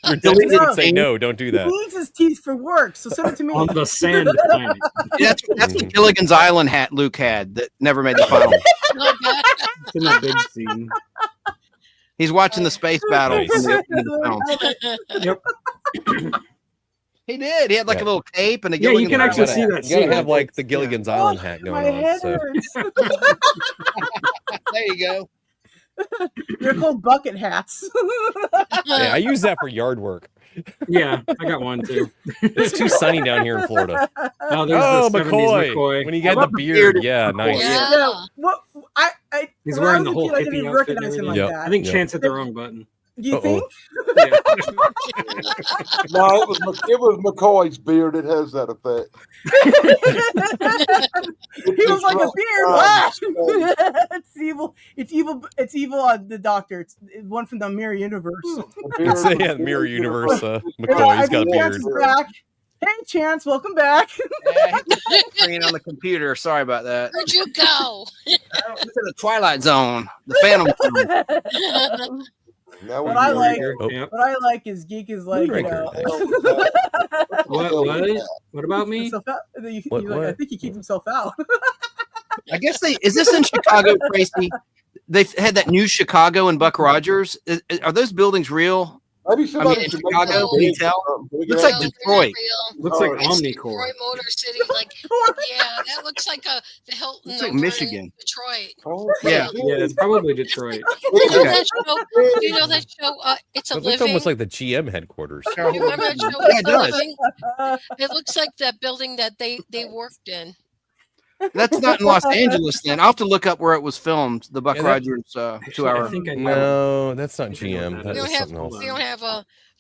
Your dentist would say no, don't do that. He needs his teeth for work, so send it to me. On the sand planet. Yeah, that's the Gilligan's Island hat Luke had that never made the final. It's in that big scene. He's watching the space battle. Nice. From the opening of the film. Yep. He did. He had like Yeah. a little cape and a Yeah, you Gilligan's can actually Island see hat. that You gotta scene. have like the Yeah. Gilligan's Island hat My going on. head So. hurts. There you go. They're called bucket hats. Yeah, I use that for yard work. Yeah, I got one too. It's too sunny down here in Florida. Oh, there's Oh, the 70s McCoy. When you got the beard, yeah, nice. Yeah. Yeah, what I He's when I wearing was the a whole kid, I hippie didn't even outfit and recognize him like everything. that. I think Yeah. Chance hit the wrong button. Do you Uh-oh. think? Yeah. No, it was McCoy's beard. It has that effect. He was like a beard. Ah! Oh. It's evil. It's evil. It's evil on the Doctor. It's one from the Mirror Universe. It's yeah, Mirror Universe. I McCoy, he's got a think Chance beard. is back. Hey, Chance, welcome back. Screen on the computer. Sorry about that. Where'd you go? It's in the Twilight Zone. The Phantom Zone. Now What I like, Oh. Yep. what I like is Geek is like, you Drinker. know, What about me? himself out. What- Like, I what? think he keeps himself out. I guess is this in Chicago, Tracy? They've had that new Chicago and Buck Rogers. Are those buildings real? Maybe somebody in should Chicago, make can you a tell? something. Looks No, like they're Detroit. real. Looks like It's Omnicore. Detroit Motor City, like yeah, that looks like the Hilton Looks like over in Michigan. Detroit. Oh, Yeah. Yeah, it's probably Detroit. Do you know that show? Do you know that show? It's a It looks living. almost like the GM headquarters. Do you remember that show? Yeah, it It's a does. Living? It looks like that building that they worked in. That's not in Los Angeles then. I'll have to look up where it was filmed, the Buck Yeah, that- Rogers I 2-hour. think I know. No, that's not I think I know GM. what That We is don't have something else.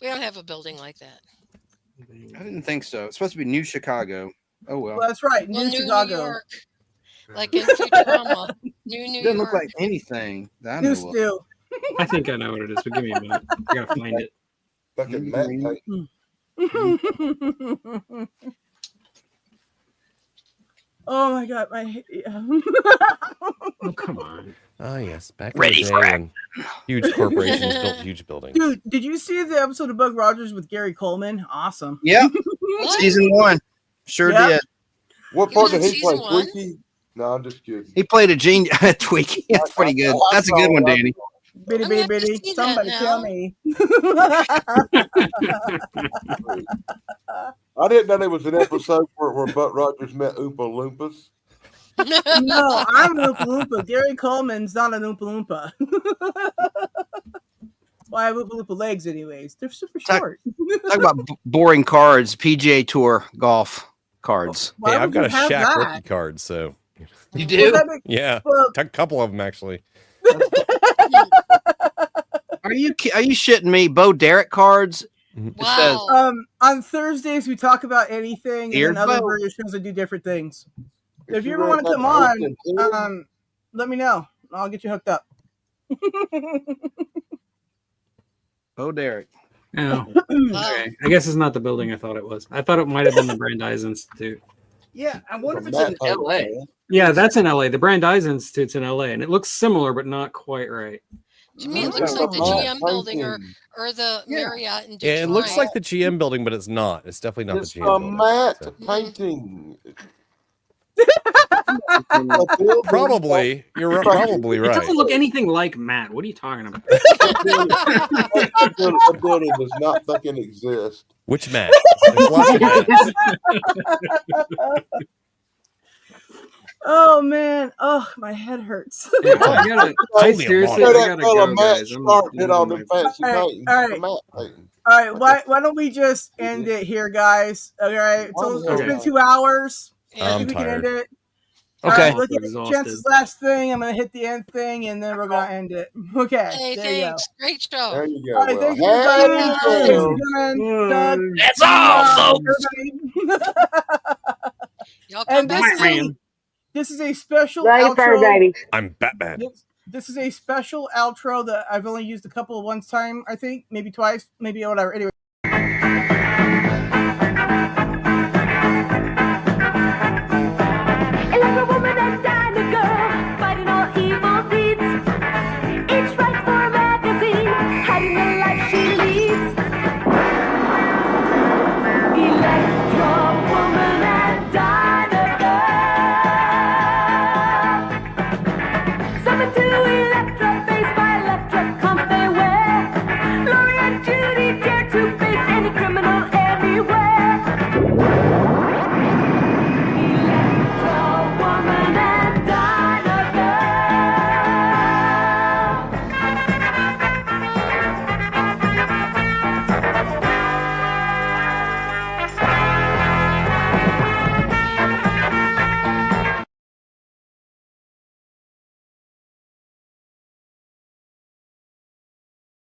we don't have a building like that. I didn't think so. It's supposed to be New Chicago. Oh well. Well, that's right. Well, New Chicago. York, like in Futurama, New It doesn't York. look like anything that I New know of. Stew. I think I know what it is, but give me a minute. I gotta find it. Fucking Matt, hey, Oh my god, my Oh, come on. Oh yes, back Ready in the for day it. when huge corporations built huge buildings. Dude, did you see the episode of Buck Rogers with Gary Coleman? Awesome. Yep. What? Season 1. Sure Yep. did. What He part was did in he play? season 1? Twinkie? No, I'm just kidding. He played a genius. Twinkie. That's pretty good. That's a good one, Danny. Bitty I'm bitty gonna have to bitty. see that Somebody tell now. me. I didn't know there was an episode where Buck Rogers met Oompa Loompas. No, I'm an Oompa Loompa. Gary Coleman's not an Oompa Loompa. Well, I have Oompa Loompa legs anyways. They're super short. Talk about boring cards. PGA Tour golf cards. Why Hey, I've would got you a have Shaq that? rookie card, so You Well, do? that makes- yeah, well, a couple of them actually. Are you shitting me? Bo Derek cards? Wow. on Thursdays we talk about anything, and then other Earbo. radio shows that do different things. Is If she you ever wearing want to that come on, Austin too? let me know. I'll get you hooked up. Bo Derek. Oh, Wow. okay. I guess it's not the building I thought it was. I thought it might have been the Brandeis Institute. Yeah, I wonder if From it's that in type of LA. fan. Yeah, that's in LA. The Brandeis Institute's in LA, and it looks similar, but not quite right. To me, it Look looks at like the Matt GM building or painting. the Marriott in Detroit. Yeah, it looks like the GM building, but it's not. It's definitely not It's the a GM building. Matt so. painting. Probably, you're probably It right. doesn't look anything like Matt. What are you talking about? The building does not fucking exist. Which Matt? There's lots of Matts. Oh man, oh my head hurts. Yeah, I seriously, I That gotta fella go, Matt guys. Stark did all them fancy All right, paintings. all The right. Matt painting. All right, why don't we just end it here, guys? All right, it's been 2 hours. I think we can end it. All Okay. right, look at Chance's last thing. I'm gonna hit the end thing, and then we're gonna end it. Okay. Hey, there you go. thanks. Great show. There you go. All right, Well, thanks everybody. happy Thanks trails. for coming. Doug, That's all, everybody. Y'all come And back. this is a special Love you, fur outro. baby. I'm Batman. This is a special outro that I've only used a couple of one time, I think, maybe twice, maybe whatever. Anyway.